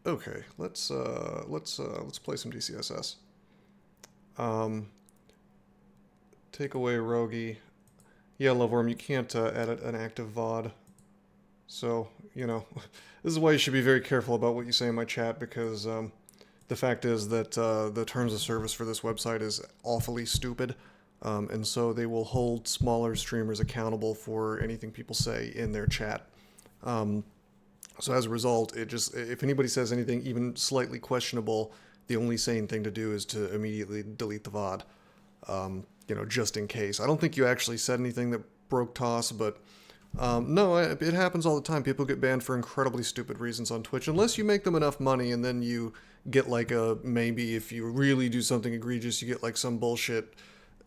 Okay, let's play some DCSS. Take away Rogi. Yeah, Loveworm, you can't edit an active VOD. So, this is why you should be very careful about what you say in my chat, because the fact is that the terms of service for this website is awfully stupid. And so they will hold smaller streamers accountable for anything people say in their chat. So as a result, if anybody says anything even slightly questionable, the only sane thing to do is to immediately delete the VOD. Just in case. I don't think you actually said anything that broke toss, but no, it happens all the time. People get banned for incredibly stupid reasons on Twitch, unless you make them enough money, and then you get like maybe if you really do something egregious, you get like some bullshit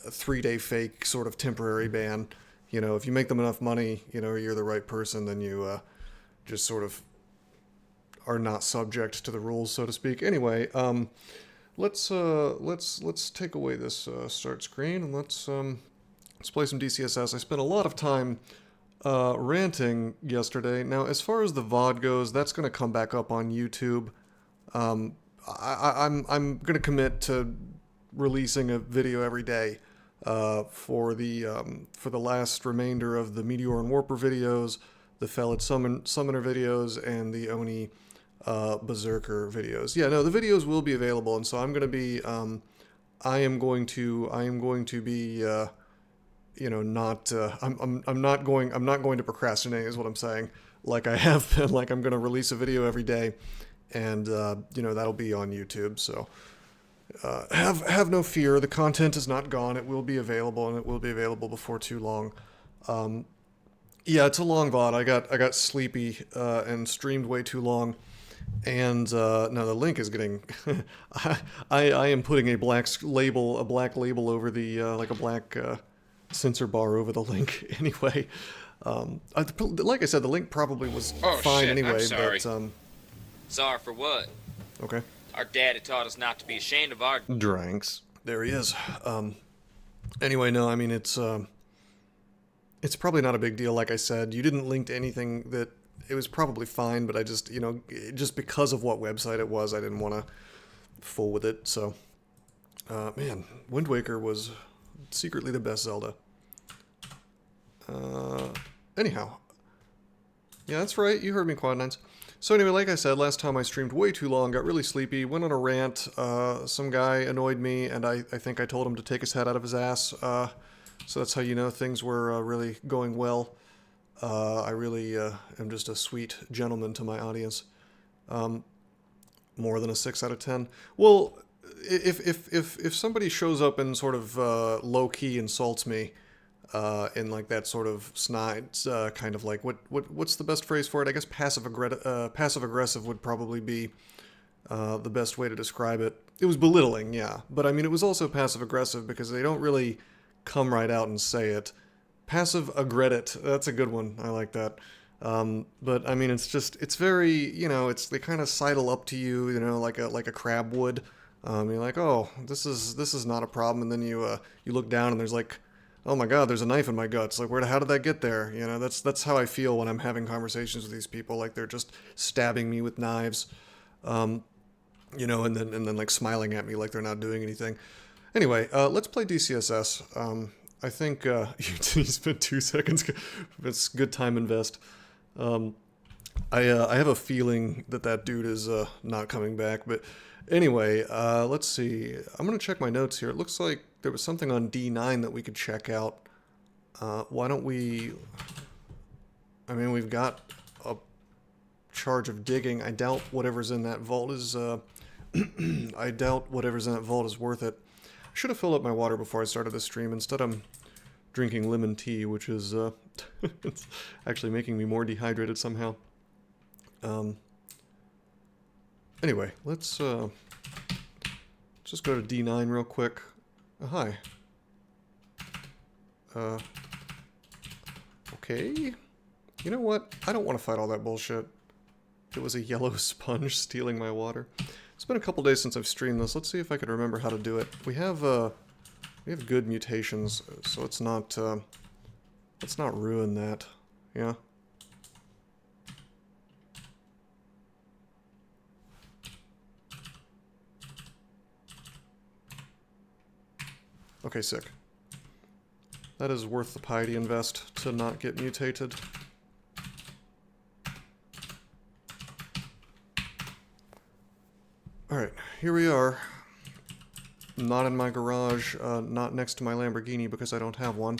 3-day fake sort of temporary ban. If you make them enough money, you're the right person, then you just sort of are not subject to the rules, so to speak. Anyway, let's take away this start screen, and let's play some DCSS. I spent a lot of time ranting yesterday. Now, as far as the VOD goes, that's going to come back up on YouTube. I'm going to commit to releasing a video every day for the last remainder of the Meteor and Warper videos, the Fellid Summoner videos, and the Oni Berserker videos. Yeah, no, the videos will be available, and so I'm going to be I am going to be not I'm not going to procrastinate is what I'm saying. Like I have been, like I'm going to release a video every day, and that'll be on YouTube. So have no fear. The content is not gone. It will be available, and it will be available before too long. Yeah, it's a long VOD. I got sleepy and streamed way too long. And now the link is getting. I am putting a black label over the like a black censor bar over the link. Anyway, like I said, the link probably was fine shit, anyway. I'm sorry. But Sorry for what? okay. Our daddy taught us not to be ashamed of our... Dranks. There he is. Anyway, no, I mean it's probably not a big deal. Like I said, you didn't link to anything that. It was probably fine, but I just, just because of what website it was, I didn't want to fool with it. So, man, Wind Waker was secretly the best Zelda. Anyhow. Yeah, that's right. You heard me, Quad Nines. So anyway, like I said, last time I streamed way too long, got really sleepy, went on a rant. Some guy annoyed me, and I think I told him to take his head out of his ass. So that's how you know things were really going well. I really am just a sweet gentleman to my audience. More than a 6 out of 10. Well, if somebody shows up and sort of low-key insults me in like that sort of snide kind of like what's the best phrase for it? I guess passive aggressive would probably be the best way to describe it. It was belittling, yeah, but I mean it was also passive aggressive because they don't really come right out and say it. Passive aggressive, that's a good one. I like that. But I mean, it's very, they kind of sidle up to you, like a crab would. You're like, oh, this is not a problem, and then you look down and there's like, oh my God, there's a knife in my guts. Like, how did that get there? That's how I feel when I'm having conversations with these people. Like they're just stabbing me with knives, and then like smiling at me like they're not doing anything. Anyway, let's play DCSS. I think you spent 2 seconds. It's good time invest. I have a feeling that dude is not coming back. But anyway, let's see. I'm gonna check my notes here. It looks like there was something on D9 that we could check out. Why don't we? I mean, we've got a charge of digging. I doubt whatever's in that vault is. I doubt whatever's in that vault is worth it. I should have filled up my water before I started the stream. Instead, I'm drinking lemon tea, which is it's actually making me more dehydrated somehow. Anyway, let's just go to D9 real quick. Hi. Okay. You know what? I don't want to fight all that bullshit. It was a yellow sponge stealing my water. It's been a couple days since I've streamed this. Let's see if I can remember how to do it. We have good mutations, so let's not ruin that. Yeah. Okay, sick. That is worth the piety invest to not get mutated. Alright, here we are. Not in my garage, not next to my Lamborghini because I don't have one.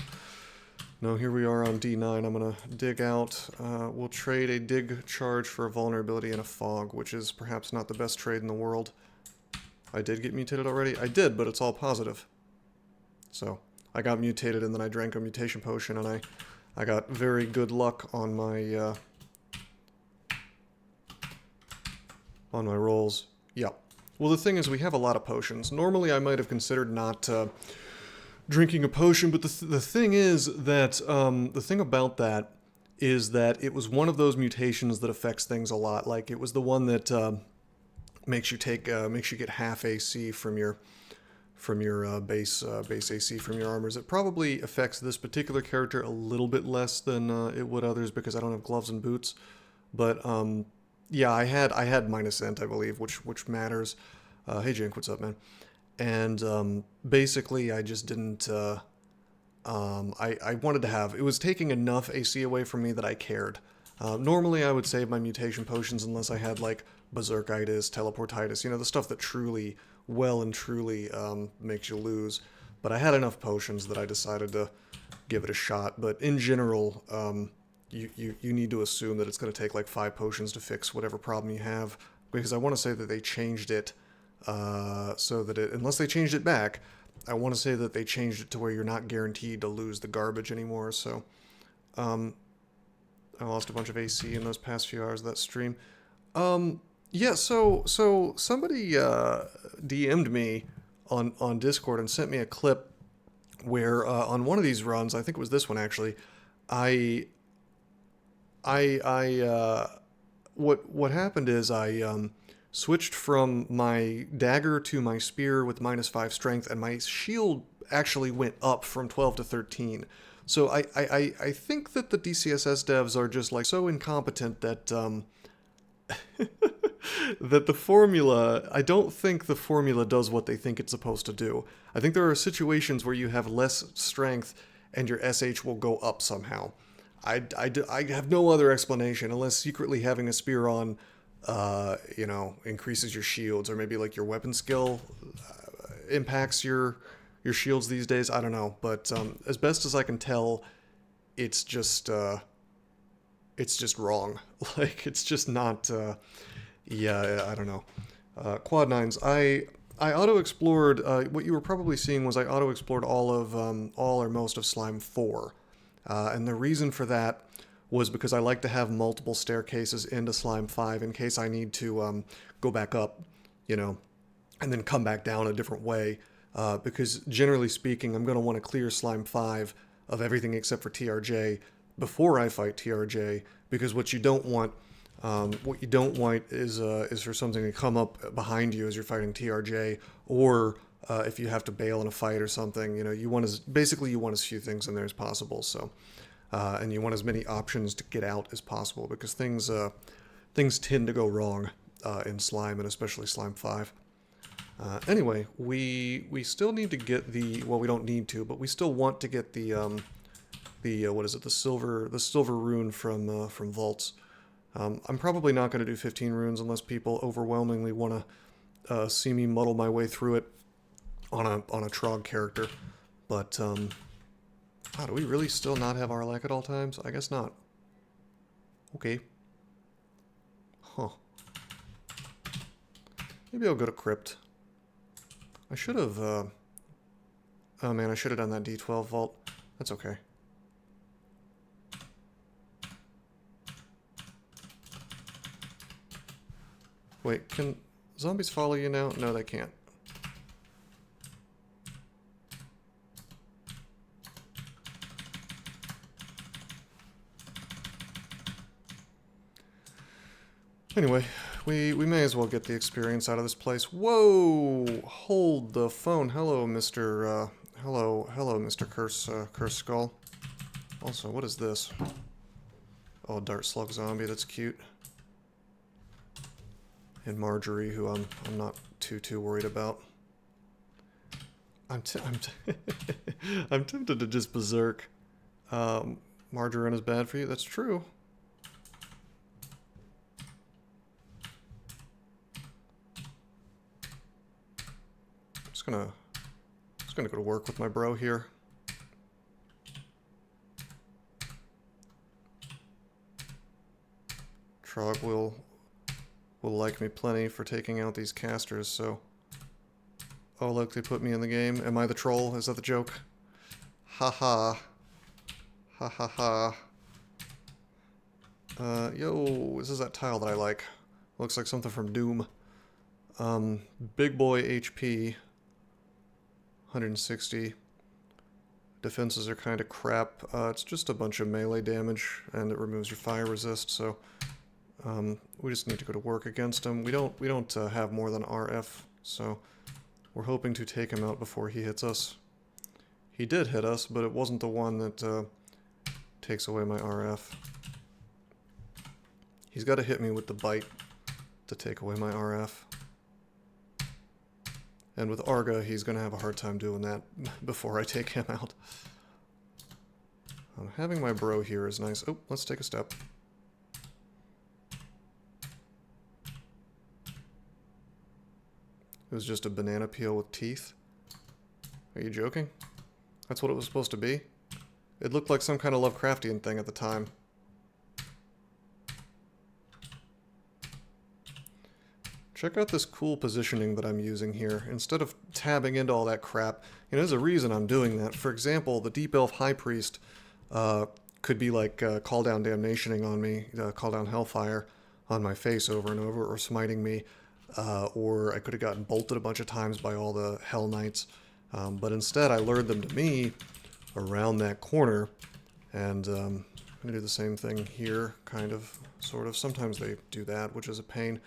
No, here we are on D9. I'm gonna dig out. We'll trade a dig charge for a vulnerability and a fog, which is perhaps not the best trade in the world. I did get mutated already? I did, but it's all positive. So, I got mutated and then I drank a mutation potion and I got very good luck on my rolls. Yeah. Well, the thing is, we have a lot of potions. Normally, I might have considered not drinking a potion, but the thing is that the thing about that is that it was one of those mutations that affects things a lot. Like it was the one that makes you get half AC from your base AC from your armors. It probably affects this particular character a little bit less than it would others because I don't have gloves and boots. But yeah, I had minus int, I believe, which matters. Hey Jink, what's up, man? And basically, I just didn't. I wanted to have. It was taking enough AC away from me that I cared. Normally, I would save my mutation potions unless I had like berserkitis, teleportitis, the stuff that truly, well and truly makes you lose. But I had enough potions that I decided to give it a shot. But in general, you need to assume that it's going to take like 5 potions to fix whatever problem you have, because I want to say that they changed it so that unless they changed it back, I want to say that they changed it to where you're not guaranteed to lose the garbage anymore. So I lost a bunch of AC in those past few hours of that stream. Yeah, so somebody DM'd me on Discord and sent me a clip where on one of these runs, I think it was this one actually, what happened is I switched from my dagger to my spear with -5 strength, and my shield actually went up from 12 to 13. So I think that the DCSS devs are just like so incompetent that that the formula, I don't think the formula does what they think it's supposed to do. I think there are situations where you have less strength and your SH will go up somehow. I have no other explanation unless secretly having a spear on, increases your shields, or maybe like your weapon skill impacts your shields these days. I don't know, but as best as I can tell, it's just wrong. Like it's just not. Yeah, I don't know. Quad nines. I auto-explored. What you were probably seeing was I auto-explored all or most of Slime 4. And the reason for that was because I like to have multiple staircases into Slime 5 in case I need to go back up, and then come back down a different way. Because generally speaking, I'm going to want to clear Slime 5 of everything except for TRJ before I fight TRJ, because what you don't want is for something to come up behind you as you're fighting TRJ, or if you have to bail in a fight or something, you want as few things in there as possible. So, and you want as many options to get out as possible, because things tend to go wrong in Slime, and especially Slime 5. Anyway, we still need to get well, we don't need to, but we still want to get the what is it? The silver rune from vaults. I'm probably not going to do 15 runes unless people overwhelmingly want to see me muddle my way through it on a Trog character. But do we really still not have our luck at all times? I guess not. Okay. Huh. Maybe I'll go to Crypt. I should have. Oh man, I should have done that D12 vault. That's okay. Wait, can zombies follow you now? No, they can't. Anyway, we may as well get the experience out of this place. Whoa! Hold the phone. Hello, Mr. Hello, Mr. Curse Skull. Also, what is this? Oh, Dart Slug Zombie. That's cute. And Marjorie, who I'm not too worried about. I'm tempted to just berserk. Margarine is bad for you. That's true. Just gonna go to work with my bro here. Trog will like me plenty for taking out these casters, so... Oh, look, they put me in the game. Am I the troll? Is that the joke? Haha. Ha ha ha. Yo, this is that tile that I like. Looks like something from Doom. Big boy HP. 160. Defenses are kind of crap. It's just a bunch of melee damage, and it removes your fire resist, so... we just need to go to work against him. We don't have more than RF, so... We're hoping to take him out before he hits us. He did hit us, but it wasn't the one that takes away my RF. He's got to hit me with the bite to take away my RF. And with Arga, he's going to have a hard time doing that before I take him out. Having my bro here is nice. Oh, let's take a step. It was just a banana peel with teeth. Are you joking? That's what it was supposed to be? It looked like some kind of Lovecraftian thing at the time. Check out this cool positioning that I'm using here. Instead of tabbing into all that crap, you know, there's a reason I'm doing that. For example, the Deep Elf High Priest could be like Call Down Damnationing on me, Call Down Hellfire on my face over and over, or smiting me. Or I could have gotten bolted a bunch of times by all the Hell Knights. But instead, I lured them to me around that corner. And I'm going to do the same thing here, kind of, sort of. Sometimes they do that, which is a pain.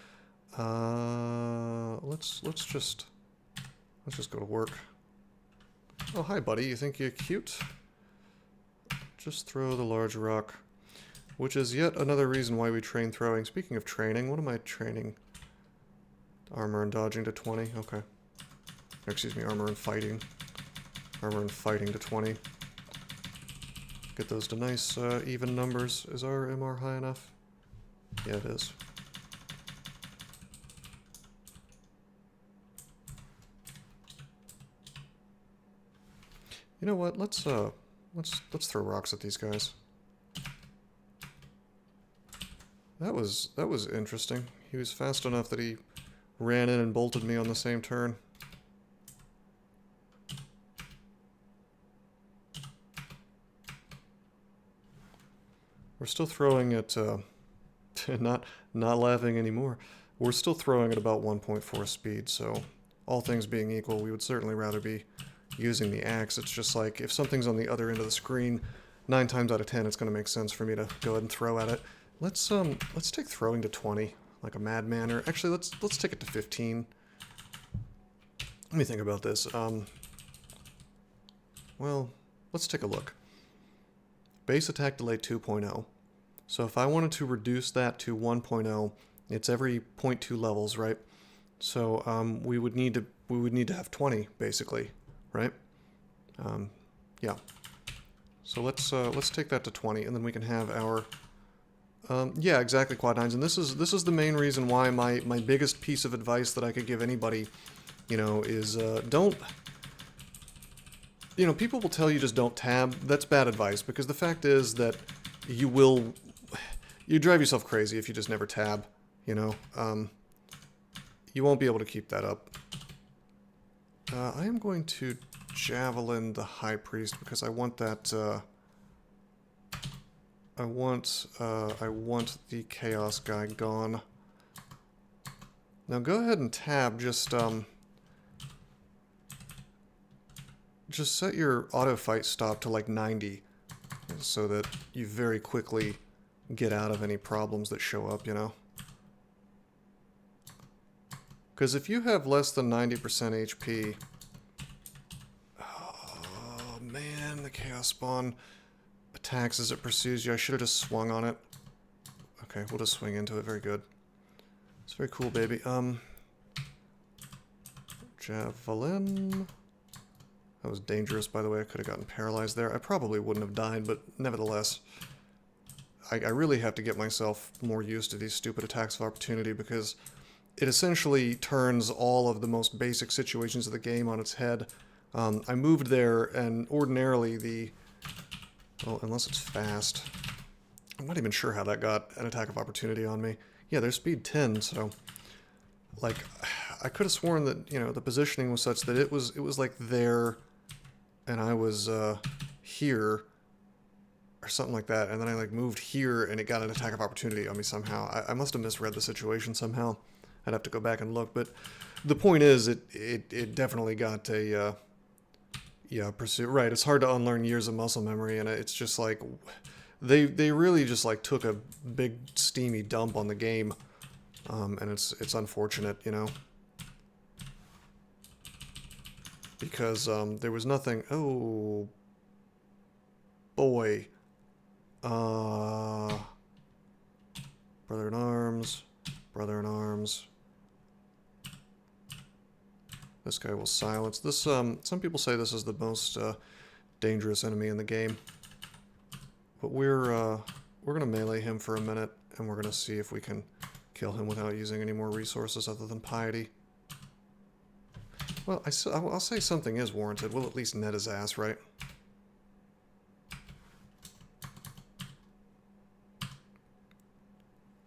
Let's just go to work. Oh, hi, buddy. You think you're cute? Just throw the large rock. Which is yet another reason why we train throwing. Speaking of training, what am I training? Armor and dodging to 20, okay. Excuse me, armor and fighting. Armor and fighting to 20. Get those to nice, even numbers. Is our MR high enough? Yeah, it is. You know what? Let's throw rocks at these guys. That was interesting. He was fast enough that he ran in and bolted me on the same turn. We're still throwing at, not laughing anymore. We're still throwing at about 1.4 speed, so all things being equal, we would certainly rather be using the axe. It's just like, if something's on the other end of the screen, 9 times out of 10, it's going to make sense for me to go ahead and throw at it. Let's take throwing to 20. Like a madman, or actually, let's take it to 15. Let me think about this. Well, let's take a look. Base attack delay 2.0. So if I wanted to reduce that to 1.0, it's every 0.2 levels, right? So we would need to have 20 basically, right? Yeah. So let's take that to 20, and then we can have our. Yeah, exactly, Quad Nines. And this is the main reason why my biggest piece of advice that I could give anybody, you know, is don't. You know, people will tell you just don't tab. That's bad advice, because the fact is that you drive yourself crazy if you just never tab. You know, you won't be able to keep that up. I am going to javelin the High Priest because I want that. I want the Chaos guy gone. Now go ahead and tab, just set your auto fight stop to like 90 so that you very quickly get out of any problems that show up, you know? Because if you have less than 90% HP... Oh man, the Chaos Spawn attacks as it pursues you. I should have just swung on it. Okay, we'll just swing into it. Very good. It's very cool, baby. Javelin. That was dangerous, by the way. I could have gotten paralyzed there. I probably wouldn't have died, but nevertheless, I really have to get myself more used to these stupid attacks of opportunity because it essentially turns all of the most basic situations of the game on its head. I moved there, and ordinarily the... Well, unless it's fast. I'm not even sure how that got an attack of opportunity on me. Yeah, they're speed 10, so... Like, I could have sworn that, you know, the positioning was such that it was like there, and I was here, or something like that, and then I like moved here, and it got an attack of opportunity on me somehow. I must have misread the situation somehow. I'd have to go back and look, but the point is, it definitely got a, yeah, pursuit. Right, it's hard to unlearn years of muscle memory, and it's just like, they really just like took a big steamy dump on the game. And it's unfortunate, you know, because there was nothing. Oh boy, brother in arms, brother in arms. This guy will silence this. Some people say this is the most dangerous enemy in the game, but we're gonna melee him for a minute, and we're gonna see if we can kill him without using any more resources other than piety. Well, I'll say something is warranted. We'll at least net his ass, right?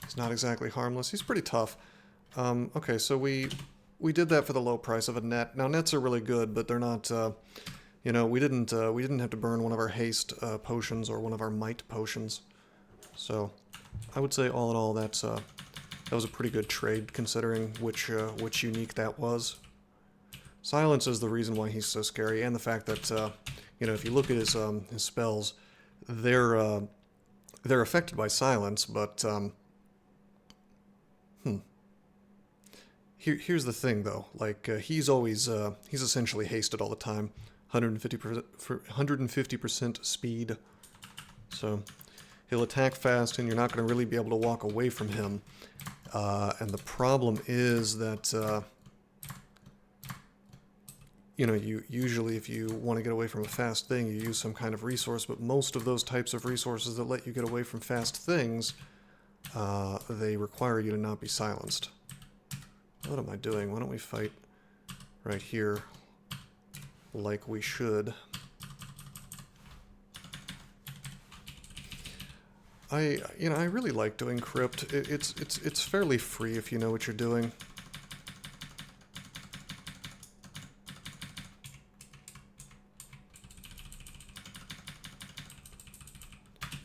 He's not exactly harmless. He's pretty tough. Okay, so we did that for the low price of a net. Now, nets are really good, but they're not... you know, we didn't have to burn one of our haste potions or one of our might potions. So, I would say all in all, that was a pretty good trade, considering which unique that was. Silence is the reason why he's so scary, and the fact that, you know, if you look at his spells, they're affected by silence, but, Here's the thing, though. Like, he's essentially hasted all the time. 150% speed. So, he'll attack fast, and you're not going to really be able to walk away from him. And the problem is that, you know, usually if you want to get away from a fast thing, you use some kind of resource, but most of those types of resources that let you get away from fast things, they require you to not be silenced. What am I doing? Why don't we fight right here like we should? I really like doing crypt. It's fairly free if you know what you're doing.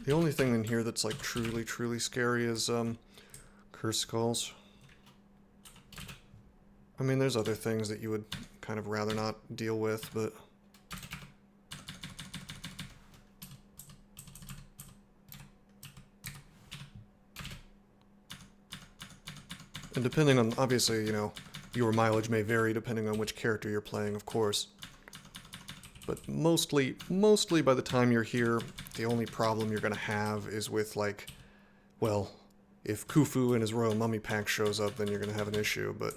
The only thing in here that's like truly scary is curse skulls. I mean, there's other things that you would kind of rather not deal with, but and depending on, obviously, you know, your mileage may vary depending on which character you're playing, of course. But mostly by the time you're here, the only problem you're going to have is with, like, well, if Khufu and his Royal Mummy Pack shows up, then you're going to have an issue, but,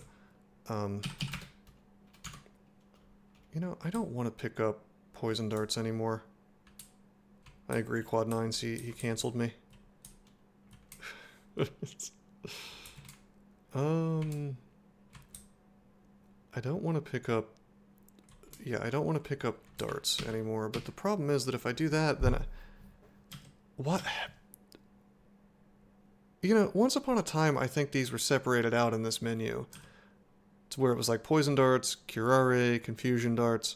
you know, I don't want to pick up poison darts anymore. I agree, Quad 9, see, he canceled me. I don't want to pick up... Yeah, I don't want to pick up darts anymore, but the problem is that if I do that, then what? You know, once upon a time, I think these were separated out in this menu. It's where it was like poison darts, curare, confusion darts.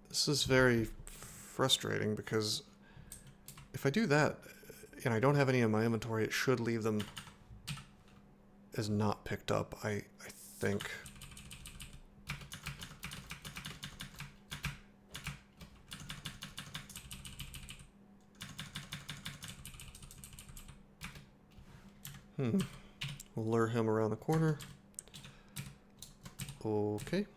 This is very frustrating because if I do that and I don't have any in my inventory, it should leave them as not picked up, I think. We'll lure him around the corner. Okay.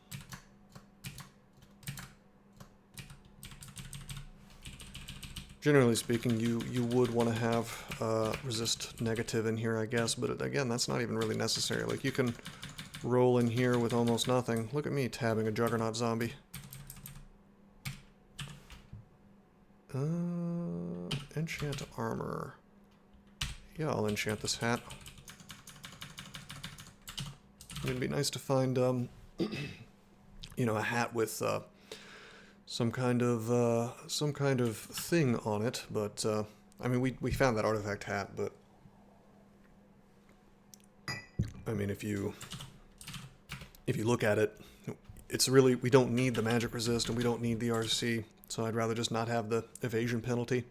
Generally speaking, you would want to have resist negative in here, I guess, but again, that's not even really necessary. Like, you can roll in here with almost nothing. Look at me tabbing a Juggernaut zombie. Enchant armor. Yeah, I'll enchant this hat. It'd be nice to find, you know, a hat with some kind of thing on it. But I mean, we found that artifact hat, but I mean, if you look at it, it's really, we don't need the magic resist and we don't need the RC, so I'd rather just not have the evasion penalty.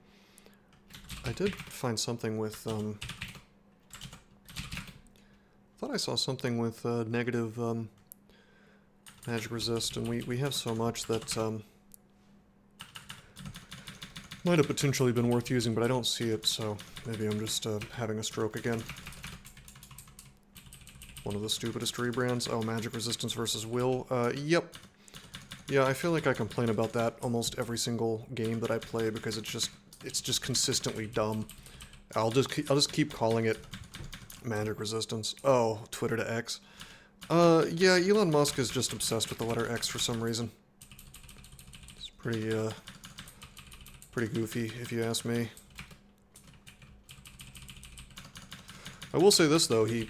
I did find something with, thought I saw something with negative magic resist, and we have so much that might have potentially been worth using, but I don't see it, so maybe I'm just having a stroke again. One of the stupidest rebrands. Oh, magic resistance versus will. Yep. Yeah, I feel like I complain about that almost every single game that I play because it's just consistently dumb. I'll just keep calling it magic resistance. Oh, Twitter to X. Yeah, Elon Musk is just obsessed with the letter X for some reason. It's pretty goofy, if you ask me. I will say this, though. He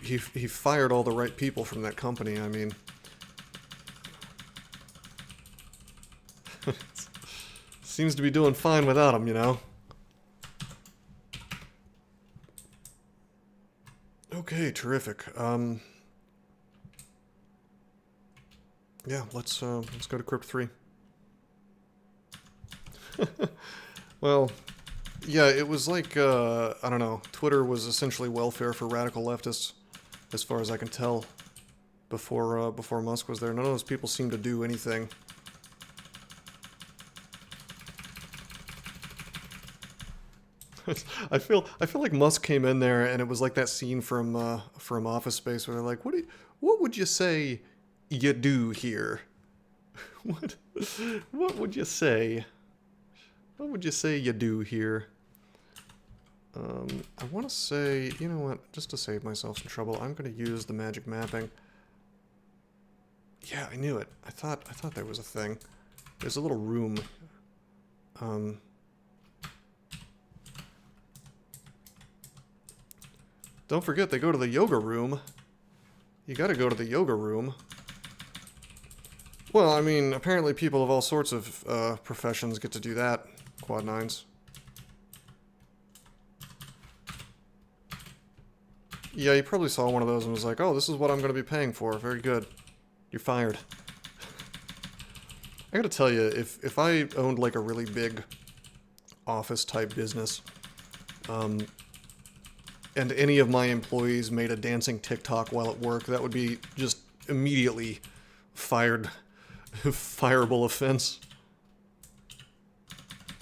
fired all the right people from that company. I mean... seems to be doing fine without him, you know? Okay, terrific. Yeah, let's go to Crypt 3. Well... yeah, it was like, I don't know, Twitter was essentially welfare for radical leftists, as far as I can tell, before Musk was there. None of those people seemed to do anything. I feel like Musk came in there and it was like that scene from Office Space where they're like, what would you say you do here? What would you say? What would you say you do here? I want to say, you know what, just to save myself some trouble, I'm going to use the magic mapping. Yeah, I knew it. I thought there was a thing. There's a little room. Don't forget, they go to the yoga room. You gotta go to the yoga room. Well, I mean, apparently people of all sorts of professions get to do that. Quad 9s. Yeah, you probably saw one of those and was like, oh, this is what I'm going to be paying for. Very good. You're fired. I gotta tell you, if I owned like a really big office-type business, and any of my employees made a dancing TikTok while at work, that would be just immediately fired. Fireable offense.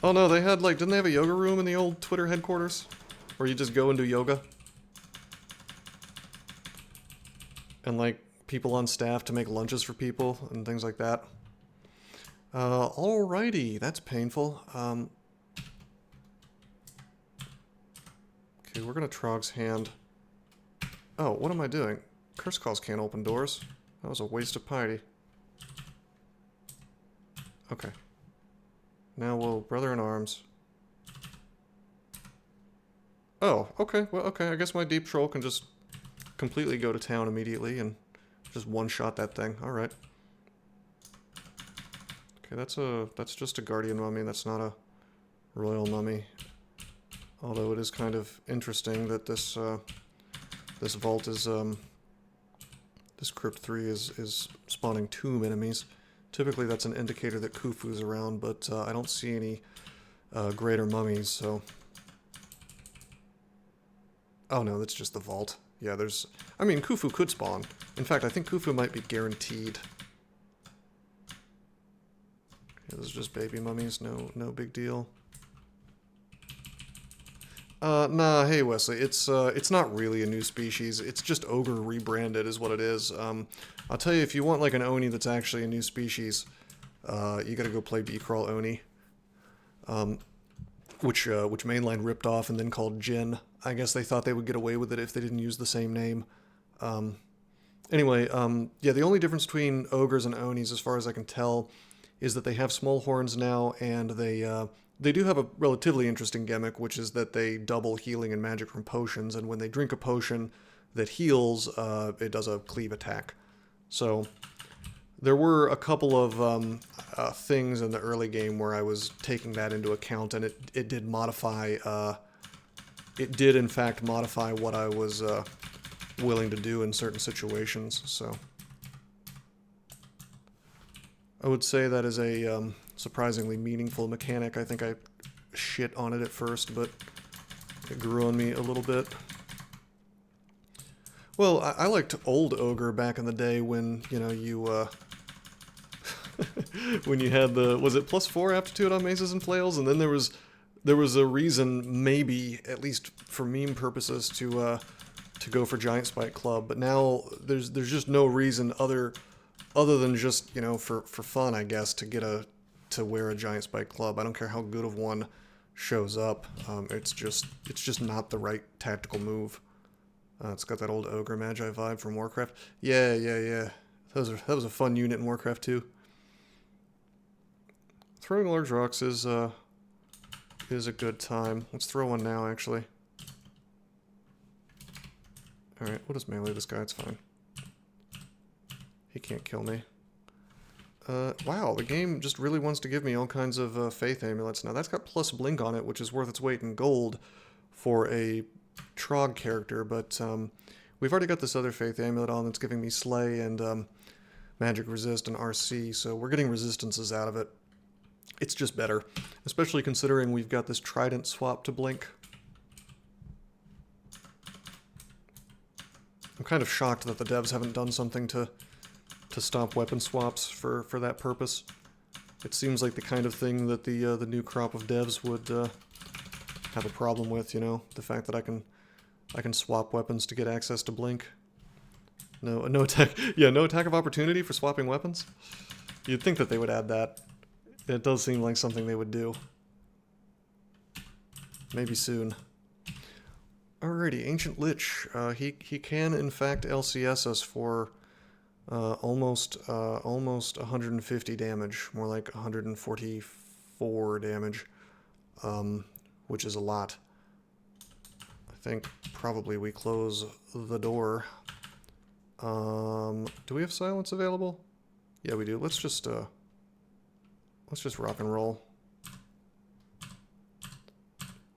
Oh no, they had like, didn't they have a yoga room in the old Twitter headquarters? Where you just go and do yoga? And like people on staff to make lunches for people and things like that. Alrighty, that's painful. Okay, we're gonna Trog's hand. Oh, what am I doing? Curse calls can't open doors. That was a waste of piety. Okay. Now we'll Brother in Arms. Oh, okay. Well, okay. I guess my Deep Troll can just completely go to town immediately and just one-shot that thing. All right. Okay, that's just a Guardian Mummy. That's not a Royal Mummy. Although it is kind of interesting that this this vault is this Crypt 3 is spawning 2 enemies. Typically that's an indicator that Khufu's around, but I don't see any greater mummies, so... Oh no, that's just the vault. Yeah, there's... I mean, Khufu could spawn. In fact, I think Khufu might be guaranteed. Yeah, those are just baby mummies, no big deal. Nah, hey Wesley, it's not really a new species, it's just ogre rebranded is what it is. I'll tell you, if you want like an Oni that's actually a new species, you gotta go play B-Crawl Oni. Which Mainline ripped off and then called Jin. I guess they thought they would get away with it if they didn't use the same name. Anyway, yeah, the only difference between ogres and Onis, as far as I can tell, is that they have small horns now, and they They do have a relatively interesting gimmick, which is that they double healing and magic from potions, and when they drink a potion that heals, it does a cleave attack. So there were a couple of things in the early game where I was taking that into account, and it did modify. It did in fact modify what I was willing to do in certain situations. So I would say that is a surprisingly meaningful mechanic. I think I shit on it at first, but it grew on me a little bit. Well, I liked old Ogre back in the day when, you know, you, when you had the, was it +4 aptitude on maces and flails? And then there was a reason, maybe, at least for meme purposes, to go for Giant Spike Club. But now there's just no reason other than just, you know, for fun, I guess, to wear a Giant Spike Club. I don't care how good of one shows up. It's just not the right tactical move. It's got that old Ogre Magi vibe from Warcraft. Yeah. That was a fun unit in Warcraft 2. Throwing large rocks is a good time. Let's throw one now, actually. Alright, we'll just melee this guy, it's fine. He can't kill me. Wow, the game just really wants to give me all kinds of faith amulets. Now that's got plus blink on it, which is worth its weight in gold for a Trog character, but we've already got this other faith amulet on that's giving me slay and magic resist and RC, so we're getting resistances out of it. It's just better, especially considering we've got this trident swap to blink. I'm kind of shocked that the devs haven't done something to stop weapon swaps for that purpose. It seems like the kind of thing that the new crop of devs would have a problem with, you know, the fact that I can swap weapons to get access to blink. No attack. Yeah, no attack of opportunity for swapping weapons. You'd think that they would add that. It does seem like something they would do. Maybe soon. Alrighty, Ancient Lich. He can in fact LCS us for almost 150 damage, more like 144 damage, which is a lot. I think probably we close the door. Do we have silence available? Yeah, we do. Let's just rock and roll.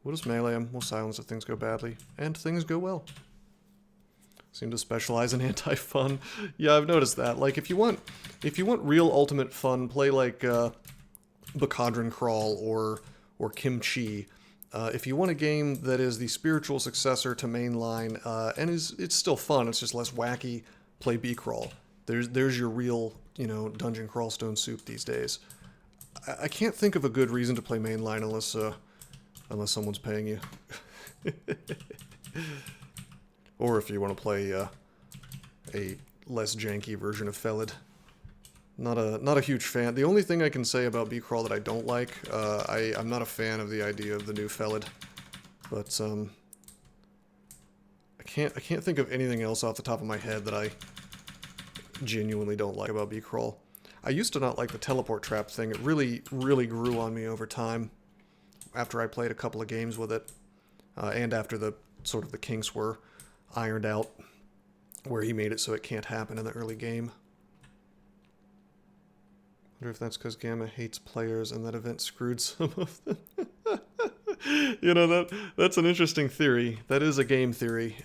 We'll just melee him. We'll silence if things go badly, and things go well. Seem to specialize in anti-fun. Yeah, I've noticed that. Like, if you want real ultimate fun, play like Bacadron Crawl or Kimchi. If you want a game that is the spiritual successor to mainline, and it's still fun, it's just less wacky, play B-Crawl. There's your real, you know, dungeon crawl stone soup these days. I can't think of a good reason to play mainline unless someone's paying you. Or if you want to play a less janky version of Felid. Not a huge fan. The only thing I can say about B-Crawl that I don't like, I'm not a fan of the idea of the new Felid. But I can't think of anything else off the top of my head that I genuinely don't like about B-Crawl. I used to not like the teleport trap thing. It really grew on me over time after I played a couple of games with it, and after the kinks were ironed out, where he made it so it can't happen in the early game. Wonder if that's because Gamma hates players and that event screwed some of them. You know, that's an interesting theory. That is a game theory.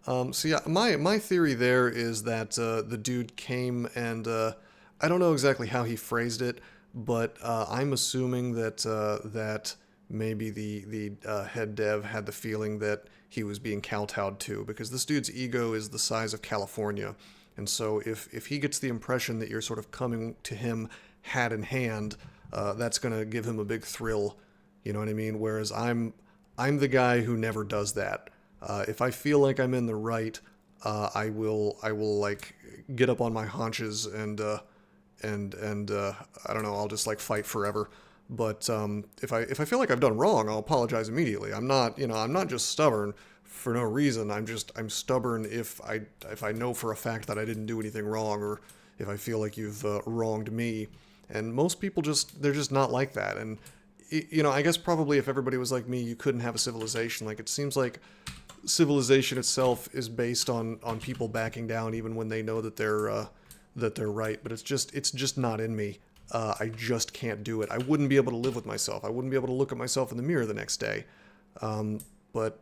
So yeah, my theory there is that the dude came and I don't know exactly how he phrased it, but I'm assuming that maybe the head dev had the feeling that he was being kowtowed to, because this dude's ego is the size of California, and so if he gets the impression that you're sort of coming to him hat in hand, that's gonna give him a big thrill, you know what I mean? Whereas I'm the guy who never does that. If I feel like I'm in the right, I will like get up on my haunches and I don't know, I'll just like fight forever. But if I feel like I've done wrong, I'll apologize immediately. I'm not just stubborn for no reason. I'm stubborn if I know for a fact that I didn't do anything wrong, or if I feel like you've wronged me. And most people they're just not like that. And you know, I guess probably if everybody was like me, you couldn't have a civilization. Like, it seems like civilization itself is based on people backing down even when they know that they're right. But it's just not in me. I just can't do it. I wouldn't be able to live with myself. I wouldn't be able to look at myself in the mirror the next day. But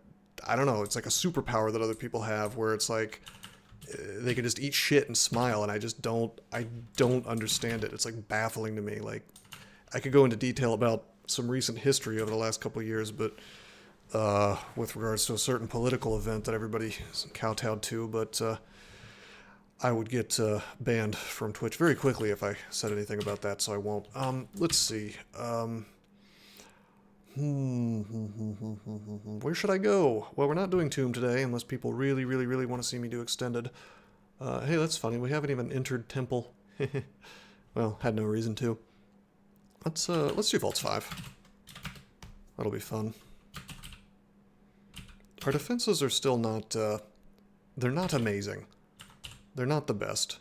I don't know. It's like a superpower that other people have, where it's like they can just eat shit and smile, and I just don't. I don't understand it. It's like baffling to me. Like, I could go into detail about some recent history over the last couple of years, but with regards to a certain political event that everybody kowtowed to, but I would get banned from Twitch very quickly if I said anything about that, so I won't. Let's see. Where should I go? Well, we're not doing Tomb today, unless people really, really, really want to see me do Extended. Hey, that's funny. We haven't even entered Temple. Well, had no reason to. Let's do Vaults 5. That'll be fun. Our defenses are still not, they're not amazing. They're not the best.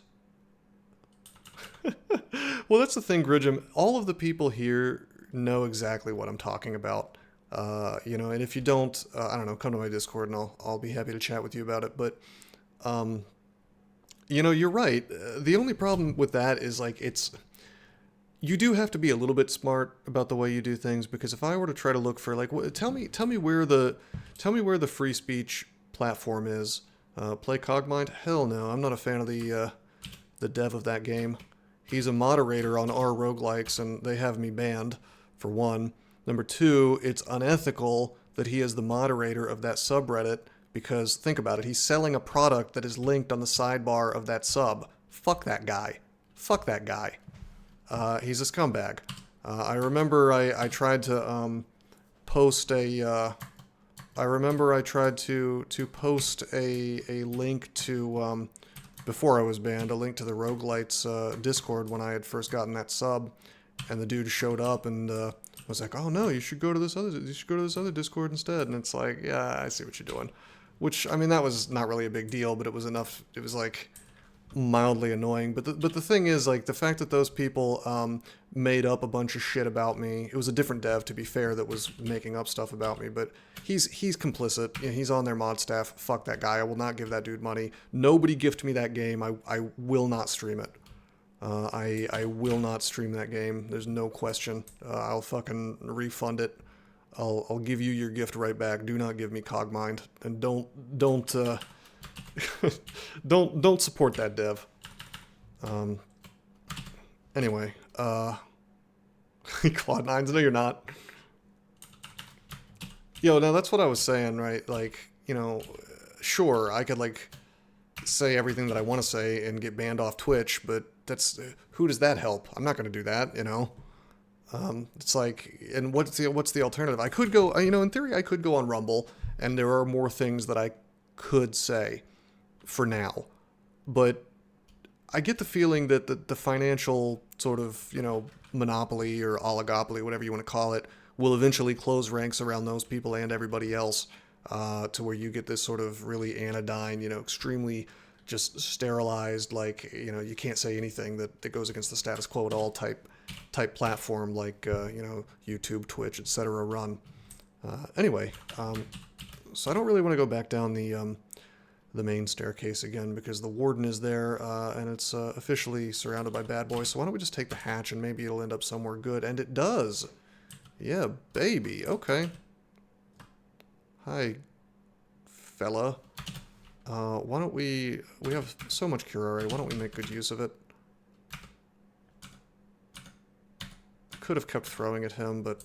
Well, that's the thing, Gridgem. All of the people here know exactly what I'm talking about. You know, and if you don't, I don't know, come to my Discord and I'll be happy to chat with you about it. But, you know, you're right. The only problem with that is, like, you do have to be a little bit smart about the way you do things, because if I were to try to look for, like, tell me where the free speech platform is. Play Cogmind? Hell no, I'm not a fan of the dev of that game. He's a moderator on our roguelikes, and they have me banned, for one. Number two, it's unethical that he is the moderator of that subreddit, because, think about it, he's selling a product that is linked on the sidebar of that sub. Fuck that guy. Fuck that guy. He's a scumbag. I remember I tried to post a... I remember I tried to post a link to, before I was banned, a link to the Roguelites Discord when I had first gotten that sub, and the dude showed up and was like, "Oh no, you should go to this other Discord instead." And it's like, yeah, I see what you're doing. Which, I mean, that was not really a big deal, but it was enough. It was like mildly annoying. But the thing is, like, the fact that those people made up a bunch of shit about me. It was a different dev, to be fair, that was making up stuff about me, but he's complicit. You know, he's on their mod staff. Fuck that guy. I will not give that dude money. Nobody gift me that game. I will not stream it. I will not stream that game. There's no question. I'll fucking refund it. I'll give you your gift right back. Do not give me Cogmind, and don't don't support that dev. Anyway, Quad 9s, no you're not. Yo, now that's what I was saying, right? Like, you know, sure, I could, like, say everything that I want to say and get banned off Twitch, but that's, who does that help? I'm not going to do that, you know? It's like, and what's the alternative? I could go, you know, in theory, I could go on Rumble, and there are more things that I could say for now, but I get the feeling that the financial sort of, you know, monopoly or oligopoly, whatever you want to call it, will eventually close ranks around those people and everybody else, to where you get this sort of really anodyne, you know, extremely just sterilized, like, you know, you can't say anything that goes against the status quo at all type platform, like, you know, YouTube, Twitch, etc. run. Anyway, so I don't really want to go back down the main staircase again, because the warden is there, and it's officially surrounded by bad boys. So why don't we just take the hatch, and maybe it'll end up somewhere good. And it does. Yeah, baby. Okay. Hi, fella. Why don't we have so much curare, why don't we make good use of it? Could have kept throwing at him, but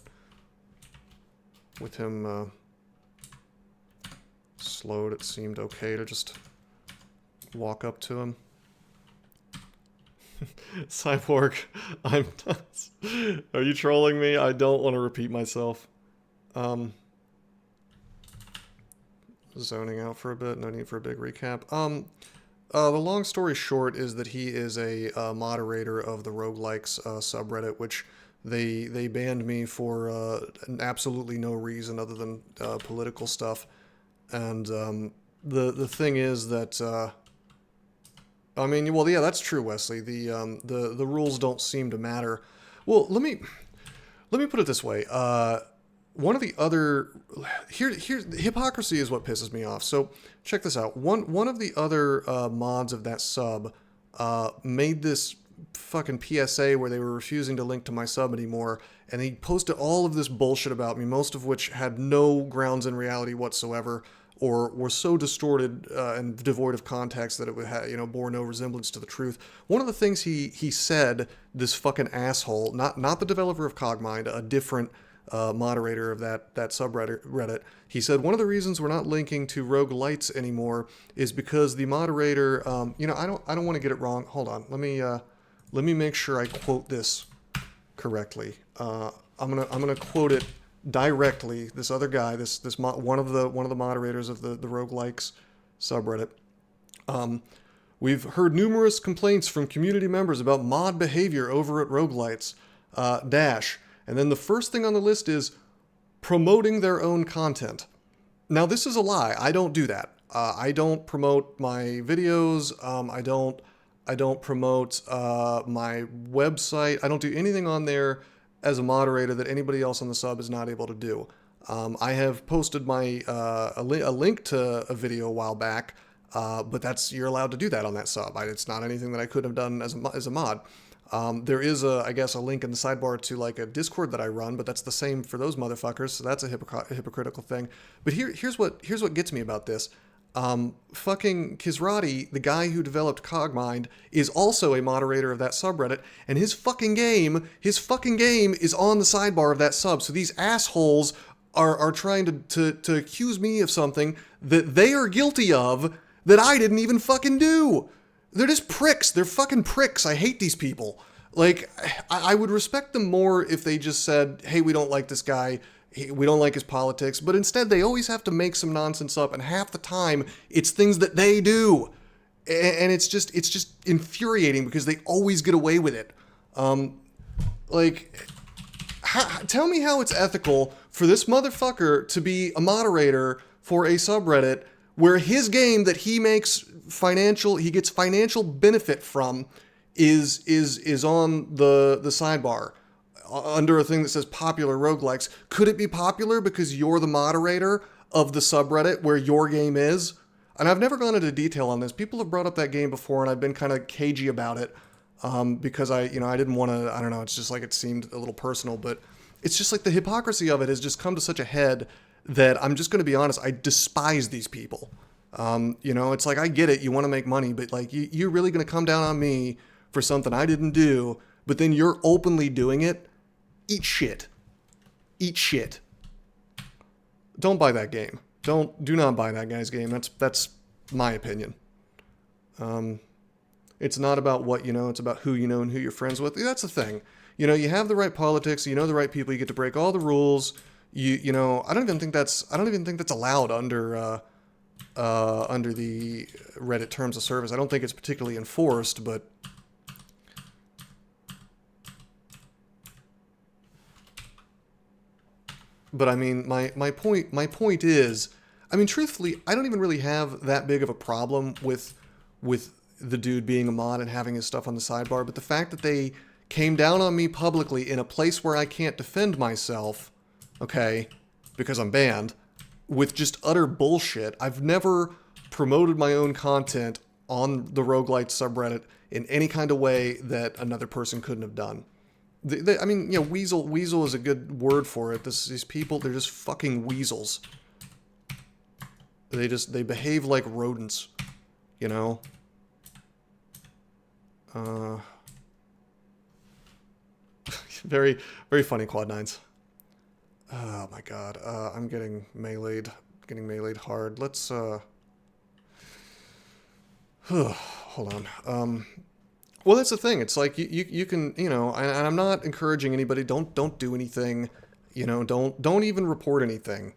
with him slowed, it seemed okay to just walk up to him. Cyborg, I'm nuts. Are you trolling me? I don't want to repeat myself. Zoning out for a bit, no need for a big recap. The long story short is that he is a moderator of the roguelikes subreddit, which they banned me for absolutely no reason other than political stuff. And the thing is that I mean, well, yeah, that's true, Wesley. The rules don't seem to matter. Well, let me put it this way. One of the other here's hypocrisy is what pisses me off. So check this out. One of the other mods of that sub made this fucking PSA where they were refusing to link to my sub anymore, and he posted all of this bullshit about me, most of which had no grounds in reality whatsoever, or were so distorted and devoid of context that it would have, bore no resemblance to the truth. One of the things he said, this fucking asshole, not the developer of Cogmind, a different moderator of that subreddit, he said one of the reasons we're not linking to roguelites anymore is because the moderator, I don't want to get it wrong. Hold on, let me make sure I quote this correctly. I'm gonna quote it directly. This other guy, one of the moderators of the roguelikes subreddit. We've heard numerous complaints from community members about mod behavior over at roguelites. Dash. And then the first thing on the list is promoting their own content. Now, this is a lie. I don't do that. I don't promote my videos. I don't promote my website. I don't do anything on there as a moderator that anybody else on the sub is not able to do. I have posted my a link to a video a while back, but you're allowed to do that on that sub. It's not anything that I could have done as a mod. There is I guess a link in the sidebar to like a Discord that I run, but that's the same for those motherfuckers, so that's a hypocritical thing. But here's what gets me about this. Fucking Kizrati, the guy who developed Cogmind, is also a moderator of that subreddit, and his fucking game is on the sidebar of that sub. So these assholes are trying to accuse me of something that they are guilty of that I didn't even fucking do. They're just pricks. They're fucking pricks. I hate these people. Like, I would respect them more if they just said, hey, we don't like this guy. We don't like his politics. But instead, they always have to make some nonsense up. And half the time, it's things that they do. And it's just infuriating because they always get away with it. Tell me how it's ethical for this motherfucker to be a moderator for a subreddit where his game that he gets financial benefit from is on the sidebar under a thing that says popular roguelikes. Could it be popular because you're the moderator of the subreddit where your game is? And I've never gone into detail on this. People have brought up that game before, and I've been kind of cagey about it because I didn't want to. I don't know. It's just like it seemed a little personal, but it's just like the hypocrisy of it has just come to such a head that I'm just going to be honest. I despise these people. It's like, I get it. You want to make money, but like, you're really going to come down on me for something I didn't do, but then you're openly doing it. Eat shit. Don't buy that game. Do not buy that guy's game. That's my opinion. It's not about what it's about who you know and who you're friends with. That's the thing. You have the right politics, the right people, you get to break all the rules. I don't even think that's allowed under the Reddit terms of service. I don't think it's particularly enforced, but I mean, my point is, I mean, truthfully, I don't even really have that big of a problem with the dude being a mod and having his stuff on the sidebar, but the fact that they came down on me publicly in a place where I can't defend myself, okay, because I'm banned, with just utter bullshit. I've never promoted my own content on the roguelite subreddit in any kind of way that another person couldn't have done. Weasel is a good word for it. These people, they're just fucking weasels. They behave like rodents, Very, very funny, Quad Nines. Oh my god, I'm getting meleeed hard. Let's, hold on. Well, that's the thing. It's like, you can, and I'm not encouraging anybody, don't do anything, don't even report anything,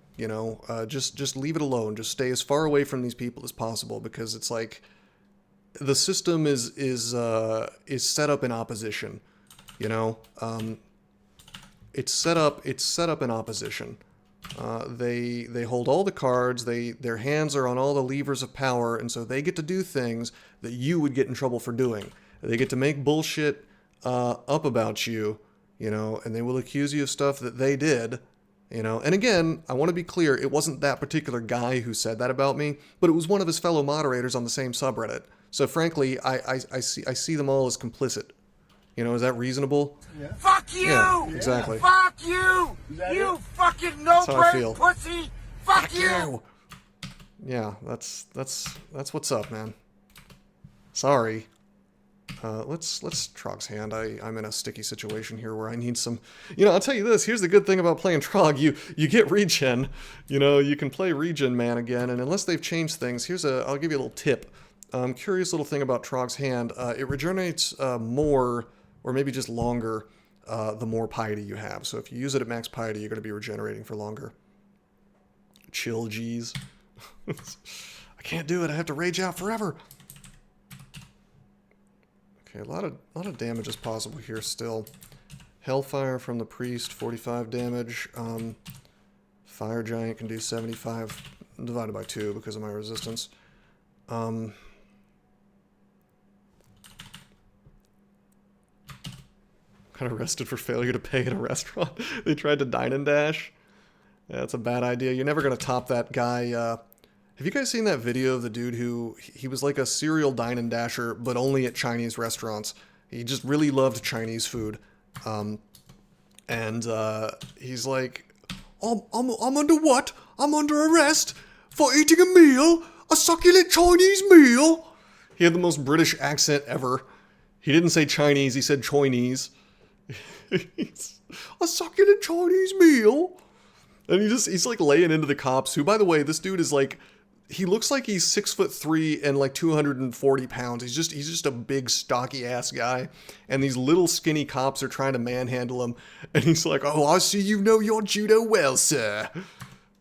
just leave it alone. Just stay as far away from these people as possible, because it's like, the system is set up in opposition, it's set up in opposition. They hold all the cards, their hands are on all the levers of power, and so they get to do things that you would get in trouble for doing. They get to make bullshit up about you, you know, and they will accuse you of stuff that they did, you know. And again, I want to be clear, it wasn't that particular guy who said that about me, but it was one of his fellow moderators on the same subreddit. So frankly, I see them all as complicit. You know, is that reasonable? Yeah. Fuck you! Yeah, exactly. Fuck you! You fucking no-brain pussy! Fuck you! Yeah, that's what's up, man. Sorry. Let's Trog's hand. I'm in a sticky situation here where I need some... You know, I'll tell you this. Here's the good thing about playing Trog. You get regen. You know, you can play Regen Man again, and unless they've changed things, I'll give you a little tip. Curious little thing about Trog's hand. It regenerates more, or maybe just longer, the more piety you have. So if you use it at max piety, you're going to be regenerating for longer. Chill, geez. I can't do it. I have to rage out forever. Okay, a lot of damage is possible here still. Hellfire from the priest, 45 damage. Fire giant can do 75 divided by 2 because of my resistance. Got arrested for failure to pay at a restaurant. They tried to dine and dash. Yeah, that's a bad idea. You're never gonna top that guy. Have you guys seen that video of the dude who, he was like a serial dine and dasher, but only at Chinese restaurants? He just really loved Chinese food. He's like, I'm under what? I'm under arrest for eating a meal? A succulent Chinese meal? He had the most British accent ever. He didn't say Chinese, he said Chinese. A succulent Chinese meal? And he's like laying into the cops, who, by the way, this dude is like, he looks like he's 6'3" and like 240 pounds. He's just a big stocky ass guy. And these little skinny cops are trying to manhandle him. And he's like, oh, I see you know your judo well, sir.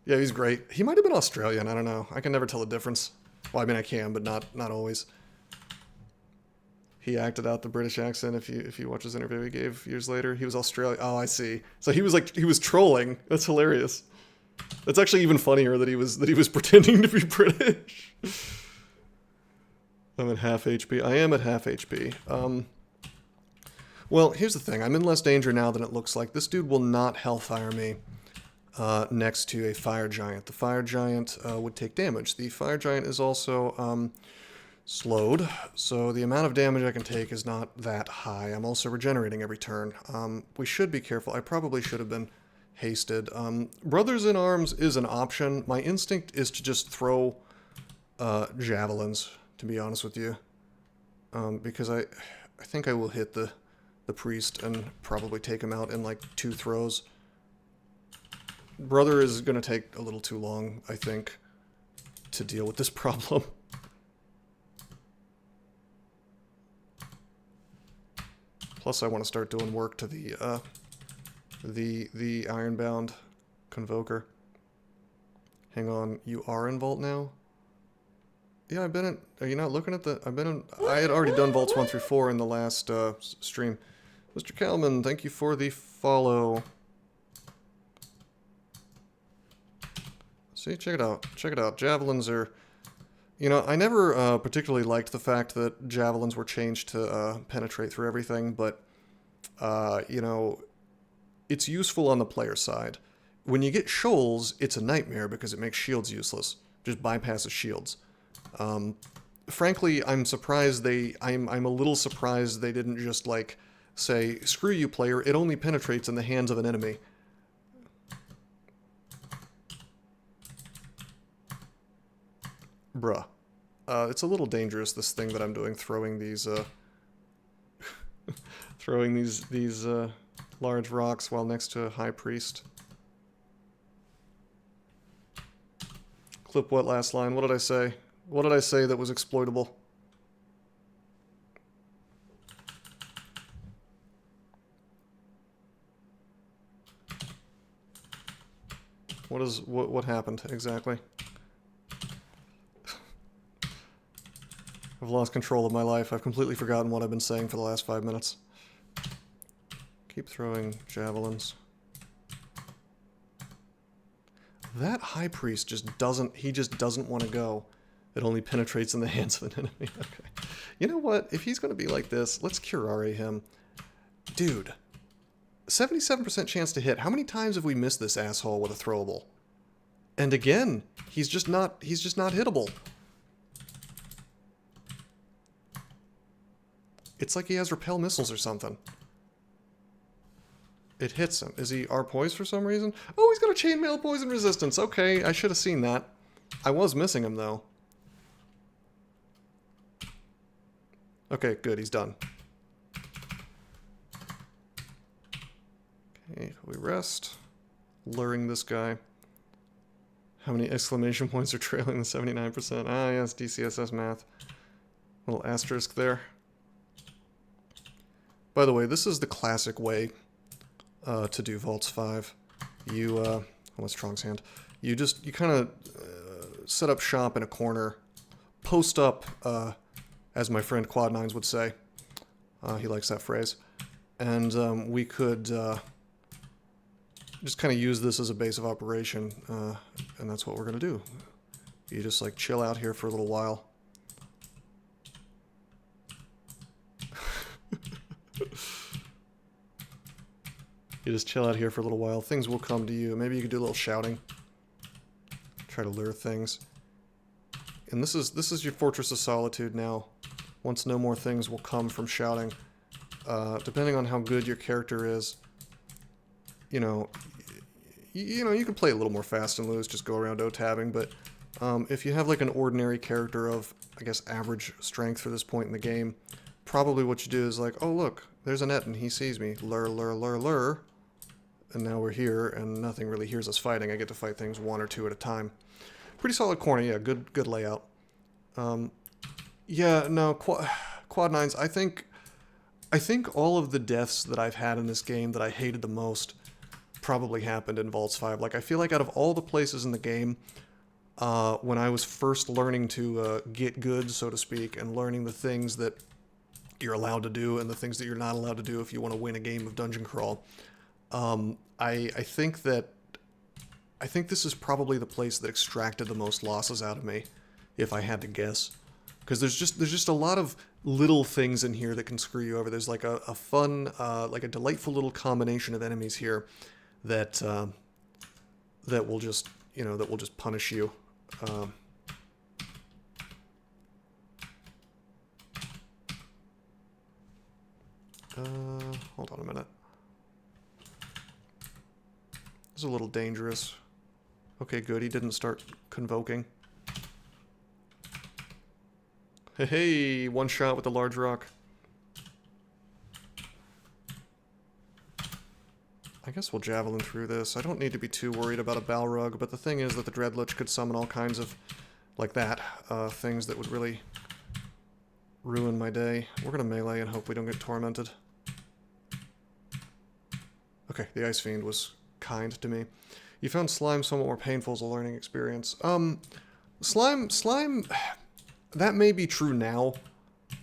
Yeah, he's great. He might have been Australian, I don't know. I can never tell the difference. Well, I mean, I can, but not always. He acted out the British accent. If you watch his interview he gave years later, he was Australian. Oh, I see. So he was trolling. That's hilarious. That's actually even funnier that he was pretending to be British. I'm at half HP. I am at half HP. Well, here's the thing. I'm in less danger now than it looks like. This dude will not hellfire me next to a fire giant. The fire giant would take damage. The fire giant is also slowed, so the amount of damage I can take is not that high. I'm also regenerating every turn. We should be careful. I probably should have been hasted. Brothers in Arms is an option. My instinct is to just throw javelins, to be honest with you, because I think I will hit the priest and probably take him out in like 2 throws. Brother is going to take a little too long, I think, to deal with this problem. Plus, I want to start doing work to the Ironbound Convoker. Hang on, you are in Vault now? Yeah, I've been in... Are you not looking at the... I had already done Vaults 1 through 4 in the last stream. Mr. Kalman, thank you for the follow. See, check it out. Check it out. Javelins are... You know, I never particularly liked the fact that javelins were changed to penetrate through everything, but, you know, it's useful on the player side. When you get shoals, it's a nightmare because it makes shields useless. Just bypasses shields. Frankly, I'm surprised I'm a little surprised they didn't just, like, say, screw you, player, it only penetrates in the hands of an enemy. Bruh. It's a little dangerous, this thing that I'm doing, throwing these, throwing these large rocks while next to a high priest. Clip what last line? What did I say? What did I say that was exploitable? What happened exactly? I've lost control of my life. I've completely forgotten what I've been saying for the last 5 minutes. Keep throwing javelins. That high priest just doesn't want to go. It only penetrates in the hands of an enemy. Okay. You know what? If he's going to be like this, let's curare him. Dude. 77% chance to hit. How many times have we missed this asshole with a throwable? And again, he's just not hittable. It's like he has repel missiles or something. It hits him. Is he R-poised for some reason? Oh, he's got a chainmail poison resistance. Okay, I should have seen that. I was missing him, though. Okay, good, he's done. Okay, we rest. Luring this guy. How many exclamation points are trailing the 79%? Ah, yes, DCSS math. Little asterisk there. By the way, this is the classic way to do Vaults 5. You, oh, that's Trog's hand. You kind of set up shop in a corner, post up, as my friend Quad9s would say. He likes that phrase. And we could just kind of use this as a base of operation, and that's what we're going to do. You just, like, chill out here for a little while. You just chill out here for a little while. Things will come to you. Maybe you could do a little shouting. Try to lure things. And this is your Fortress of Solitude now. Once no more things will come from shouting. Depending on how good your character is, you know, you can play a little more fast and loose, just go around O-tabbing, but if you have like an ordinary character of, I guess, average strength for this point in the game, probably what you do is like, oh look, there's a net and he sees me. Lure, lure, lure, lure. And now we're here and nothing really hears us fighting. I get to fight things one or two at a time. Pretty solid corner, yeah, good layout. Yeah, no, Quad9s, I think all of the deaths that I've had in this game that I hated the most probably happened in Vaults 5. Like, I feel like out of all the places in the game, when I was first learning to get good, so to speak, and learning the things that you're allowed to do and the things that you're not allowed to do if you want to win a game of Dungeon Crawl, I think this is probably the place that extracted the most losses out of me, if I had to guess. Because there's just a lot of little things in here that can screw you over. There's like a fun, like a delightful little combination of enemies here that that will just, you know, that will just punish you. Hold on a minute. This is a little dangerous. Okay, good. He didn't start convoking. Hey, one shot with the large rock. I guess we'll javelin through this. I don't need to be too worried about a Balrog, but the thing is that the Dreadlich could summon all kinds of, like that, things that would really ruin my day. We're gonna melee and hope we don't get tormented. Okay, the Ice Fiend was kind to me. You found slime somewhat more painful as a learning experience. Slime, that may be true now.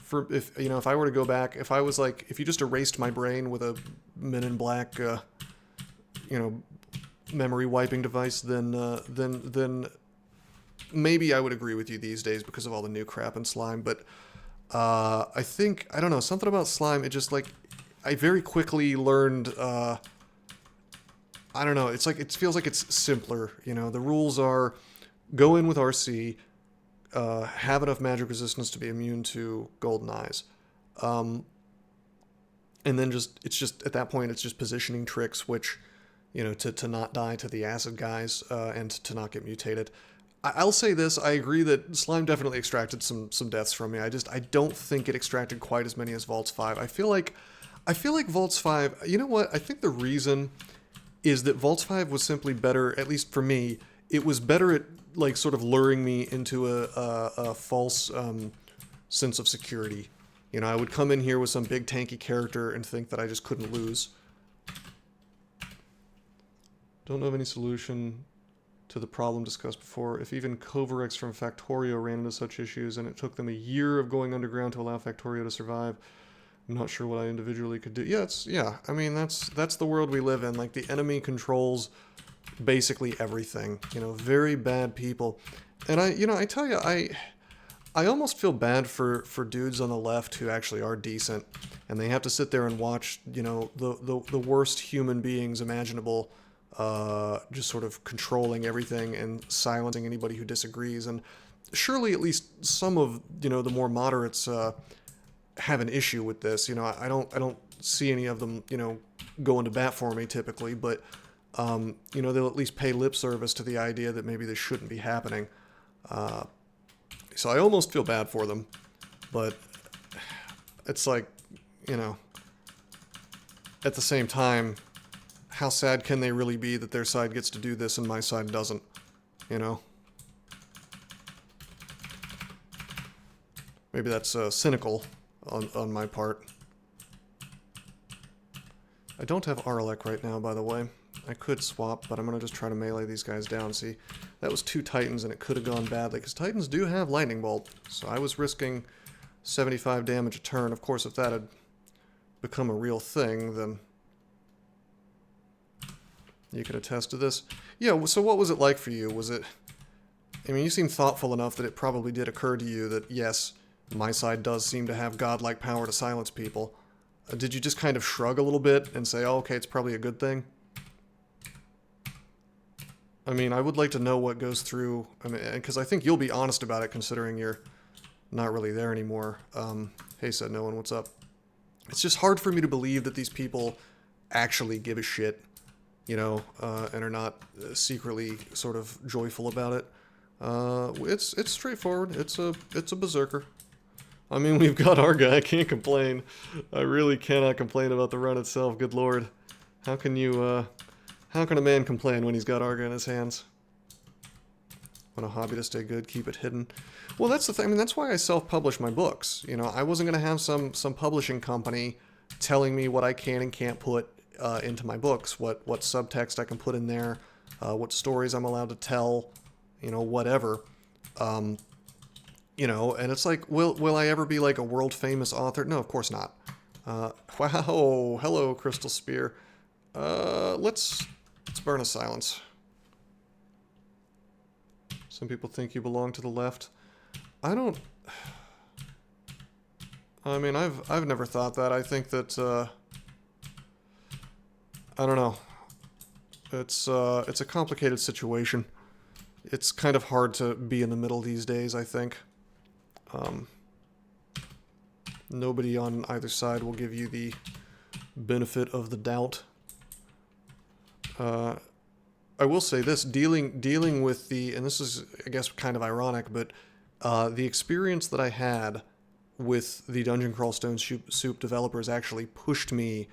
For if I were to go back, if I was like, if you just erased my brain with a Men in Black, memory wiping device, then maybe I would agree with you these days because of all the new crap in slime. But I think, I don't know, something about slime. It just like, I very quickly learned. I don't know, it's like, it feels like it's simpler, you know, the rules are go in with RC, have enough magic resistance to be immune to golden eyes, and then it's just, at that point, it's just positioning tricks, which, you know, to not die to the acid guys, and to not get mutated. I'll say this, I agree that slime definitely extracted some deaths from me. I don't think it extracted quite as many as Vaults 5. I feel like Vaults 5, you know what, I think the reason is that Vaults 5 was simply better, at least for me, it was better at, like, sort of luring me into a false sense of security. You know, I would come in here with some big tanky character and think that I just couldn't lose. Don't know of any solution to the problem discussed before. If even Kovarex from Factorio ran into such issues and it took them a year of going underground to allow Factorio to survive, I'm not sure what I individually could do. Yeah, I mean, that's the world we live in. Like, the enemy controls basically everything. You know, very bad people. And I tell you, I almost feel bad for dudes on the left who actually are decent, and they have to sit there and watch, you know, the worst human beings imaginable, just sort of controlling everything and silencing anybody who disagrees. And surely at least some of, you know, the more moderates have an issue with this. You know, I don't see any of them, you know, going to bat for me typically, but you know, they'll at least pay lip service to the idea that maybe this shouldn't be happening. So I almost feel bad for them, but it's like, you know, at the same time, how sad can they really be that their side gets to do this and my side doesn't, you know? Maybe that's cynical on my part. I don't have Arlek right now, by the way. I could swap, but I'm going to just try to melee these guys down. See, that was 2 Titans, and it could have gone badly, because Titans do have Lightning Bolt. So I was risking 75 damage a turn. Of course, if that had become a real thing, then you could attest to this. Yeah, so what was it like for you? Was it... I mean, you seem thoughtful enough that it probably did occur to you that, yes, my side does seem to have godlike power to silence people. Did you just kind of shrug a little bit and say, oh, okay, it's probably a good thing? I mean, I would like to know what goes through, I mean, because I think you'll be honest about it, considering you're not really there anymore. Hey, said no one, what's up? It's just hard for me to believe that these people actually give a shit, you know, and are not secretly sort of joyful about it. It's straightforward. It's a berserker. I mean, we've got our guy. I can't complain. I really cannot complain about the run itself. Good lord, how can you? How can a man complain when he's got Arga in his hands? Want a hobby to stay good, keep it hidden. Well, that's the thing. I mean, that's why I self-publish my books. You know, I wasn't going to have some publishing company telling me what I can and can't put into my books, what subtext I can put in there, what stories I'm allowed to tell, you know, whatever. You know, and it's like, will I ever be like a world-famous author? No, of course not. Wow, hello, Crystal Spear. Let's burn a silence. Some people think you belong to the left. I don't... I mean, I've never thought that. I think that, I don't know. It's a complicated situation. It's kind of hard to be in the middle these days, I think. Nobody on either side will give you the benefit of the doubt. I will say this, dealing with the, and this is, I guess, kind of ironic, but the experience that I had with the Dungeon Crawl Stone Soup developers actually pushed me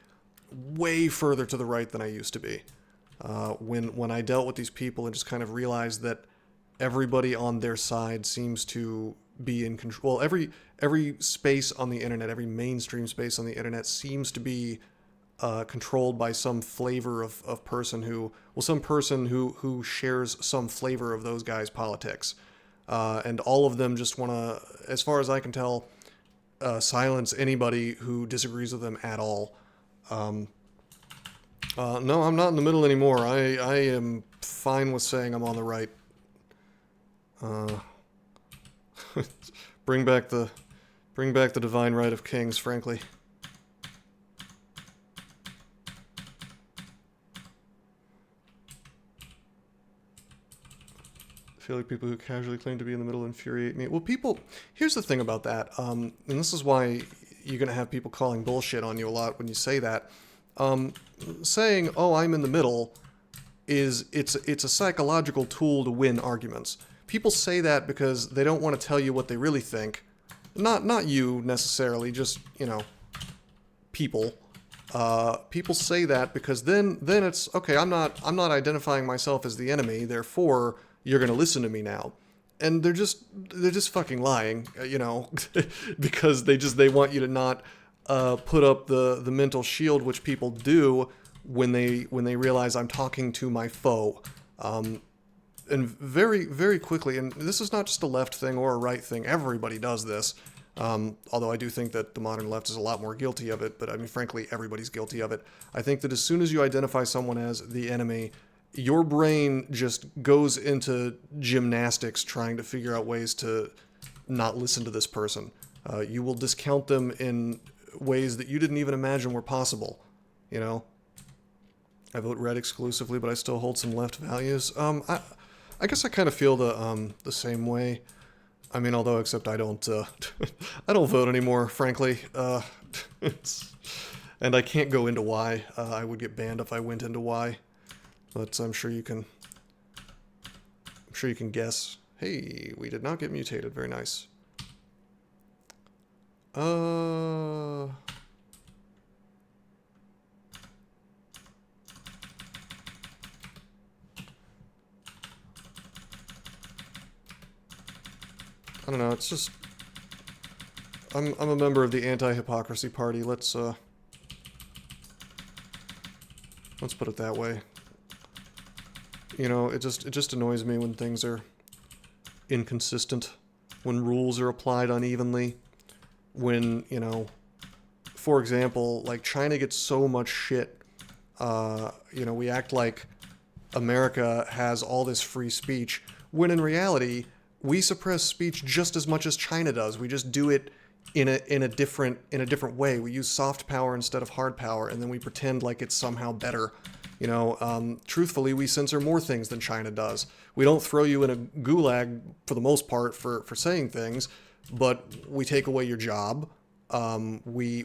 way further to the right than I used to be. When I dealt with these people and just kind of realized that everybody on their side seems to be in control. Well, every space on the internet, every mainstream space on the internet seems to be controlled by some flavor of person who, well, some person who shares some flavor of those guys' politics. And all of them just want to, as far as I can tell, silence anybody who disagrees with them at all. No, I'm not in the middle anymore. I am fine with saying I'm on the right. Bring back the divine right of kings, frankly. I feel like people who casually claim to be in the middle infuriate me. Well, people, here's the thing about that, and this is why you're going to have people calling bullshit on you a lot when you say that. Saying, oh, I'm in the middle, it's a psychological tool to win arguments. People say that because they don't want to tell you what they really think. Not you, necessarily, just, you know, people. People say that because then it's, okay, I'm not identifying myself as the enemy, therefore you're going to listen to me now. And they're just fucking lying, you know, because they want you to not put up the mental shield, which people do when they realize I'm talking to my foe. And very, very quickly, and this is not just a left thing or a right thing, everybody does this, although I do think that the modern left is a lot more guilty of it, but I mean, frankly, everybody's guilty of it. I think that as soon as you identify someone as the enemy, your brain just goes into gymnastics trying to figure out ways to not listen to this person. You will discount them in ways that you didn't even imagine were possible, you know? I vote red exclusively, but I still hold some left values. I guess I kind of feel the same way. I mean, although except I don't I don't vote anymore, frankly. And I can't go into why. I would get banned if I went into why. But I'm sure you can guess. Hey, we did not get mutated. Very nice. I don't know, it's just... I'm a member of the anti-hypocrisy party. Let's put it that way. You know, it just annoys me when things are inconsistent, when rules are applied unevenly, when, you know, for example, like China gets so much shit. You know, we act like America has all this free speech, when in reality, we suppress speech just as much as China does. We just do it in a different way. We use soft power instead of hard power, and then we pretend like it's somehow better. You know, truthfully, we censor more things than China does. We don't throw you in a gulag for the most part for saying things, but we take away your job. We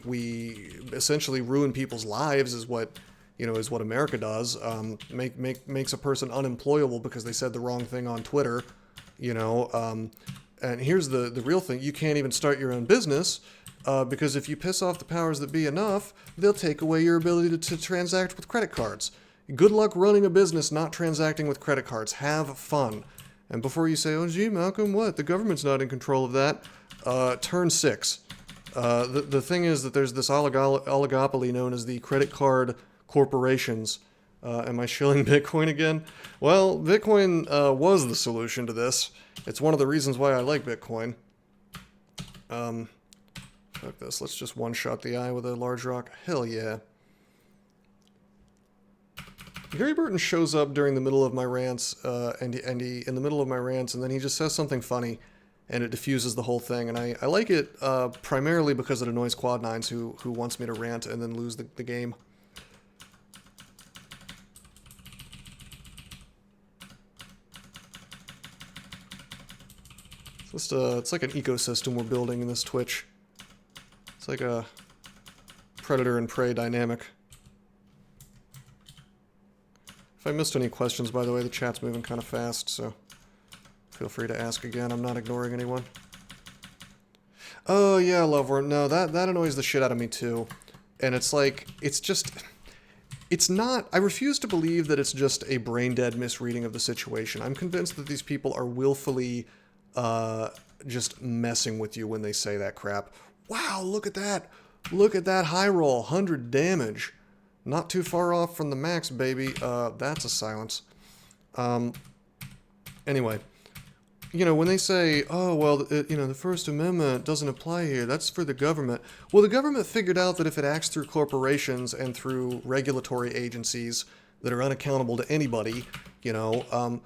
essentially ruin people's lives, is what America does. Makes a person unemployable because they said the wrong thing on Twitter. You know, and here's the real thing. You can't even start your own business because if you piss off the powers that be enough, they'll take away your ability to transact with credit cards. Good luck running a business not transacting with credit cards. Have fun. And before you say, oh, gee, Malcolm, what? The government's not in control of that. Turn 6. The thing is that there's this oligopoly known as the credit card corporations. Am I shilling Bitcoin again? Well, Bitcoin was the solution to this. It's one of the reasons why I like Bitcoin. Fuck this. Let's just one-shot the eye with a large rock. Hell yeah. Gary Burton shows up during the middle of my rants, and he in the middle of my rants, and then he just says something funny, and it diffuses the whole thing. And I like it primarily because it annoys Quad9s who wants me to rant and then lose the game. It's like an ecosystem we're building in this Twitch. It's like a predator and prey dynamic. If I missed any questions, by the way, the chat's moving kind of fast, so feel free to ask again. I'm not ignoring anyone. Oh yeah, Loveworm. No, that annoys the shit out of me too. And it's like, it's not, I refuse to believe that it's just a brain-dead misreading of the situation. I'm convinced that these people are willfully just messing with you when they say that crap. Wow, look at that. Look at that high roll, 100 damage. Not too far off from the max, baby. That's a silence. Anyway, you know, when they say, oh, well, the First Amendment doesn't apply here, that's for the government. Well, the government figured out that if it acts through corporations and through regulatory agencies that are unaccountable to anybody, you know,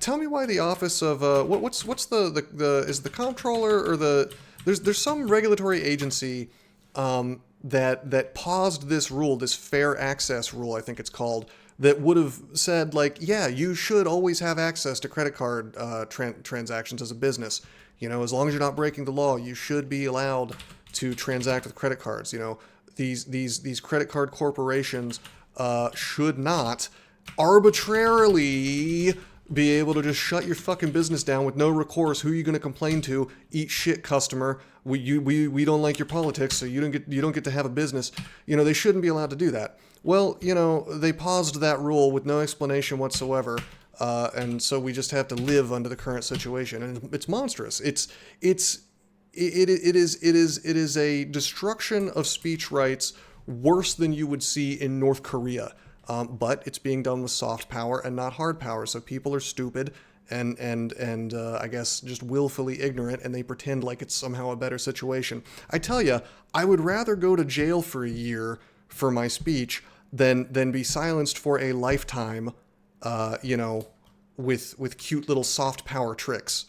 tell me why the office of, what's is the comptroller or there's some regulatory agency, that paused this rule, this fair access rule, I think it's called, that would have said, like, yeah, you should always have access to credit card transactions as a business. You know, as long as you're not breaking the law, you should be allowed to transact with credit cards. You know, these credit card corporations should not arbitrarily be able to just shut your fucking business down with no recourse. Who are you going to complain to? Eat shit, customer. We don't like your politics, so you don't get to have a business. You know, they shouldn't be allowed to do that. Well, you know, they paused that rule with no explanation whatsoever, and so we just have to live under the current situation, and it's monstrous. It is a destruction of speech rights worse than you would see in North Korea. But it's being done with soft power and not hard power, so people are stupid and I guess just willfully ignorant, and they pretend like it's somehow a better situation. I tell you, I would rather go to jail for a year for my speech than be silenced for a lifetime, you know, with cute little soft power tricks.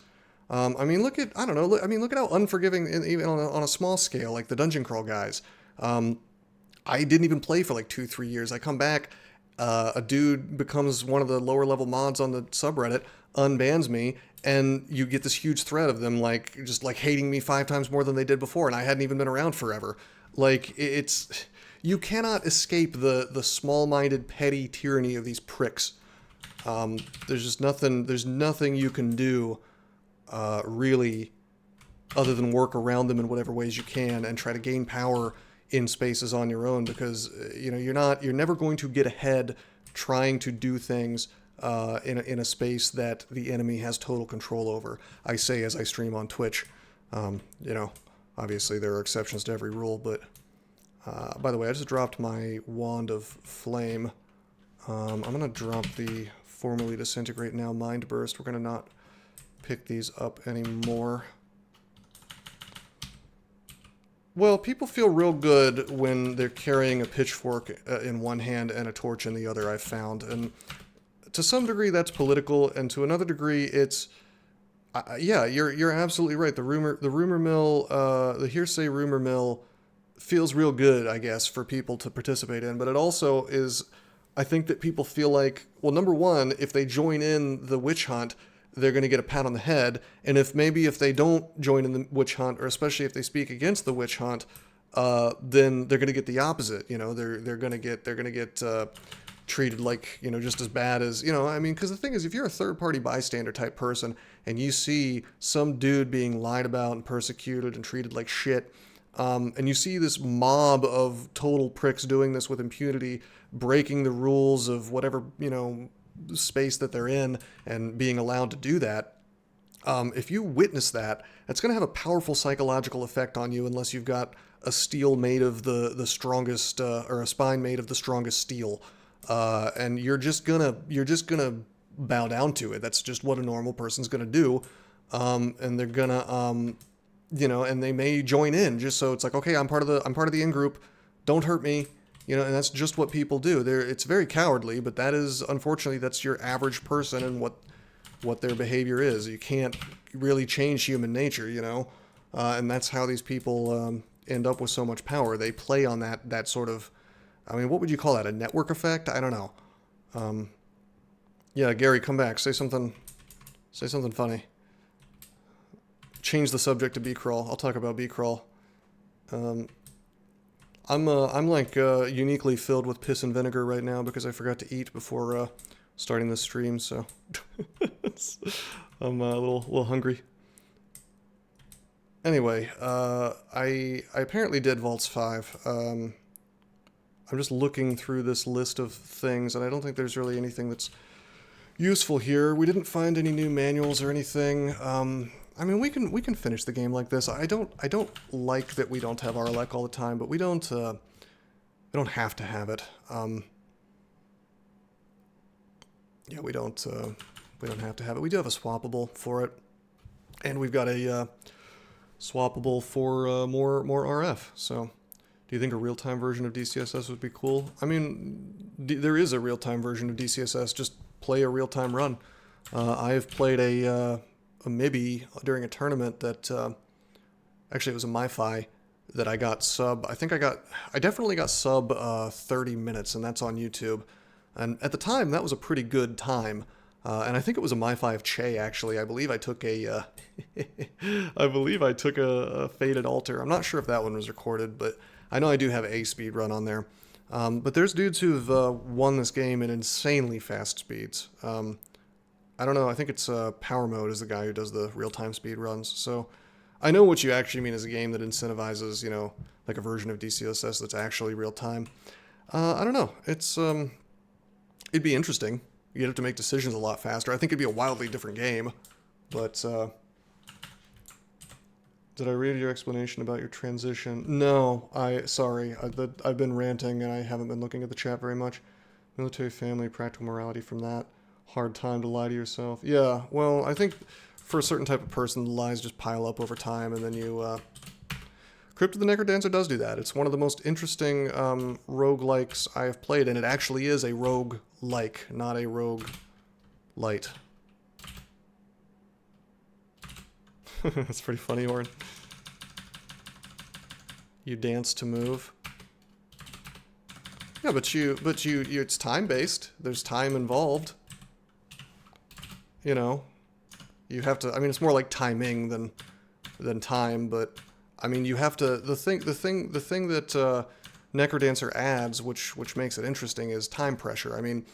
I mean, look at, I don't know, look at how unforgiving, even on a small scale, like the Dungeon Crawl guys. I didn't even play for like 2-3 years. I come back, a dude becomes one of the lower level mods on the subreddit, unbans me, and you get this huge thread of them like just like hating me 5 times more than they did before, and I hadn't even been around forever. Like it's you cannot escape the small-minded, petty tyranny of these pricks. There's just nothing. There's nothing you can do, really, other than work around them in whatever ways you can and try to gain power in spaces on your own, because you know you're never going to get ahead trying to do things in a space that the enemy has total control over. I say as I stream on Twitch. You know, obviously there are exceptions to every rule, but by the way, I just dropped my Wand of Flame. I'm gonna drop the Formerly Disintegrate Now Mind Burst. We're gonna not pick these up anymore. Well, people feel real good when they're carrying a pitchfork in one hand and a torch in the other, I've found. And to some degree, that's political, and to another degree, it's... yeah, you're absolutely right. The rumor mill, the hearsay rumor mill feels real good, I guess, for people to participate in. But it also is... I think that people feel like, well, number one, if they join in the witch hunt, they're going to get a pat on the head, and if they don't join in the witch hunt, or especially if they speak against the witch hunt, then they're going to get the opposite. You know, they're going to get treated like, you know, just as bad as, you know, I mean, because the thing is, if you're a third-party bystander type person and you see some dude being lied about and persecuted and treated like shit, and you see this mob of total pricks doing this with impunity, breaking the rules of whatever, you know, space that they're in and being allowed to do that, if you witness that, it's going to have a powerful psychological effect on you, unless you've got a steel made of the strongest, or a spine made of the strongest steel, and you're just gonna bow down to it. That's just what a normal person's gonna do, and they're gonna you know, and they may join in just so it's like, okay, I'm part of the in group, don't hurt me. You know, and that's just what people do. It's very cowardly, but that is, unfortunately, that's your average person and what their behavior is. You can't really change human nature, you know, and that's how these people end up with so much power. They play on that sort of, I mean, what would you call that? A network effect? I don't know. Yeah, Gary, come back. Say something funny. Change the subject to B-Crawl. I'll talk about B-Crawl. I'm like uniquely filled with piss and vinegar right now because I forgot to eat before starting this stream, so I'm a little hungry. Anyway, I apparently did Vaults 5. I'm just looking through this list of things, and I don't think there's really anything that's useful here. We didn't find any new manuals or anything. I mean, we can finish the game like this. I don't like that we don't have Arlec all the time, but we don't have to have it. Yeah, we don't have to have it. We do have a swappable for it, and we've got a swappable for more RF. So, do you think a real-time version of DCSS would be cool? I mean, there is a real-time version of DCSS. Just play a real-time run. I have played a MIBI during a tournament that, actually it was a MiFi that I got sub, I definitely got sub 30 minutes, and that's on YouTube. And at the time, that was a pretty good time. And I think it was a MiFi of Che, actually. I believe I took a, a Faded Altar. I'm not sure if that one was recorded, but I know I do have a speed run on there. But there's dudes who've won this game in insanely fast speeds. I don't know, I think it's Power Mode is the guy who does the real-time speed runs. So I know what you actually mean is a game that incentivizes, you know, like a version of DCSS that's actually real-time. I don't know. It's it'd be interesting. You'd have to make decisions a lot faster. I think it'd be a wildly different game. But did I read your explanation about your transition? No, sorry. I've been ranting and I haven't been looking at the chat very much. Military family, practical morality from that. Hard time to lie to yourself. Yeah, well, I think for a certain type of person, the lies just pile up over time, and then you... Crypt of the Necrodancer does do that. It's one of the most interesting roguelikes I have played, and it actually is a rogue-like, not a rogue-lite. That's pretty funny, Orin. You dance to move. Yeah, but it's time-based. There's time involved. You know, you have to, I mean, it's more like timing than time, but I mean, you have to, the thing that Necrodancer adds, which makes it interesting, is time pressure. I mean,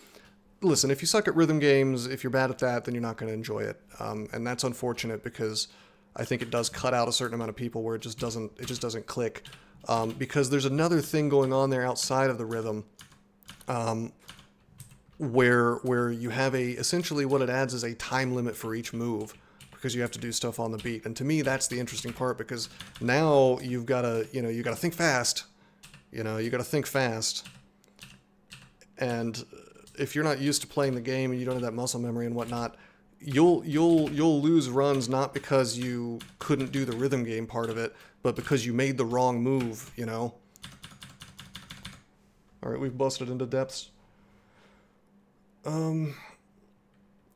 listen, if you suck at rhythm games, if you're bad at that, then you're not going to enjoy it. And that's unfortunate because I think it does cut out a certain amount of people where it just doesn't click. Because there's another thing going on there outside of the rhythm, where you have essentially what it adds is a time limit for each move, because you have to do stuff on the beat. And to me, that's the interesting part, because now you've got to, you got to think fast. You got to think fast. And if you're not used to playing the game and you don't have that muscle memory and whatnot, you'll lose runs not because you couldn't do the rhythm game part of it, but because you made the wrong move, All right, we've busted into depths.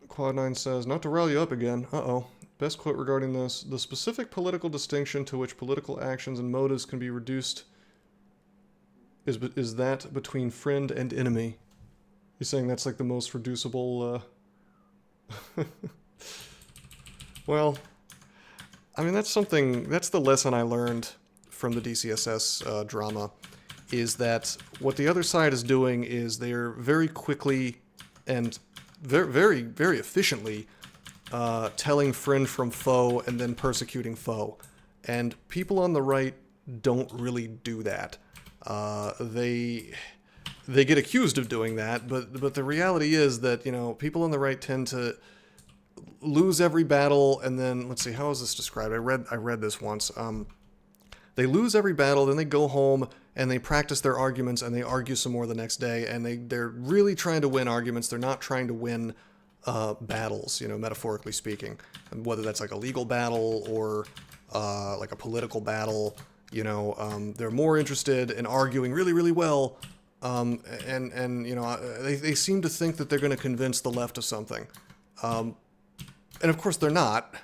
Quad 9 says, not to rile you up again. Uh-oh. Best quote regarding this. The specific political distinction to which political actions and motives can be reduced is that between friend and enemy. You're saying that's like the most reducible, Well, I mean, that's the lesson I learned from the DCSS drama, is that what the other side is doing is they're very quickly and very, very, very efficiently telling friend from foe and then persecuting foe. And people on the right don't really do that. They get accused of doing that, but the reality is that, people on the right tend to lose every battle, and then, let's see, how is this described? I read this once. They lose every battle, then they go home, and they practice their arguments, and they argue some more the next day, and they're really trying to win arguments. They're not trying to win battles, metaphorically speaking. And whether that's like a legal battle or like a political battle, they're more interested in arguing really, really well, they seem to think that they're going to convince the left of something. And of course they're not.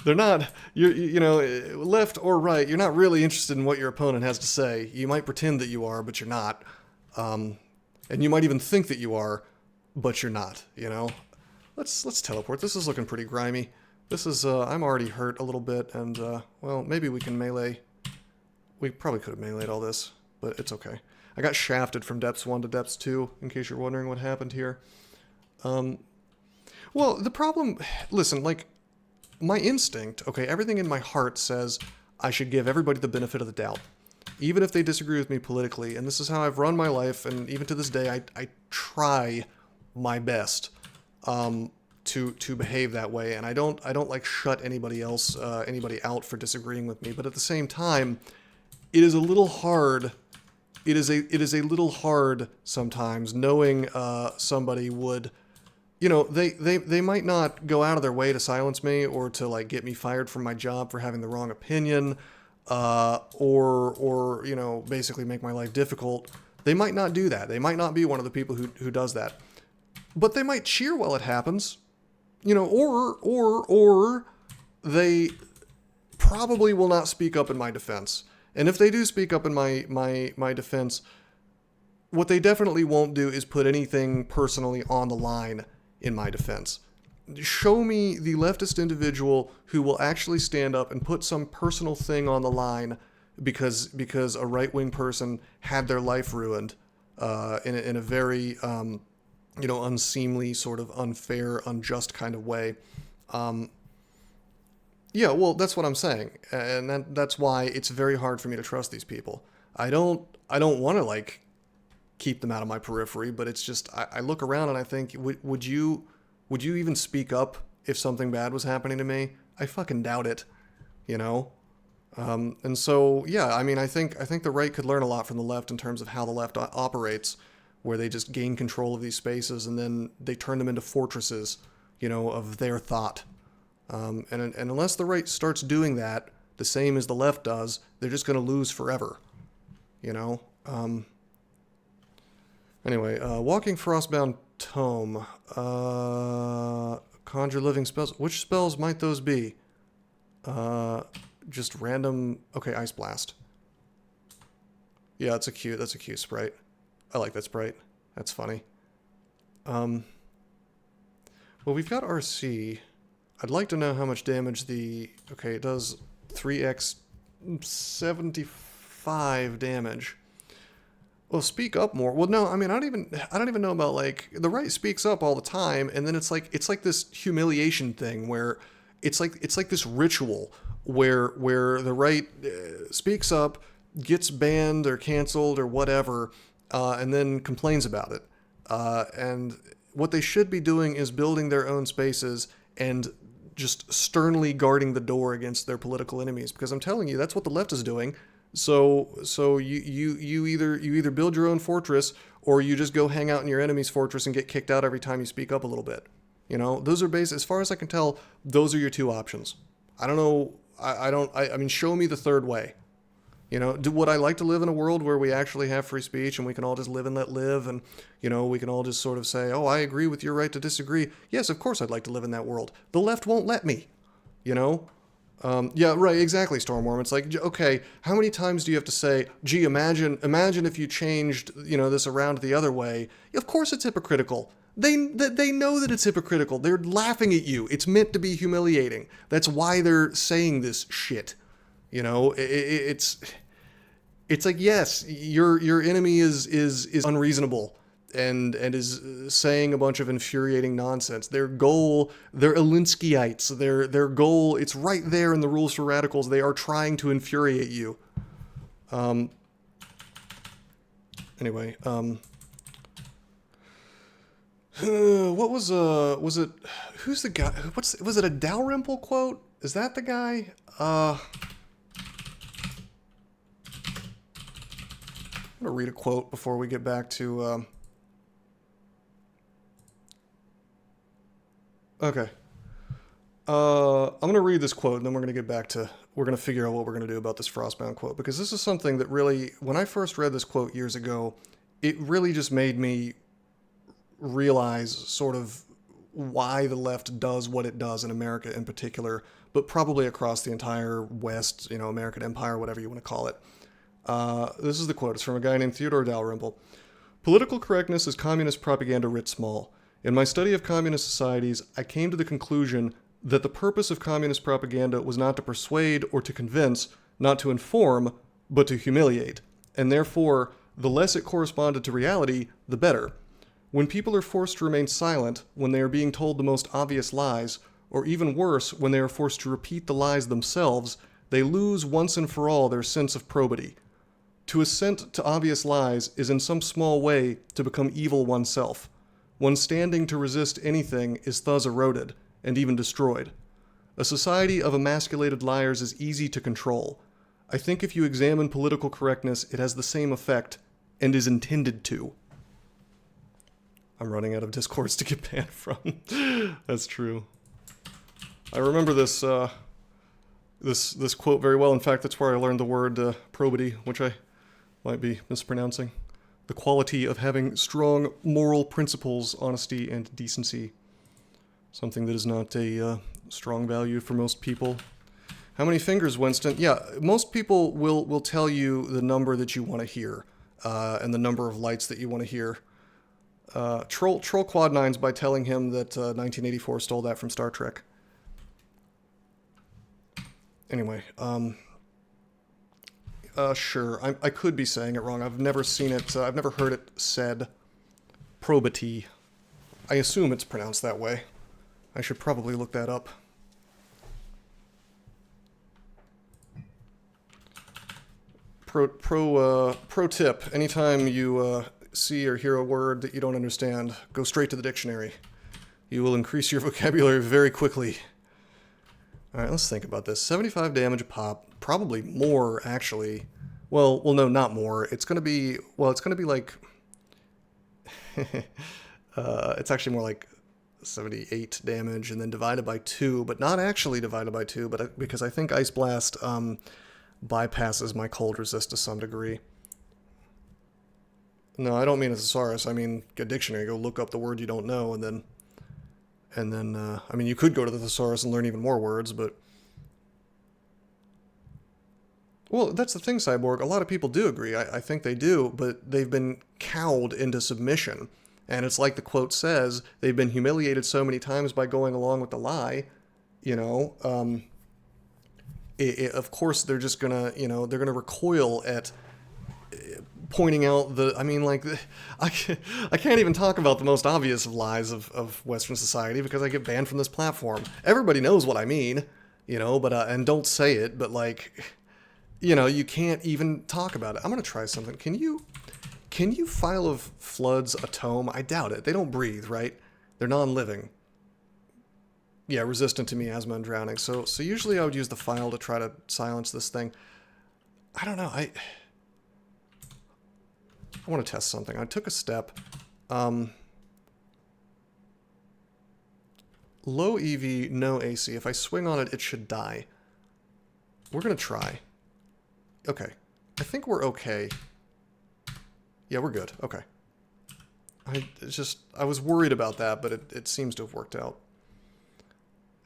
They're not, left or right, you're not really interested in what your opponent has to say. You might pretend that you are, but you're not. And you might even think that you are, but you're not, Let's teleport. This is looking pretty grimy. This is, I'm already hurt a little bit, and, well, maybe we can melee. We probably could have meleeed all this, but it's okay. I got shafted from Depths 1 to Depths 2, in case you're wondering what happened here. Well, the problem, listen, like, my instinct, okay, everything in my heart says I should give everybody the benefit of the doubt, even if they disagree with me politically, and this is how I've run my life, and even to this day, I try my best to behave that way, and I don't like shut anybody out for disagreeing with me, but at the same time, it is a little hard. It is a little hard sometimes knowing somebody would, they might not go out of their way to silence me or to like get me fired from my job for having the wrong opinion, or basically make my life difficult. They might not do that. They might not be one of the people who does that, but they might cheer while it happens, or they probably will not speak up in my defense. And if they do speak up in my defense, what they definitely won't do is put anything personally on the line in my defense. Show me the leftist individual who will actually stand up and put some personal thing on the line because a right-wing person had their life ruined in a very unseemly, sort of unfair, unjust kind of way. Yeah, well, that's what I'm saying, and that's why it's very hard for me to trust these people. I don't want to like keep them out of my periphery, but it's just I look around and I think, would you even speak up if something bad was happening to me? I fucking doubt it, And so yeah, I mean, I think the right could learn a lot from the left in terms of how the left operates, where they just gain control of these spaces and then they turn them into fortresses, of their thought. And unless the right starts doing that, the same as the left does, they're just going to lose forever, Anyway, Walking Frostbound Tome. Conjure living spells. Which spells might those be? Just random... Okay, Ice Blast. Yeah, that's a cute sprite. I like that sprite. That's funny. Well, we've got RC. I'd like to know how much damage the... Okay, it does 3x 75 damage. Well, speak up more. Well, no, I mean, I don't even know about, like, the right speaks up all the time, and then it's like this humiliation thing where it's like this ritual where the right speaks up, gets banned or canceled or whatever, and then complains about it. And what they should be doing is building their own spaces and just sternly guarding the door against their political enemies, because I'm telling you, that's what the left is doing. So you either build your own fortress, or you just go hang out in your enemy's fortress and get kicked out every time you speak up a little bit. You know, those are as far as I can tell, those are your two options. I don't know. I mean, show me the third way. You know, would I like to live in a world where we actually have free speech and we can all just live and let live, and, you know, we can all just sort of say, oh, I agree with your right to disagree. Yes, of course I'd like to live in that world. The left won't let me, you know? Yeah, right, exactly, Stormworm. It's like, okay, how many times do you have to say, gee, imagine if you changed, you know, this around the other way? Of course it's hypocritical. They know that it's hypocritical. They're laughing at you. It's meant to be humiliating. That's why they're saying this shit. You know, it's like, yes, your enemy is unreasonable and is saying a bunch of infuriating nonsense. Their goal, they're Alinskyeites. Their goal, it's right there in the rules for radicals. They are trying to infuriate you. Anyway, what was it, who's the guy, was it a Dalrymple quote? Is that the guy? I'm gonna read a quote before we get back to, okay. I'm gonna read this quote, and then we're gonna get back to, we're gonna figure out what we're gonna do about this Frostbound quote, because this is something that really, when I first read this quote years ago, it really just made me realize sort of why the left does what it does in America in particular, but probably across the entire West, you know, American empire, whatever you want to call it. This is the quote. It's from a guy named Theodore Dalrymple. Political correctness is communist propaganda writ small. In my study of communist societies, I came to the conclusion that the purpose of communist propaganda was not to persuade or to convince, not to inform, but to humiliate. And therefore, the less it corresponded to reality, the better. When people are forced to remain silent, when they are being told the most obvious lies, or even worse, when they are forced to repeat the lies themselves, they lose once and for all their sense of probity. To assent to obvious lies is in some small way to become evil oneself. One standing to resist anything is thus eroded, and even destroyed. A society of emasculated liars is easy to control. I think if you examine political correctness, it has the same effect, and is intended to. I'm running out of discourse to get banned from. That's true. I remember this this quote very well. In fact, that's where I learned the word probity, which I might be mispronouncing. The quality of having strong moral principles, honesty, and decency. Something that is not a strong value for most people. How many fingers, Winston? Yeah, most people will tell you the number that you want to hear, and the number of lights that you want to hear. Troll Quad Nines by telling him that 1984 stole that from Star Trek. Anyway, sure, I could be saying it wrong. I've never seen it, I've never heard it said. Probity. I assume it's pronounced that way. I should probably look that up. Pro tip, anytime you see or hear a word that you don't understand, go straight to the dictionary. You will increase your vocabulary very quickly. Alright, let's think about this. 75 damage a pop, probably more, actually. Well, no, not more. It's gonna be, well, it's gonna be like, it's actually more like 78 damage and then divided by 2, but not actually divided by 2, but because I think Ice Blast bypasses my cold resist to some degree. No, I don't mean a thesaurus. I mean a dictionary. Go look up the word you don't know, and then I mean, you could go to the thesaurus and learn even more words, but Well, that's the thing, Cyborg. A lot of people do agree. I think they do, but they've been cowed into submission. And it's like the quote says, they've been humiliated so many times by going along with the lie, you know. Of course, they're just gonna, you know, they're gonna recoil at pointing out the, I mean, like, I can't even talk about the most obvious of lies of Western society because I get banned from this platform. Everybody knows what I mean, you know, but, and don't say it, but like, you know, you can't even talk about it. I'm gonna try something. Can you File of Floods a tome? I doubt it. They don't breathe, right? They're non-living. Yeah, resistant to miasma and drowning. So usually I would use the file to try to silence this thing. I don't know. I want to test something. I took a step. Low EV, no AC. If I swing on it, it should die. We're gonna try. Okay. I think we're okay. Yeah, we're good. Okay. I was worried about that, but it seems to have worked out.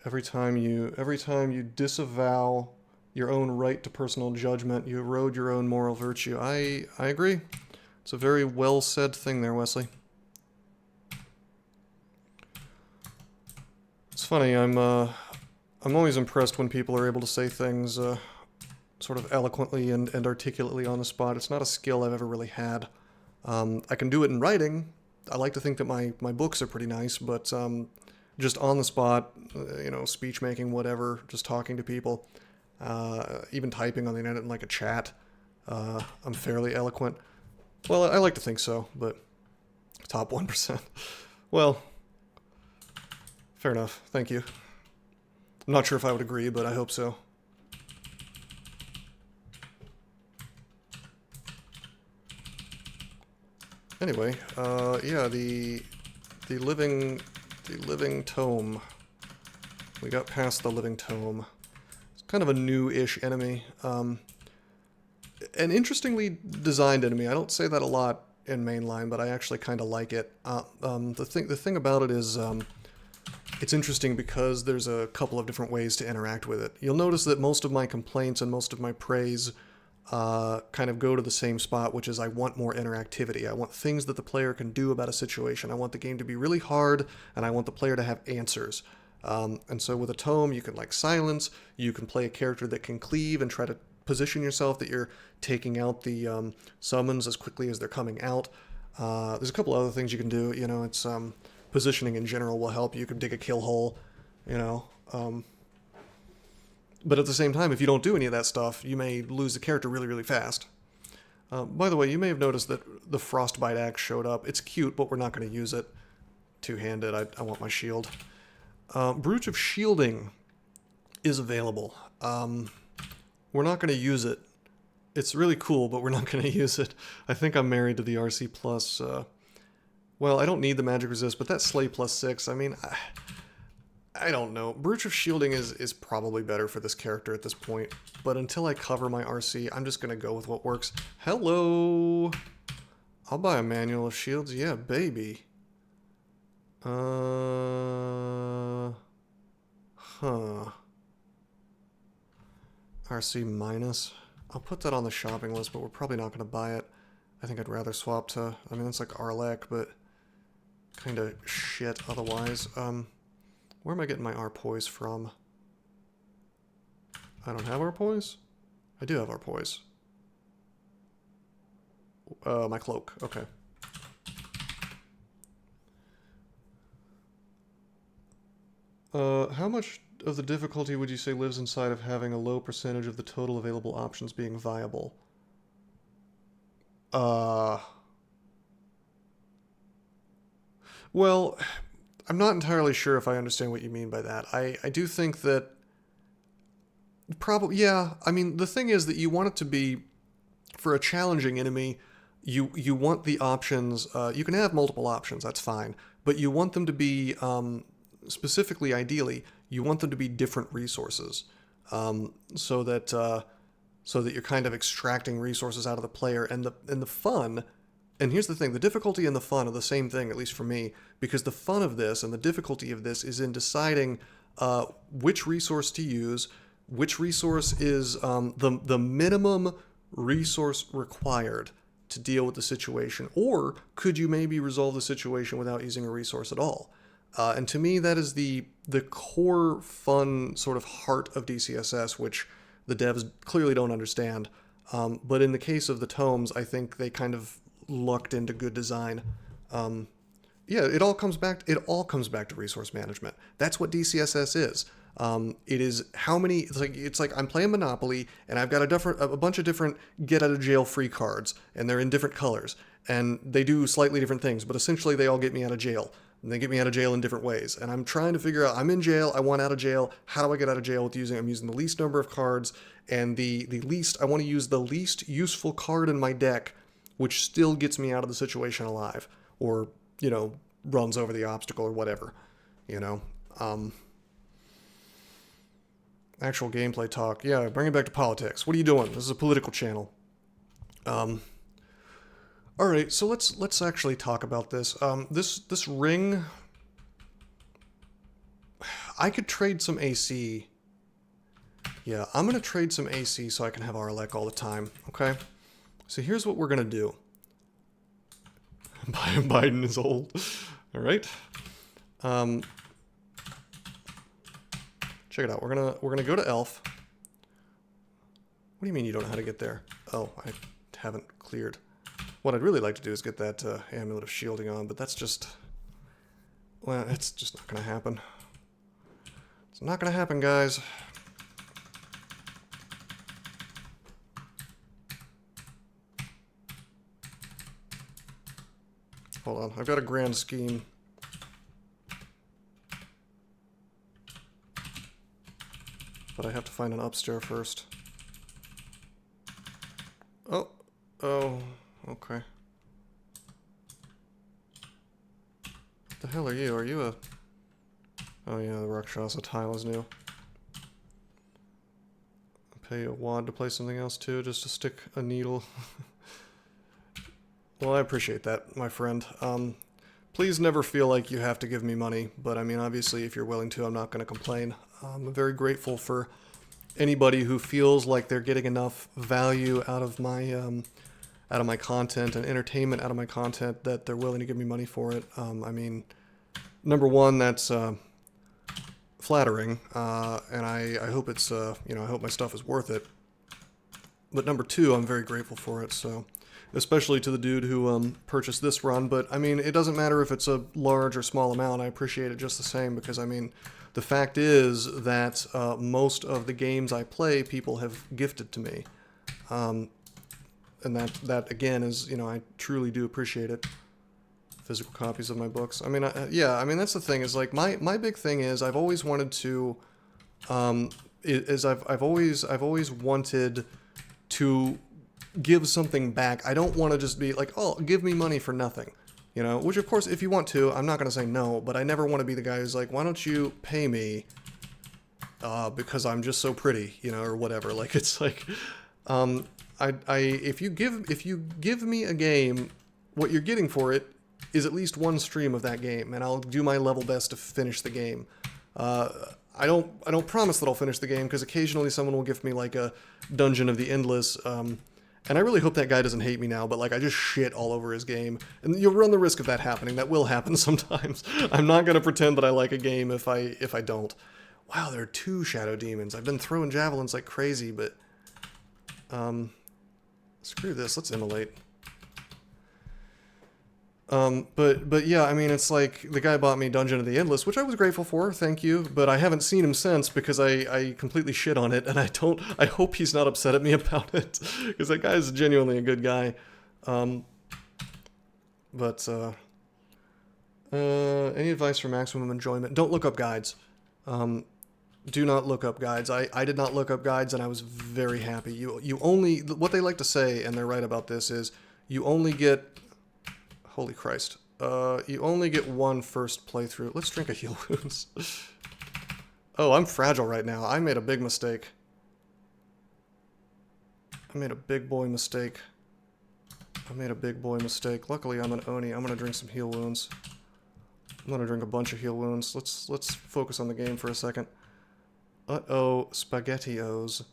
Every time you disavow your own right to personal judgment, you erode your own moral virtue. I agree. It's a very well said thing there, Wesley. It's funny, I'm always impressed when people are able to say things sort of eloquently and articulately on the spot. It's not a skill I've ever really had. I can do it in writing. I like to think that my books are pretty nice, but just on the spot, you know, speech making, whatever, just talking to people, even typing on the internet in like a chat, I'm fairly eloquent. Well, I like to think so, but top 1%. Well, fair enough. Thank you. I'm not sure if I would agree, but I hope so. Anyway, yeah, the living tome. We got past the living tome. It's kind of a new-ish enemy. An interestingly designed enemy. I don't say that a lot in mainline, but I actually kind of like it. The thing about it is, it's interesting because there's a couple of different ways to interact with it. You'll notice that most of my complaints and most of my praise kind of go to the same spot, which is I want more interactivity. I want things that the player can do about a situation. I want the game to be really hard, and I want the player to have answers. And so with a tome, you can like silence, you can play a character that can cleave and try to position yourself that you're taking out the summons as quickly as they're coming out. There's a couple other things you can do, you know, it's positioning in general will help. You can dig a kill hole, you know, but at the same time, if you don't do any of that stuff, you may lose the character really, really fast. By the way, you may have noticed that the Frostbite axe showed up. It's cute, but we're not going to use it. Two-handed, I want my shield. Brooch of Shielding is available. We're not going to use it. It's really cool, but we're not going to use it. I think I'm married to the RC+. Well, I don't need the magic resist, but that Slay +6, I mean, I don't know. Brooch of Shielding is probably better for this character at this point, but until I cover my RC, I'm just going to go with what works. Hello! I'll buy a manual of shields. Yeah, baby. Huh. RC minus. I'll put that on the shopping list, but we're probably not going to buy it. I think I'd rather swap to, I mean, that's like Arlec, but kind of shit otherwise. Where am I getting my Arpoise from? I don't have Arpoise? I do have Arpoise. My cloak, okay. How much of the difficulty would you say lives inside of having a low percentage of the total available options being viable? Well, I'm not entirely sure if I understand what you mean by that. I do think that probably, yeah, I mean, the thing is that you want it to be, for a challenging enemy, you want the options, you can have multiple options, that's fine, but you want them to be, specifically, ideally, you want them to be different resources, so that you're kind of extracting resources out of the player, and the fun. And here's the thing, the difficulty and the fun are the same thing, at least for me, because the fun of this and the difficulty of this is in deciding which resource to use, which resource is the minimum resource required to deal with the situation, or could you maybe resolve the situation without using a resource at all? And to me, that is the core fun sort of heart of DCSS, which the devs clearly don't understand. But in the case of the tomes, I think they kind of lucked into good design. Yeah, it all comes back to resource management. That's what DCSS is. It is how many. It's like I'm playing Monopoly and I've got a bunch of different get out of jail free cards, and they're in different colors and they do slightly different things, but essentially they all get me out of jail. And they get me out of jail in different ways. And I'm trying to figure out, I'm in jail, I want out of jail. How do I get out of jail I'm using the least number of cards, and I want to use the least useful card in my deck, which still gets me out of the situation alive. Or, runs over the obstacle or whatever, Actual gameplay talk. Yeah, bring it back to politics. What are you doing? This is a political channel. All right, so let's actually talk about this. This ring, I could trade some AC. Yeah, I'm gonna trade some AC so I can have Arlec all the time. Okay, so here's what we're gonna do. Biden is old. All right. Check it out. We're gonna go to Elf. What do you mean you don't know how to get there? Oh, I haven't cleared. What I'd really like to do is get that Amulet of Shielding on, but that's just... Well, it's just not going to happen. It's not going to happen, guys. Hold on, I've got a grand scheme. But I have to find an upstair first. Oh. Okay. What the hell are you? Are you a... Oh yeah, the Rakshasa tile is new. Pay a wad to play something else too, just to stick a needle. Well, I appreciate that, my friend. Please never feel like you have to give me money, but I mean, obviously, if you're willing to, I'm not going to complain. I'm very grateful for anybody who feels like they're getting enough value out of my content and entertainment out of my content that they're willing to give me money for it. I mean, number one, that's flattering, and I hope it's, I hope my stuff is worth it. But number two, I'm very grateful for it, so, especially to the dude who purchased this run, but I mean, it doesn't matter if it's a large or small amount, I appreciate it just the same, because I mean, the fact is that most of the games I play, people have gifted to me. And that again is, I truly do appreciate it. Physical copies of my books. I mean, yeah, I mean, that's the thing is like my big thing is I've always wanted to, I've always wanted to give something back. I don't want to just be like, oh, give me money for nothing, which of course, if you want to, I'm not going to say no, but I never want to be the guy who's like, why don't you pay me, because I'm just so pretty, or whatever. Like, it's like, if you give me a game, what you're getting for it is at least one stream of that game, and I'll do my level best to finish the game. I don't promise that I'll finish the game, because occasionally someone will give me like a Dungeon of the Endless, and I really hope that guy doesn't hate me now, but like I just shit all over his game, and you'll run the risk of that happening. That will happen sometimes. I'm not gonna pretend that I like a game if I don't. Wow, there are 2 Shadow Demons. I've been throwing javelins like crazy, but screw this, let's immolate. But yeah, I mean, it's like, the guy bought me Dungeon of the Endless, which I was grateful for, thank you, but I haven't seen him since because I completely shit on it, and I hope he's not upset at me about it, because that guy is genuinely a good guy. Any advice for maximum enjoyment? Don't look up guides. Do not look up guides. I did not look up guides, and I was very happy. You only, what they like to say, and they're right about this, is you only get, holy Christ, you only get one first playthrough. Let's drink a heal wounds. Oh, I'm fragile right now. I made a big mistake. I made a big boy mistake. Luckily, I'm an Oni. I'm gonna drink some heal wounds. I'm gonna drink a bunch of heal wounds. Let's focus on the game for a second. Uh-oh, SpaghettiOs.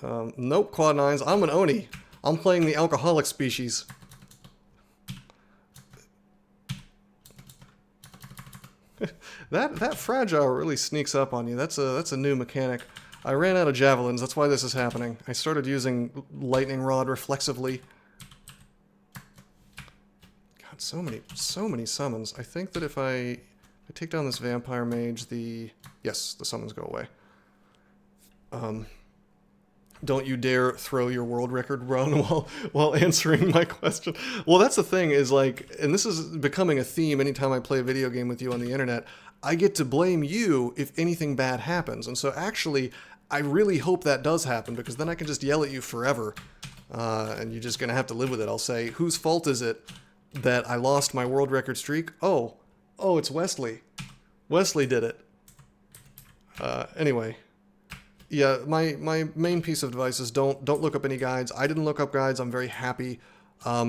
Nope, Quad 9s. I'm an Oni. I'm playing the alcoholic species. That fragile really sneaks up on you. That's a new mechanic. I ran out of javelins. That's why this is happening. I started using lightning rod reflexively. God, so many summons. I think that if I take down this vampire mage, the summons go away. Don't you dare throw your world record run while answering my question. Well, that's the thing is like, and this is becoming a theme anytime I play a video game with you on the internet, I get to blame you if anything bad happens. And so actually, I really hope that does happen because then I can just yell at you forever. And you're just going to have to live with it. I'll say, whose fault is it that I lost my world record streak? Oh, it's Wesley. Wesley did it. Anyway. Yeah, my main piece of advice is don't look up any guides. I didn't look up guides. I'm very happy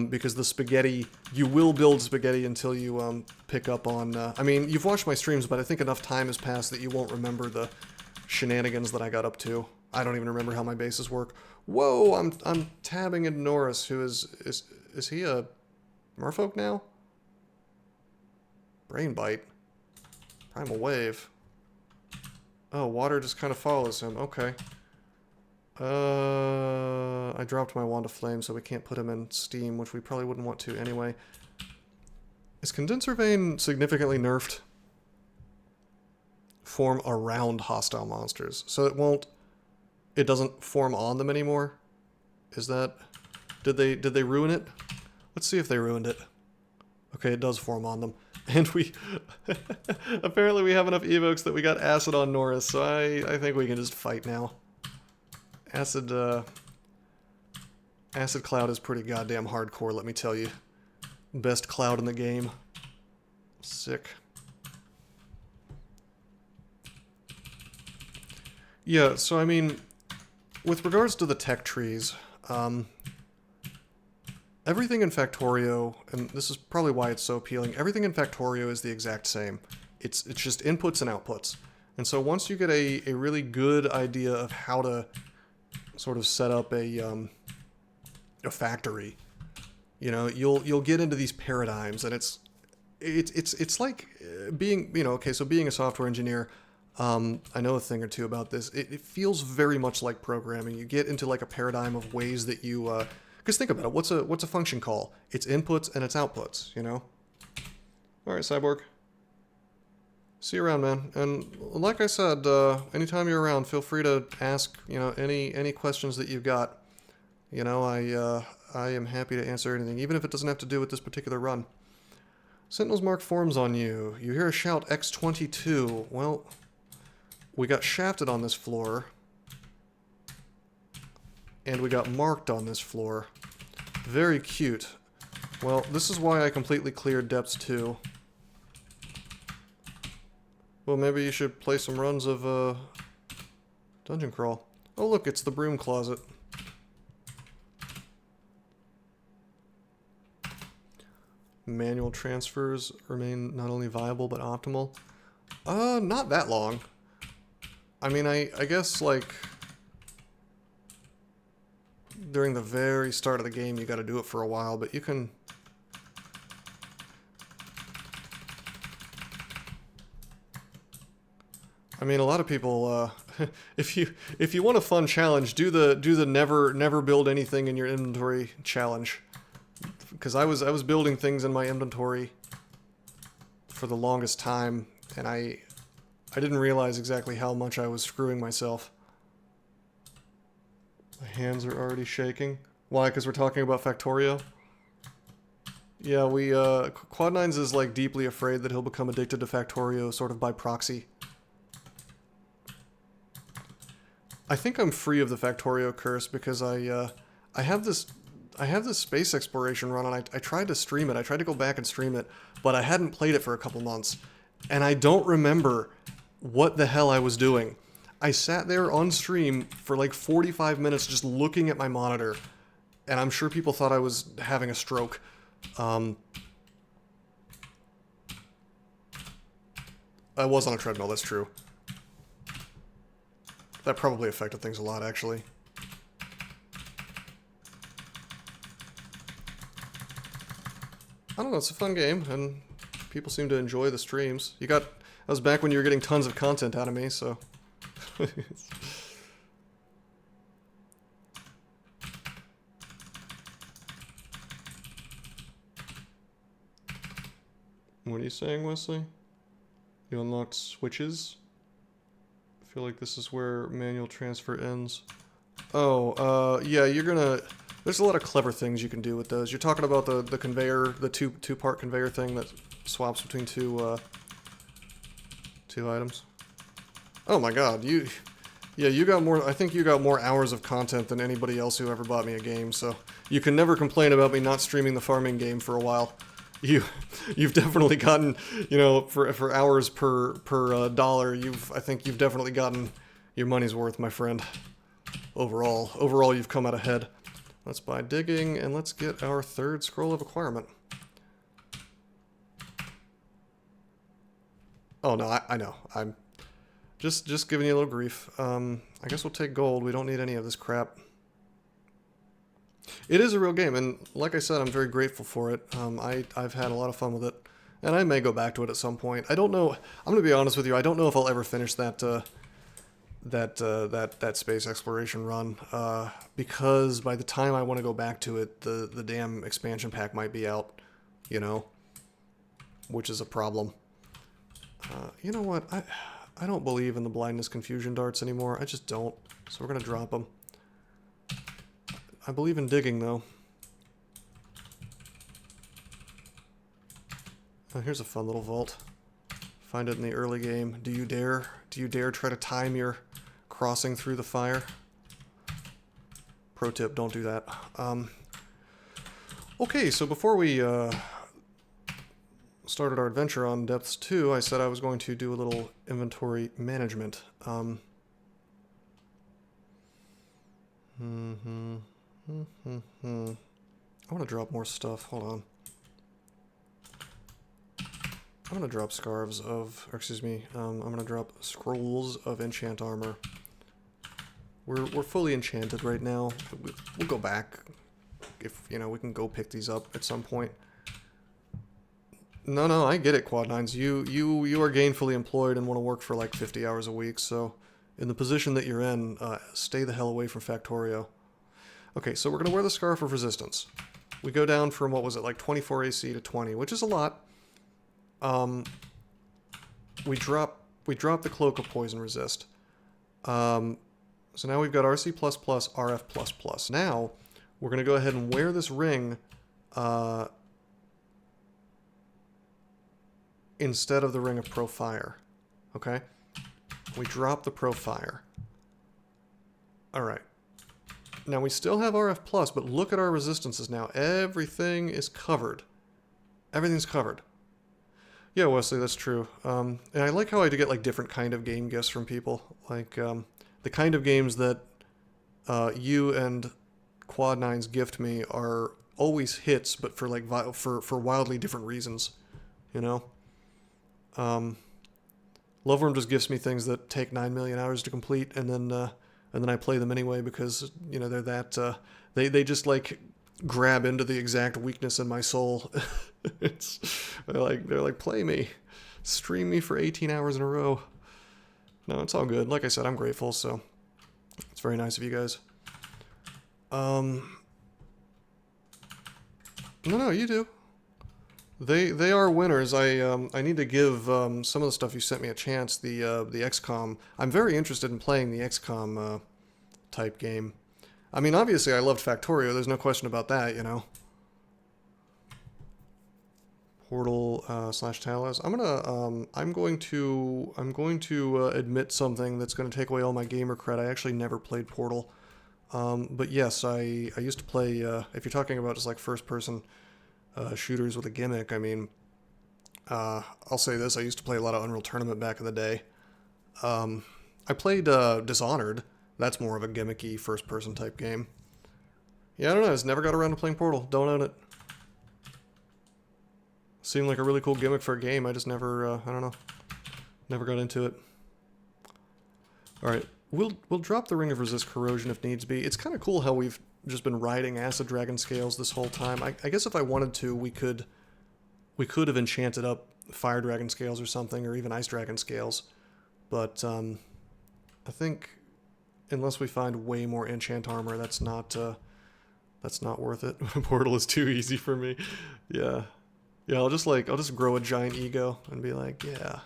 because the spaghetti, you will build spaghetti until you pick up on... I mean, you've watched my streams, but I think enough time has passed that you won't remember the shenanigans that I got up to. I don't even remember how my bases work. Whoa, I'm tabbing into Norris, who is he a merfolk now? Brain bite. Primal wave. Oh, water just kind of follows him. Okay. I dropped my Wand of Flame, so we can't put him in Steam, which we probably wouldn't want to anyway. Is Condenser Vein significantly nerfed? Form around hostile monsters. So it doesn't form on them anymore? Is that... Did they ruin it? Let's see if they ruined it. Okay, it does form on them. And we... apparently we have enough evokes that we got acid on Norris, so I think we can just fight now. Acid Cloud is pretty goddamn hardcore, let me tell you. Best cloud in the game. Sick. Yeah, so I mean, with regards to the tech trees, everything in Factorio, and this is probably why it's so appealing, everything in Factorio is the exact same. It's just inputs and outputs. And so once you get a really good idea of how to sort of set up a factory, you know, you'll get into these paradigms, and it's like being, you know, okay, so being a software engineer, I know a thing or two about this. It feels very much like programming. You get into like a paradigm of ways that you because think about it, what's a function call? It's inputs and it's outputs, you know? Alright, Cyborg. See you around, man. And like I said, anytime you're around, feel free to ask, you know, any questions that you've got. You know, I am happy to answer anything, even if it doesn't have to do with this particular run. Sentinel's mark forms on you. You hear a shout X22. Well, we got shafted on this floor. And we got marked on this floor. Very cute. Well, this is why I completely cleared depths 2. Well, maybe you should play some runs of Dungeon Crawl. Oh look, it's the broom closet. Manual transfers remain not only viable but optimal. Not that long. I mean, I guess like during the very start of the game you got to do it for a while, but you can... I mean, a lot of people, if you want a fun challenge, do the never build anything in your inventory challenge, because I was building things in my inventory for the longest time, and I didn't realize exactly how much I was screwing myself. My hands are already shaking. Why? Because we're talking about Factorio? Yeah, Quad9s is like deeply afraid that he'll become addicted to Factorio sort of by proxy. I think I'm free of the Factorio curse because I have this space exploration run, and I tried to stream it. I tried to go back and stream it, but I hadn't played it for a couple months, and I don't remember what the hell I was doing. I sat there on stream for like 45 minutes just looking at my monitor, and I'm sure people thought I was having a stroke. I was on a treadmill, that's true. That probably affected things a lot, actually. I don't know, it's a fun game, and people seem to enjoy the streams. That was back when you were getting tons of content out of me, so... What are you saying, Wesley? You unlocked switches? I feel like this is where manual transfer ends. Oh, yeah, you're gonna... There's a lot of clever things you can do with those. You're talking about the conveyor, the two-part conveyor thing that swaps between two items. Oh my god, yeah, you got more... I think you got more hours of content than anybody else who ever bought me a game, so... You can never complain about me not streaming the farming game for a while. You've definitely gotten, you know, for hours per dollar, I think you've definitely gotten your money's worth, my friend. Overall, you've come out ahead. Let's buy digging, and let's get our third scroll of acquirement. Oh no, I know. I'm just giving you a little grief. I guess we'll take gold. We don't need any of this crap. It is a real game, and like I said, I'm very grateful for it. I've had a lot of fun with it, and I may go back to it at some point. I don't know. I'm gonna be honest with you. I don't know if I'll ever finish that space exploration run, because by the time I want to go back to it, the damn expansion pack might be out, you know, which is a problem. You know what? I don't believe in the blindness confusion darts anymore. I just don't. So we're gonna drop them. I believe in digging, though. Oh, here's a fun little vault. Find it in the early game. Do you dare? Do you dare try to time your crossing through the fire? Pro tip, don't do that. Okay, so before we started our adventure on Depths 2, I said I was going to do a little inventory management. I want to drop more stuff. Hold on. I'm going to drop scarves of, or excuse me, I'm going to drop scrolls of enchant armor. We're fully enchanted right now. We'll go back if, you know, we can go pick these up at some point. No, I get it, Quad Nines. You are gainfully employed and want to work for like 50 hours a week, so in the position that you're in, stay the hell away from Factorio. Okay, so we're going to wear the Scarf of Resistance. We go down from, what was it, like 24 AC to 20, which is a lot. We drop the Cloak of Poison Resist. So now we've got RC++, RF++. Now, we're going to go ahead and wear this ring instead of the Ring of Pro-Fire. Okay? We drop the Pro-Fire. Alright. Now we still have RF+, but look at our resistances now. Everything is covered. Everything's covered. Yeah, Wesley, that's true. And I like how I do get like different kind of game gifts from people. Like the kind of games that you and Quad Nines gift me are always hits, but for like for wildly different reasons. You know. Loveworm just gifts me things that take 9 million hours to complete, and then I play them anyway because, you know, they're that, they just, like, grab into the exact weakness in my soul. They're like, play me. Stream me for 18 hours in a row. No, it's all good. Like I said, I'm grateful, so it's very nice of you guys. No, you do. They are winners. I need to give some of the stuff you sent me a chance. The XCOM. I'm very interested in playing the XCOM type game. I mean, obviously I loved Factorio. There's no question about that, you know. Portal /Talos. I'm going to admit something that's going to take away all my gamer cred. I actually never played Portal. But yes, I used to play. If you're talking about just like first person shooters with a gimmick, I mean, I'll say this, I used to play a lot of Unreal Tournament back in the day. I played Dishonored. That's more of a gimmicky first-person type game. Yeah, I don't know, I just never got around to playing Portal. Don't own it. Seemed like a really cool gimmick for a game, I just never, I don't know, never got into it. Alright, we'll drop the Ring of Resist Corrosion if needs be. It's kind of cool how we've just been riding Acid Dragon Scales this whole time. I guess if I wanted to, we could have enchanted up Fire Dragon Scales or something, or even Ice Dragon Scales. But I think unless we find way more enchant armor, that's not worth it. Portal is too easy for me. Yeah. Yeah, I'll just grow a giant ego and be like, yeah,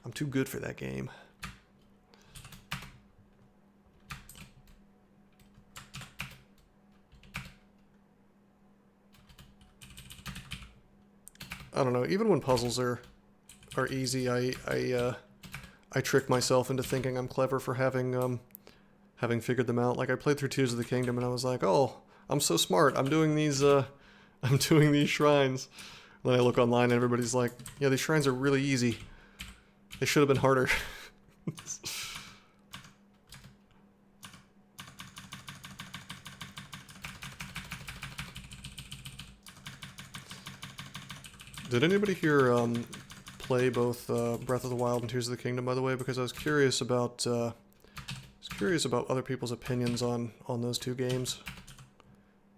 I'm too good for that game. I don't know, even when puzzles are easy, I trick myself into thinking I'm clever for having figured them out. Like, I played through Tears of the Kingdom and I was like, oh, I'm so smart. I'm doing these shrines. Then I look online and everybody's like, yeah, these shrines are really easy. They should have been harder. Did anybody here play both Breath of the Wild and Tears of the Kingdom, by the way? Because I was curious about other people's opinions on those two games,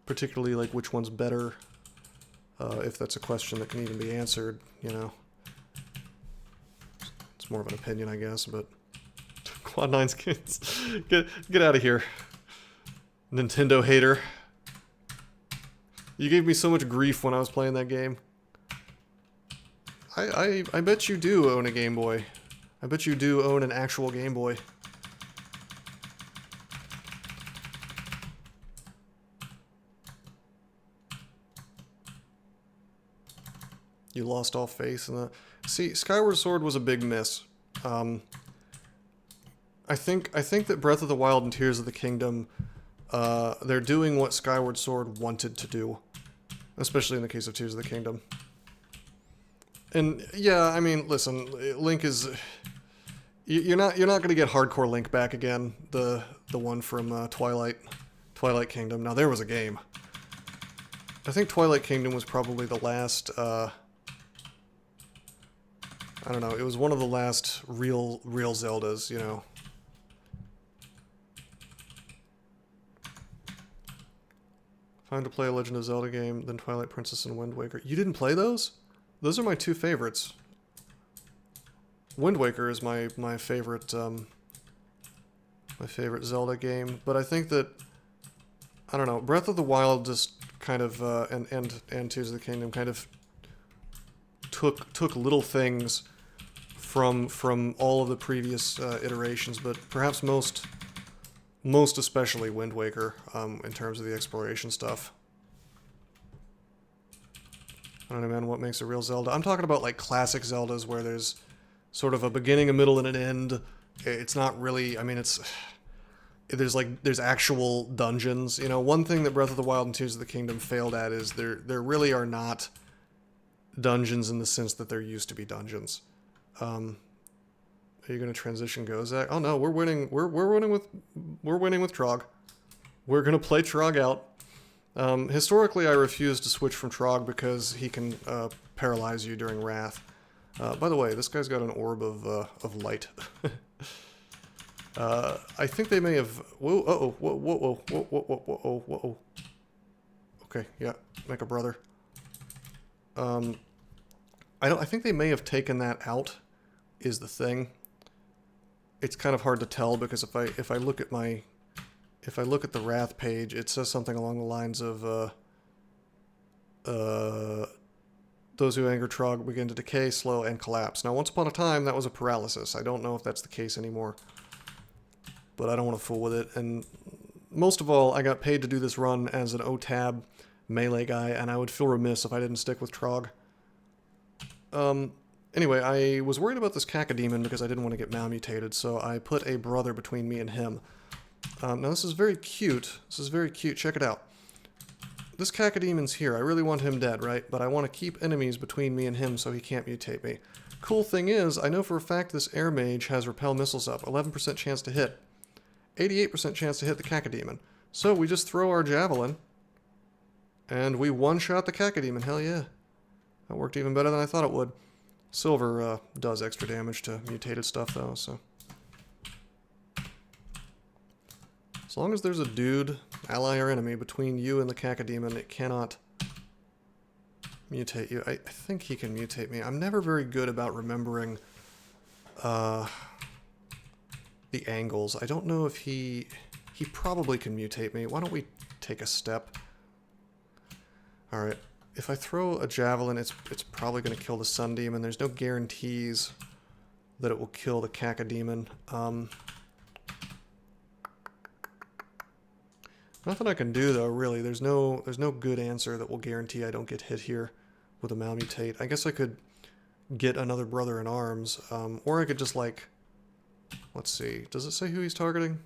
particularly like which one's better. If that's a question that can even be answered, you know. It's more of an opinion, I guess, but Quad 9 skins. Get out of here. Nintendo hater. You gave me so much grief when I was playing that game. I bet you do own a Game Boy. I bet you do own an actual Game Boy. You lost all faith in the... See, Skyward Sword was a big miss. I think that Breath of the Wild and Tears of the Kingdom, they're doing what Skyward Sword wanted to do, especially in the case of Tears of the Kingdom. And yeah, I mean, listen, Link is... You're not going to get hardcore Link back again. The one from Twilight Kingdom. Now there was a game. I think Twilight Kingdom was probably the last. I don't know. It was one of the last real Zeldas, you know. If I had to play a Legend of Zelda game, then Twilight Princess and Wind Waker. You didn't play those? Those are my two favorites. Wind Waker is my favorite Zelda game, but I think that, I don't know, Breath of the Wild just kind of and Tears of the Kingdom kind of took little things from all of the previous iterations, but perhaps most especially Wind Waker in terms of the exploration stuff. I don't know, man, what makes a real Zelda? I'm talking about like classic Zeldas where there's sort of a beginning, a middle, and an end. It's not really, I mean, there's actual dungeons. You know, one thing that Breath of the Wild and Tears of the Kingdom failed at is there really are not dungeons in the sense that there used to be dungeons. Are you going to transition go, Zach? Oh no, we're winning. We're winning with Trog. We're going to play Trog out. Historically, I refuse to switch from Trog because he can paralyze you during Wrath. By the way, this guy's got an orb of light. I think they may have. Whoa! Whoa! Okay, yeah, make a brother. I think they may have taken that out. Is the thing. It's kind of hard to tell because if I look at the Wrath page, it says something along the lines of those who anger Trog begin to decay, slow, and collapse. Now, once upon a time, that was a paralysis. I don't know if that's the case anymore. But I don't want to fool with it. And most of all, I got paid to do this run as an OTAB melee guy, and I would feel remiss if I didn't stick with Trog. Anyway, I was worried about this Cacodemon because I didn't want to get malmutated, so I put a brother between me and him. Now, this is very cute. This is very cute. Check it out. This Cacodemon's here. I really want him dead, right? But I want to keep enemies between me and him so he can't mutate me. Cool thing is, I know for a fact this air mage has repel missiles up. 11% chance to hit. 88% chance to hit the Cacodemon. So we just throw our javelin, and we one-shot the Cacodemon. Hell yeah. That worked even better than I thought it would. Silver does extra damage to mutated stuff, though, so... As long as there's a dude, ally or enemy, between you and the Cacodemon, it cannot mutate you. I think he can mutate me. I'm never very good about remembering the angles. I don't know if he probably can mutate me. Why don't we take a step? Alright. If I throw a javelin, it's probably going to kill the Sun Demon. There's no guarantees that it will kill the Cacodemon. Nothing I can do though, really. There's no good answer that will guarantee I don't get hit here with a Malmutate. I guess I could get another Brother in Arms, or I could just like, let's see. Does it say who he's targeting?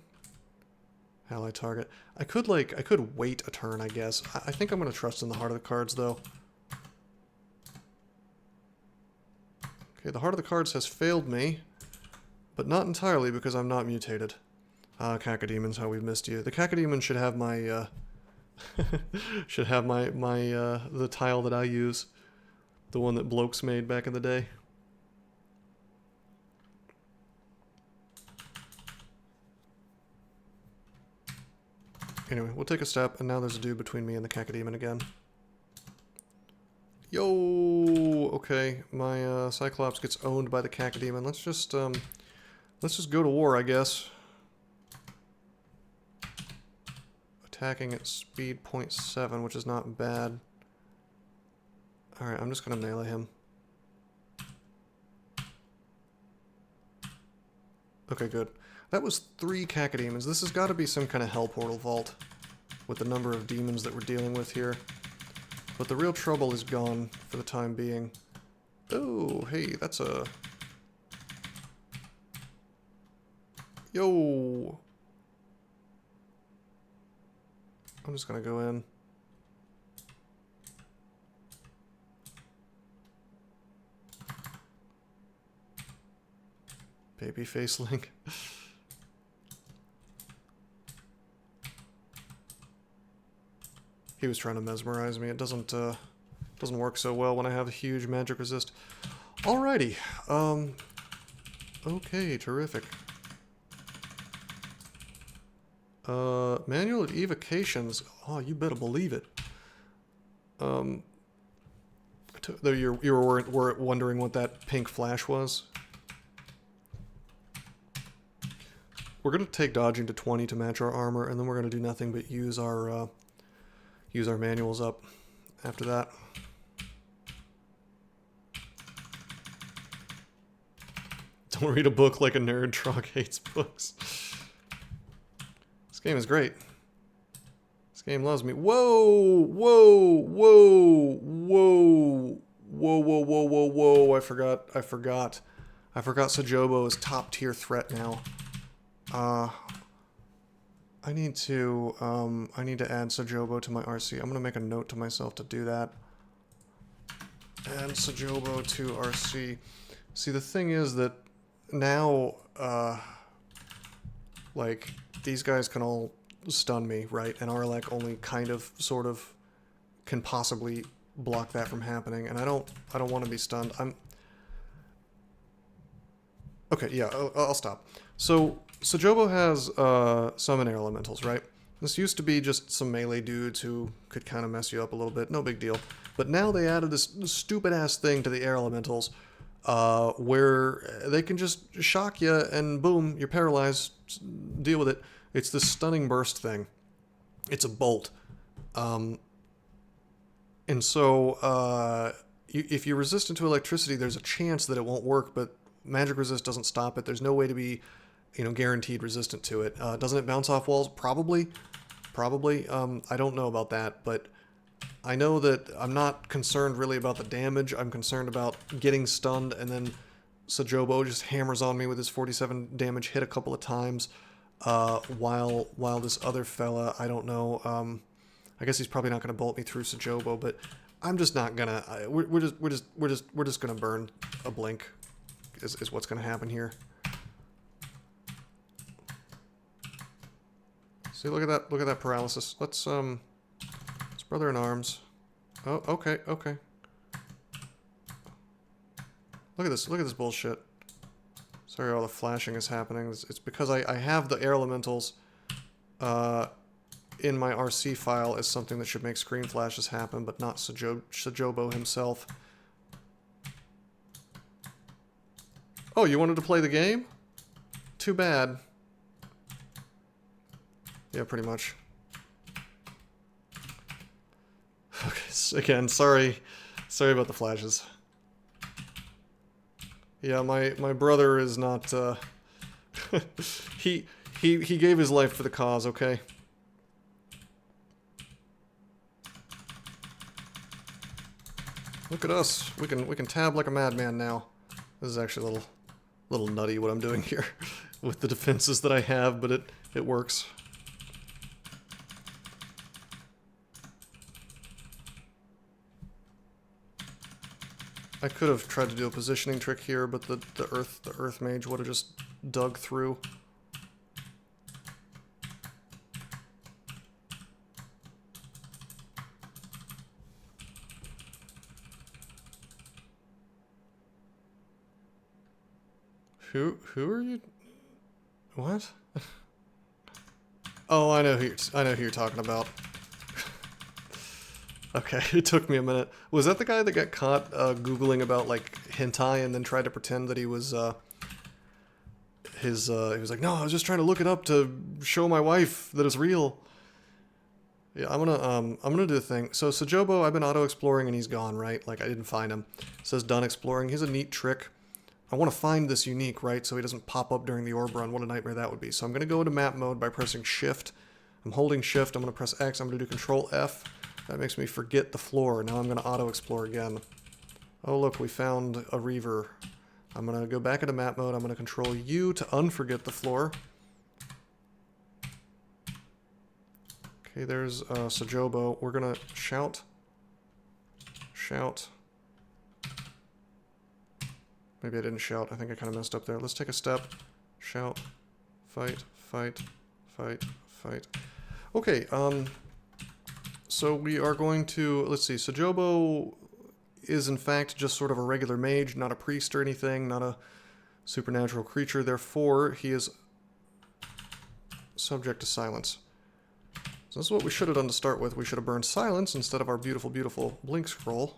Ally target. I could wait a turn, I guess. I think I'm gonna trust in the Heart of the Cards though. Okay, the Heart of the Cards has failed me, but not entirely because I'm not mutated. Cacodemons, how we've missed you. The Cacodemon should have my, the tile that I use. The one that Blokes made back in the day. Anyway, we'll take a step, and now there's a dude between me and the Cacodemon again. Yo! Okay, my, Cyclops gets owned by the Cacodemon. Let's just go to war, I guess. Attacking at speed 0.7, which is not bad. Alright, I'm just gonna melee him. Okay, good. That was 3 Cacodemons. This has got to be some kind of Hell Portal Vault with the number of demons that we're dealing with here. But the real trouble is gone for the time being. Oh, hey, that's a... Yo! I'm just gonna go in. Baby face Link. He was trying to mesmerize me. It doesn't work so well when I have a huge magic resist. Alrighty. Okay, terrific. Manual of evocations. Oh, you better believe it. You were wondering what that pink flash was? We're going to take dodging to 20 to match our armor, and then we're going to do nothing but use our manuals up after that. Don't read a book like a nerd. Trog hates books. This game is great. This game loves me. Whoa! Whoa! Whoa! Whoa! Whoa! Whoa! Whoa! Whoa! Whoa! I forgot Sajobo is top tier threat now. I need to add Sajobo to my RC. I'm gonna make a note to myself to do that. Add Sajobo to RC. See, the thing is that now, like, these guys can all stun me, right? And Arlek only kind of, sort of, can possibly block that from happening. And I don't want to be stunned. Okay, yeah, I'll stop. So, Sajobo has summon air elementals, right? This used to be just some melee dudes who could kind of mess you up a little bit, no big deal. But now they added this stupid-ass thing to the air elementals where they can just shock you and boom, you're paralyzed, deal with it. It's this stunning burst thing. It's a bolt. And so if you're resistant to electricity, there's a chance that it won't work, but magic resist doesn't stop it. There's no way to be, guaranteed resistant to it. Doesn't it bounce off walls? Probably. I don't know about that, but I know that I'm not concerned really about the damage. I'm concerned about getting stunned, and then Sajobo just hammers on me with his 47 damage hit a couple of times, while this other fella, I don't know, I guess he's probably not going to bolt me through Sajobo, but I'm just not gonna. We're just gonna burn a blink. Is what's gonna happen here. See, look at that! Look at that paralysis. Let's Brother in Arms. Oh, okay. Look at this! Look at this bullshit. Sorry, all the flashing is happening. It's because I have the air elementals in my RC file as something that should make screen flashes happen, but not Sajobo himself. Oh, you wanted to play the game? Too bad. Yeah, pretty much. Okay, so again, sorry about the flashes. Yeah, my brother is not, he gave his life for the cause, okay? Look at us. We can tab like a madman now. This is actually a little nutty what I'm doing here with the defenses that I have, but it works. I could have tried to do a positioning trick here, but the earth mage would have just dug through. Who are you? What? Oh, I know who you're talking about. Okay, it took me a minute. Was that the guy that got caught Googling about, like, hentai and then tried to pretend that he was, he was like, no, I was just trying to look it up to show my wife that it's real. Yeah, I'm gonna do the thing. So, Sajobo, I've been auto-exploring and he's gone, right? Like, I didn't find him. It says done exploring. Here's a neat trick. I want to find this unique, right? So he doesn't pop up during the orb run. What a nightmare that would be. So I'm going to go into map mode by pressing shift. I'm holding shift. I'm going to press X. I'm going to do control F. That makes me forget the floor. Now I'm going to auto-explore again. Oh, look, we found a reaver. I'm going to go back into map mode. I'm going to control U to unforget the floor. Okay, there's Sajobo. We're going to shout. Shout. Maybe I didn't shout. I think I kind of messed up there. Let's take a step. Shout. Fight. Fight. Fight. Fight. Okay, so we are going to... Let's see. Sajobo is, in fact, just sort of a regular mage, not a priest or anything, not a supernatural creature. Therefore, he is subject to silence. So this is what we should have done to start with. We should have burned silence instead of our beautiful, beautiful blink scroll.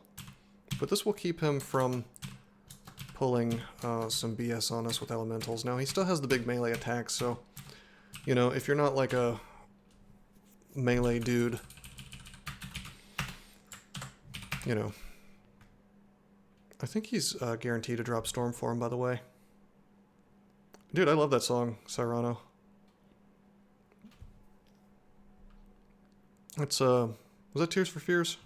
But this will keep him from... pulling some BS on us with elementals. Now, he still has the big melee attack, so, you know, if you're not like a melee dude, you know. I think he's guaranteed to drop Stormform, by the way. Dude, I love that song, Cyrano. It's, was that Tears for Fears?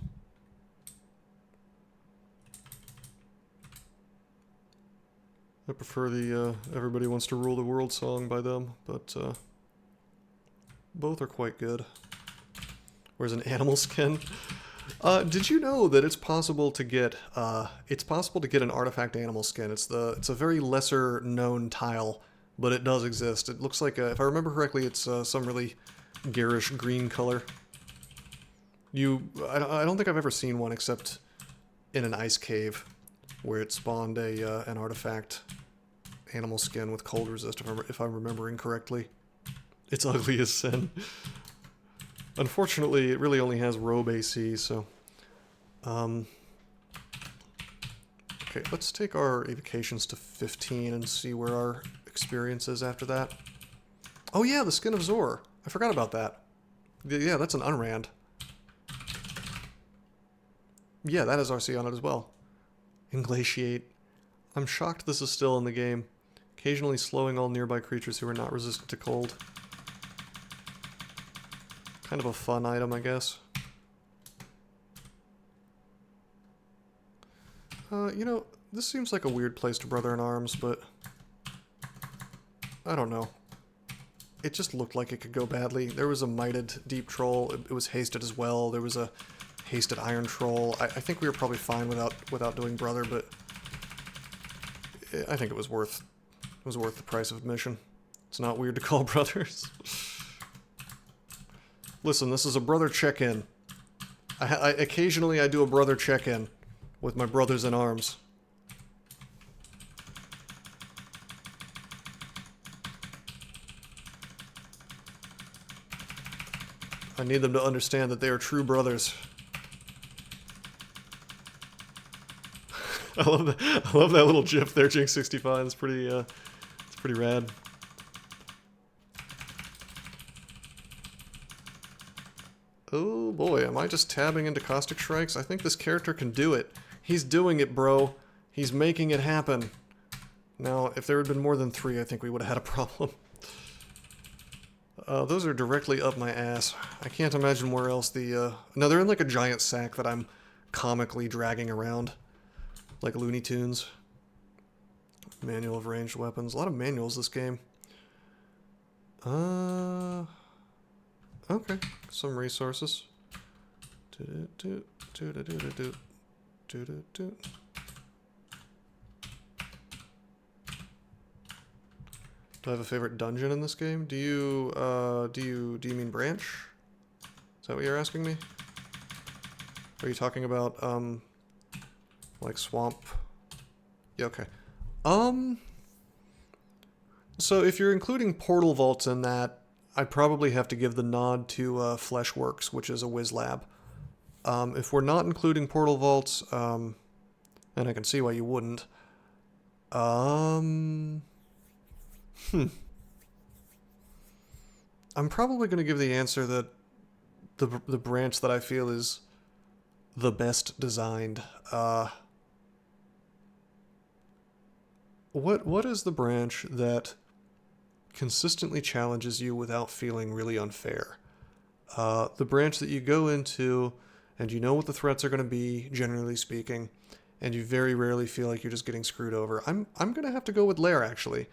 I prefer the Everybody Wants to Rule the World song by them, but both are quite good. Where's an animal skin? Did you know that it's possible to get an artifact animal skin? It's a very lesser known tile, but it does exist. It looks like if I remember correctly, it's some really garish green color. I don't think I've ever seen one except in an ice cave, where it spawned an artifact animal skin with cold resist, if I'm remembering correctly. It's ugly as sin. Unfortunately, it really only has robe AC, so... Okay, let's take our evocations to 15 and see where our experience is after that. Oh yeah, the Skin of Zor. I forgot about that. Yeah, that's an unrand. Yeah, that has RC on it as well. Inglatiate. I'm shocked this is still in the game. Occasionally slowing all nearby creatures who are not resistant to cold. Kind of a fun item, I guess. You know, this seems like a weird place to Brother in Arms, but... I don't know. It just looked like it could go badly. There was a Mighted Deep Troll. It was hasted as well. There was a hasted Iron Troll. I think we were probably fine without doing Brother, but... I think it was worth the price of admission. It's not weird to call brothers. Listen, this is a brother check-in. Occasionally I do a brother check-in with my brothers in arms. I need them to understand that they are true brothers. I love that little gif there, Jinx65. It's pretty rad. Oh boy, am I just tabbing into Caustic Strikes? I think this character can do it. He's doing it, bro. He's making it happen. Now, if there had been more than 3, I think we would have had a problem. Those are directly up my ass. I can't imagine where else the, No, they're in like a giant sack that I'm comically dragging around. Like Looney Tunes. Manual of ranged weapons. A lot of manuals this game. Okay. Some resources. Do I have a favorite dungeon in this game? Do you mean branch? Is that what you're asking me? Are you talking about, like swamp? Yeah, okay. So if you're including portal vaults in that, I'd probably have to give the nod to Fleshworks, which is a whiz lab. If we're not including portal vaults, and I can see why you wouldn't, I'm probably going to give the answer that the branch that I feel is the best designed. What is the branch that consistently challenges you without feeling really unfair? The branch that you go into and you know what the threats are going to be, generally speaking, and you very rarely feel like you're just getting screwed over. I'm going to have to go with Lair, actually.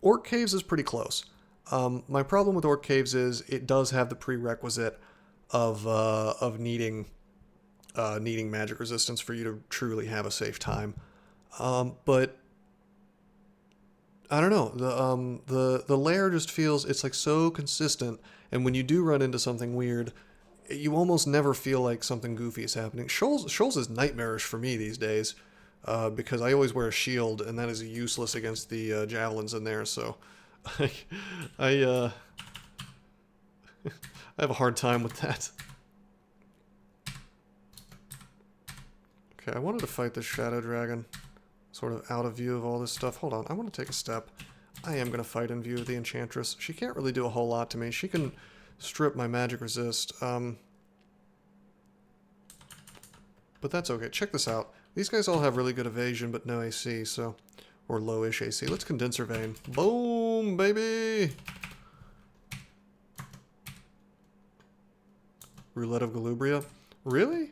Orc Caves is pretty close. My problem with Orc Caves is it does have the prerequisite of needing magic resistance for you to truly have a safe time. But I don't know, the Lair just feels, it's like so consistent, and when you do run into something weird, you almost never feel like something goofy is happening. Shoals is nightmarish for me these days, because I always wear a shield, and that is useless against the javelins in there, so I have a hard time with that. Okay, I wanted to fight this Shadow Dragon, sort of out of view of all this stuff. Hold on, I want to take a step. I am going to fight in view of the Enchantress. She can't really do a whole lot to me. She can strip my magic resist. But that's okay. Check this out. These guys all have really good evasion, but no AC, so... Or low-ish AC. Let's Condenser Vein. Boom, baby! Roulette of Galubria. Really?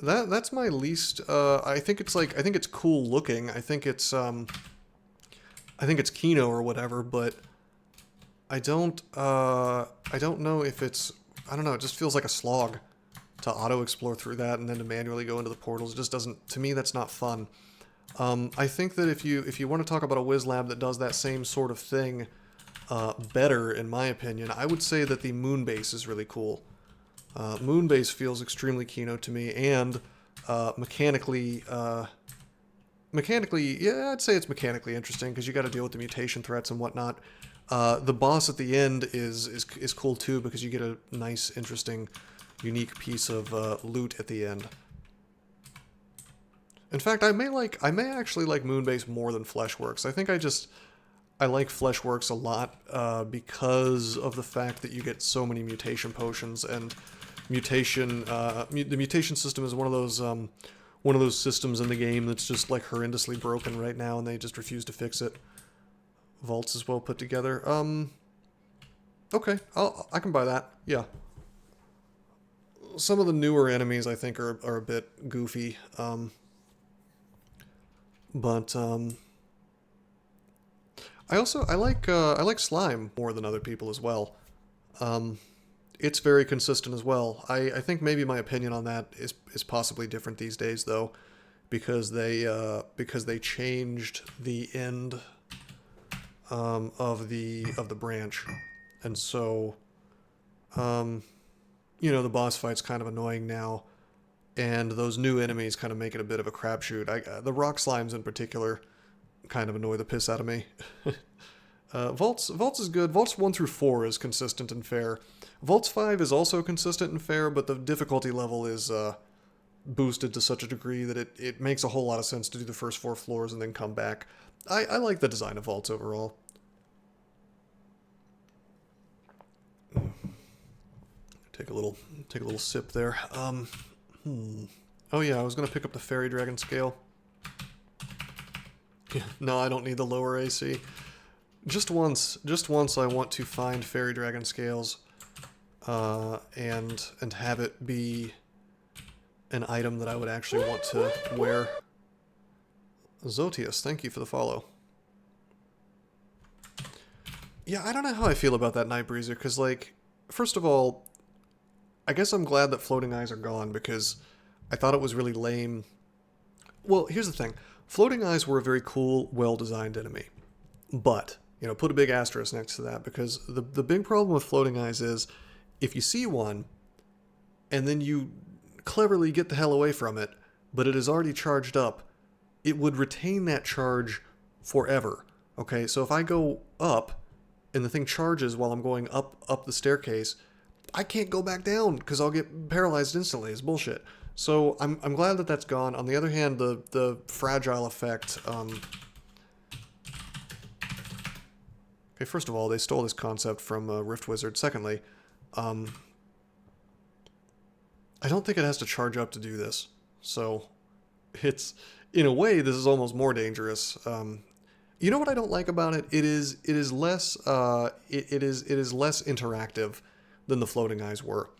That's my least, I think it's cool looking. I think it's Kino or whatever, but I don't know if it's, I don't know, it just feels like a slog to auto-explore through that and then to manually go into the portals. It just doesn't, to me, that's not fun. I think that if you want to talk about a whiz lab that does that same sort of thing better, in my opinion, I would say that the Moonbase is really cool. Moonbase feels extremely Kino to me, and mechanically, yeah, I'd say it's mechanically interesting because you got to deal with the mutation threats and whatnot. The boss at the end is cool too because you get a nice, interesting, unique piece of loot at the end. In fact, I may actually like Moonbase more than Fleshworks. I think I like Fleshworks a lot because of the fact that you get so many mutation potions, and the mutation system is one of those systems in the game that's just like horrendously broken right now, and they just refuse to fix it. Vaults is well put together. Okay, I can buy that. Yeah. Some of the newer enemies I think are a bit goofy. But I like slime more than other people as well. It's very consistent as well. I think maybe my opinion on that is possibly different these days though, because they changed the end of the branch, and so you know, the boss fight's kind of annoying now. And those new enemies kind of make it a bit of a crapshoot. The rock slimes in particular kind of annoy the piss out of me. Vaults is good. Vaults 1 through 4 is consistent and fair. Vaults 5 is also consistent and fair, but the difficulty level is boosted to such a degree that it makes a whole lot of sense to do the first 4 floors and then come back. I like the design of vaults overall. Take a little sip there. Oh yeah, I was gonna pick up the fairy dragon scale. No, I don't need the lower AC. Just once I want to find fairy dragon scales, and have it be an item that I would actually want to wear. Zotius, thank you for the follow. Yeah, I don't know how I feel about that Night Breezer, because, like, first of all, I guess I'm glad that floating eyes are gone, because I thought it was really lame. Well, here's the thing. Floating eyes were a very cool, well-designed enemy. But, you know, put a big asterisk next to that, because the big problem with floating eyes is, if you see one, and then you cleverly get the hell away from it, but it is already charged up, it would retain that charge forever. Okay, so if I go up, and the thing charges while I'm going up the staircase, I can't go back down, because I'll get paralyzed instantly. It's bullshit. So I'm glad that that's gone. On the other hand, the fragile effect... Okay, first of all, they stole this concept from Rift Wizard. Secondly, I don't think it has to charge up to do this. So, it's... In a way, this is almost more dangerous. You know what I don't like about it? It is less less interactive than the floating eyes were.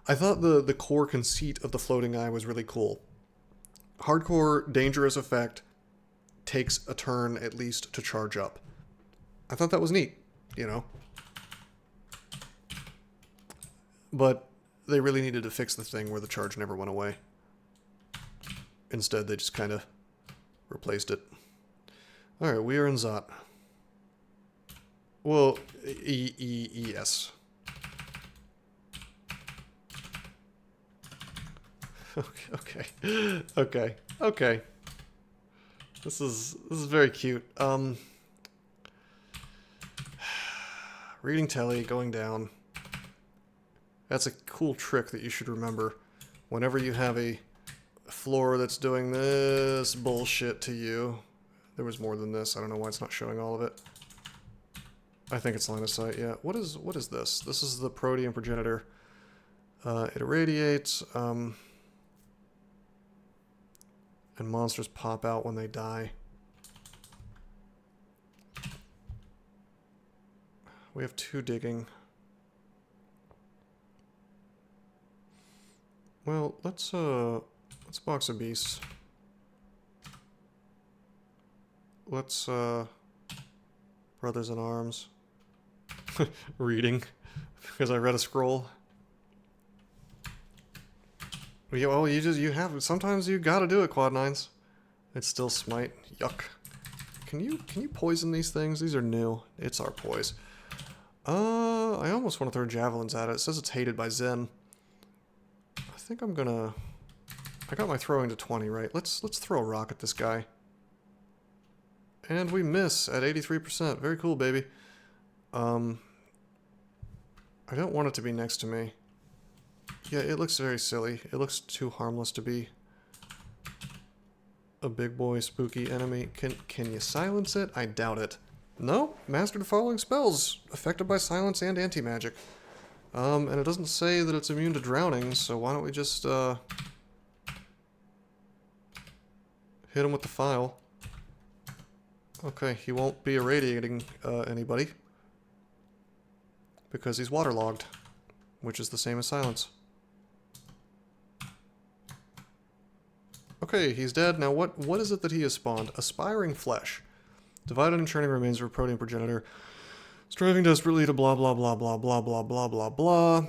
I thought the core conceit of the floating eye was really cool. Hardcore dangerous effect takes a turn at least to charge up. I thought that was neat, you know. But they really needed to fix the thing where the charge never went away. Instead, they just kind of replaced it. Alright, we are in Zot. Well, yes. Okay. This is very cute. Reading telly, going down. That's a cool trick that you should remember. Whenever you have a floor that's doing this bullshit to you. There was more than this. I don't know why it's not showing all of it. I think it's line of sight, yeah. What is this? This is the protean progenitor. It irradiates, and monsters pop out when they die. We have 2 digging. Well, let's box a beast. Let's, Brothers in Arms. Reading. Because I read a scroll. Yeah, well, sometimes you gotta do it, Quad 9s. It's still smite. Yuck. Can you poison these things? These are new. It's our poise. I almost want to throw javelins at it. It says it's hated by Zen. I think I'm gonna... I got my throwing to 20, right? Let's throw a rock at this guy. And we miss at 83%. Very cool, baby. I don't want it to be next to me. Yeah, it looks very silly. It looks too harmless to be a big boy spooky enemy. Can you silence it? I doubt it. No, master the following spells, affected by silence and anti-magic. And it doesn't say that it's immune to drowning, so why don't we just, hit him with the file. Okay, he won't be irradiating, anybody. Because he's waterlogged, which is the same as silence. Okay, he's dead. Now what is it that he has spawned? Aspiring flesh. Divided and churning remains of a protean progenitor. Striving desperately to blah blah blah blah blah blah blah blah blah.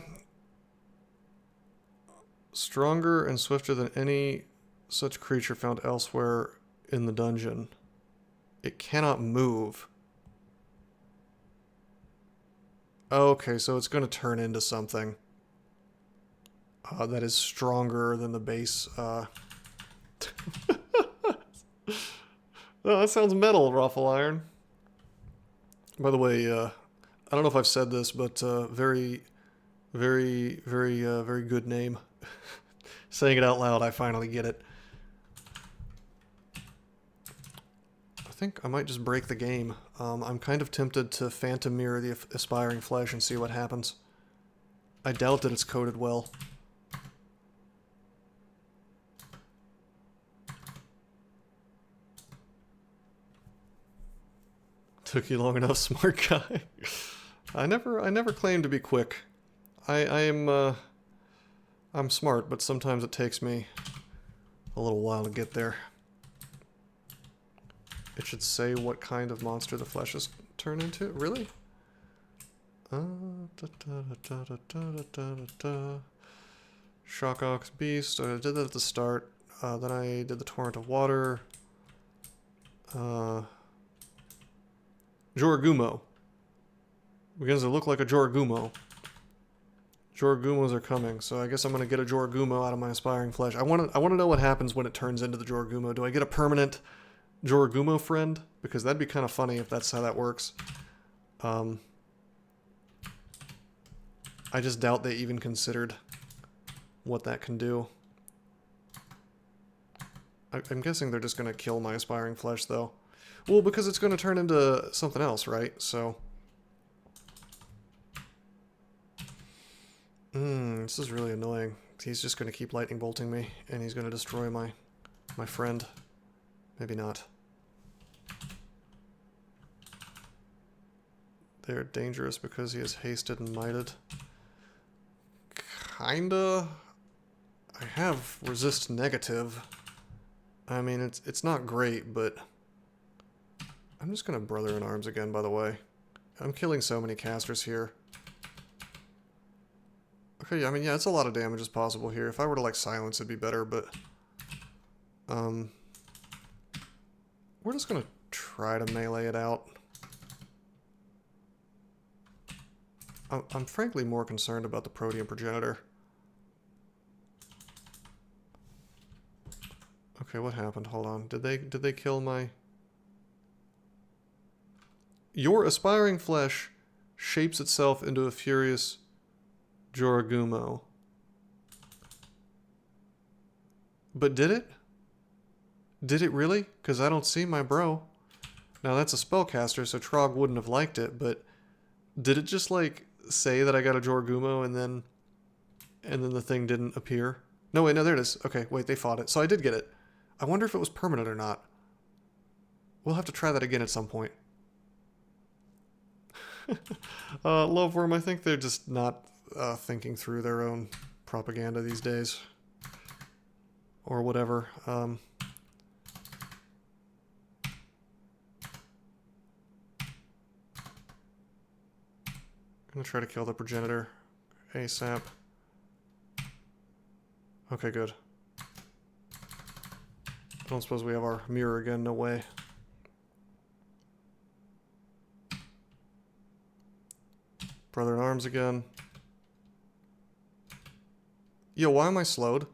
Stronger and swifter than any such creature found elsewhere in the dungeon. It cannot move. Okay, so it's going to turn into something that is stronger than the base. Oh, that sounds metal, Ruffle Iron. By the way, I don't know if I've said this, but very, Very, very good name. Saying it out loud, I finally get it. I think I might just break the game. I'm kind of tempted to phantom mirror the aspiring flesh and see what happens. I doubt that it's coded well. Took you long enough, smart guy. I never claimed to be quick. I'm smart, but sometimes it takes me a little while to get there. It should say what kind of monster the flesh is turned into. Really? Shock Ox Beast. I did that at the start. Then I did the Torrent of Water. Joragumo. Begins to look like a Joragumo. Joragumos are coming, so I guess I'm gonna get a Joragumo out of my aspiring flesh. I wanna know what happens when it turns into the Joragumo. Do I get a permanent Joragumo friend? Because that'd be kind of funny if that's how that works. I just doubt they even considered what that can do. I'm guessing they're just gonna kill my aspiring flesh, though. Well, because it's gonna turn into something else, right? So... this is really annoying. He's just going to keep lightning bolting me, and he's going to destroy my friend. Maybe not. They're dangerous because he is hasted and mighted. Kinda. I have resist negative. I mean, it's not great, but... I'm just going to Brother in Arms again, by the way. I'm killing so many casters here. Okay, I mean, yeah, it's a lot of damage as possible here. If I were to, like, silence, it'd be better, but... we're just gonna try to melee it out. I'm frankly more concerned about the Protean Progenitor. Okay, what happened? Hold on. Did they kill my... Your aspiring flesh shapes itself into a furious... Joragumo. But did it? Did it really? Because I don't see my bro. Now that's a spellcaster, so Trog wouldn't have liked it, but did it just like say that I got a Joragumo and then the thing didn't appear? No, wait, no, there it is. Okay, wait, they fought it. So I did get it. I wonder if it was permanent or not. We'll have to try that again at some point. Loveworm, I think they're just not thinking through their own propaganda these days. Or whatever. I'm gonna try to kill the Progenitor ASAP. Okay, good. I don't suppose we have our mirror again, no way. Brother in Arms again. Yo, why am I slowed?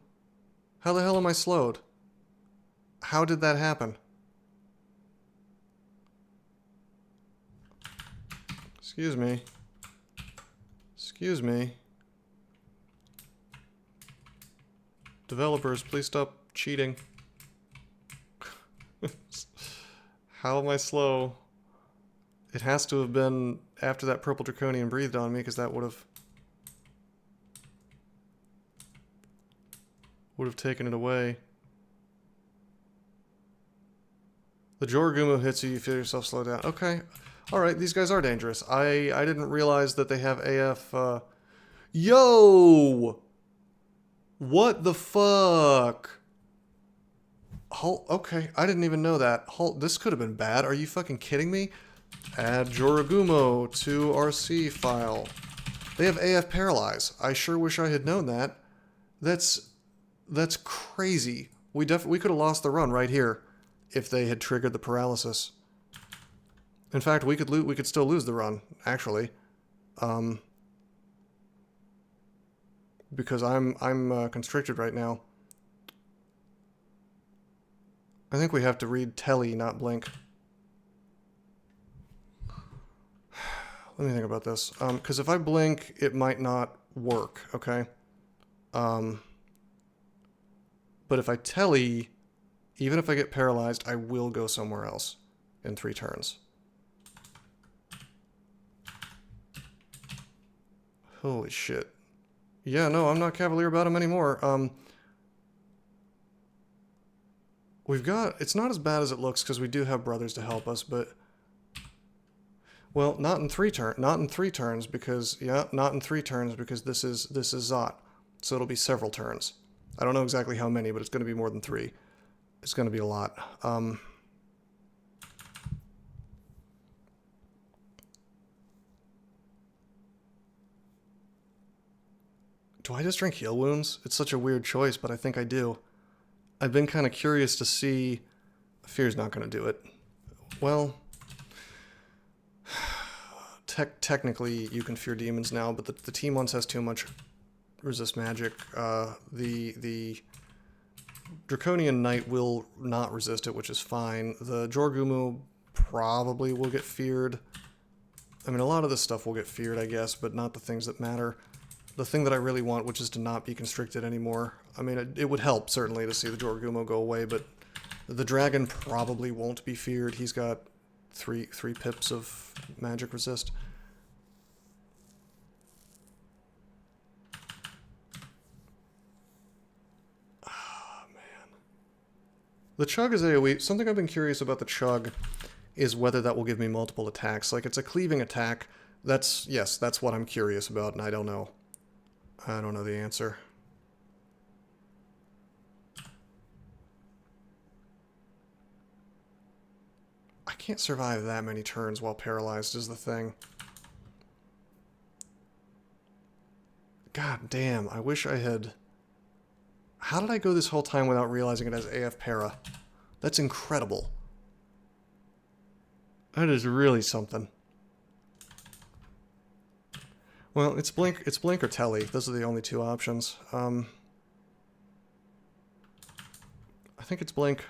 How the hell am I slowed? How did that happen? Excuse me. Excuse me. Developers, please stop cheating. How am I slow? It has to have been after that purple draconian breathed on me, because that would have taken it away. The Joragumo hits you, you feel yourself slow down. Okay. Alright, these guys are dangerous. I didn't realize that they have AF... Yo! What the fuck? Okay, I didn't even know that. This could have been bad. Are you fucking kidding me? Add Joragumo to RC file. They have AF Paralyze. I sure wish I had known that. That's crazy. We could have lost the run right here if they had triggered the paralysis. In fact, we could still lose the run, actually. Because I'm constricted right now. I think we have to read Telly, not Blink. Let me think about this. Because if I blink, it might not work, okay? But if I telly, even if I get paralyzed, I will go somewhere else in 3 turns. Holy shit. Yeah, no, I'm not cavalier about him anymore. We've got... It's not as bad as it looks because we do have brothers to help us, but... Well, not in 3 turns because... Yeah, not in 3 turns because this is Zot. So it'll be several turns. I don't know exactly how many, but it's going to be more than 3. It's going to be a lot. Do I just drink heal wounds? It's such a weird choice, but I think I do. I've been kind of curious to see... Fear's not going to do it. Well... Technically, you can fear demons now, but the team once has too much resist magic. The Draconian Knight will not resist it, which is fine. The Jorgumu probably will get feared. I mean, a lot of this stuff will get feared, I guess, but not the things that matter. The thing that I really want, which is to not be constricted anymore. I mean, it would help, certainly, to see the Jorgumu go away, but the dragon probably won't be feared. He's got three pips of magic resist. Ah, man. The Chug is AoE. Something I've been curious about the Chug is whether that will give me multiple attacks. Like, it's a cleaving attack. Yes, that's what I'm curious about, and I don't know. I don't know the answer. I can't survive that many turns while paralyzed is the thing. God damn, I wish I had... How did I go this whole time without realizing it as AF para? That's incredible. That is really something. Well, it's blink or telly. Those are the only 2 options. I think it's blink.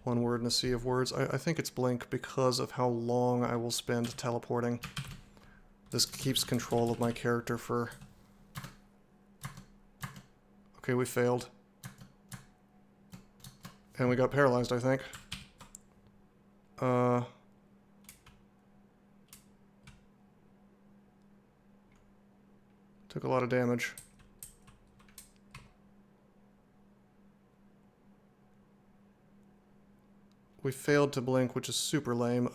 One word in a sea of words. I think it's blink because of how long I will spend teleporting. This keeps control of my character for... Okay, we failed. And we got paralyzed, I think. Took a lot of damage. We failed to blink, which is super lame.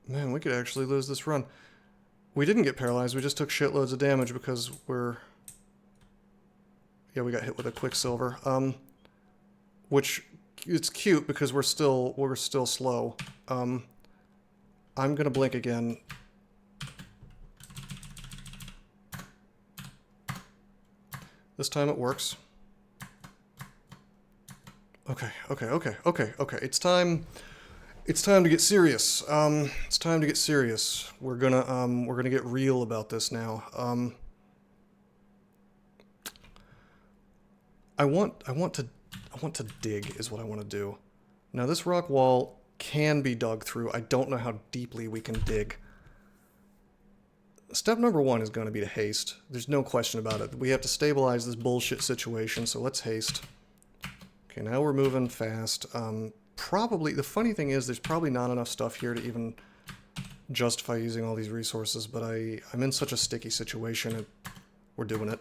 Man, we could actually lose this run. We didn't get paralyzed, we just took shitloads of damage because we're... Yeah, we got hit with a Quicksilver. Which, it's cute because we're still slow. I'm gonna blink again. This time it works. Okay. It's time to get serious. It's time to get serious. We're gonna get real about this now. I want to dig is what I want to do. Now this rock wall can be dug through. I don't know how deeply we can dig. Step number 1 is going to be to haste. There's no question about it. We have to stabilize this bullshit situation, so let's haste. Okay, now we're moving fast. Probably, the funny thing is, there's probably not enough stuff here to even justify using all these resources, but I'm in such a sticky situation, we're doing it.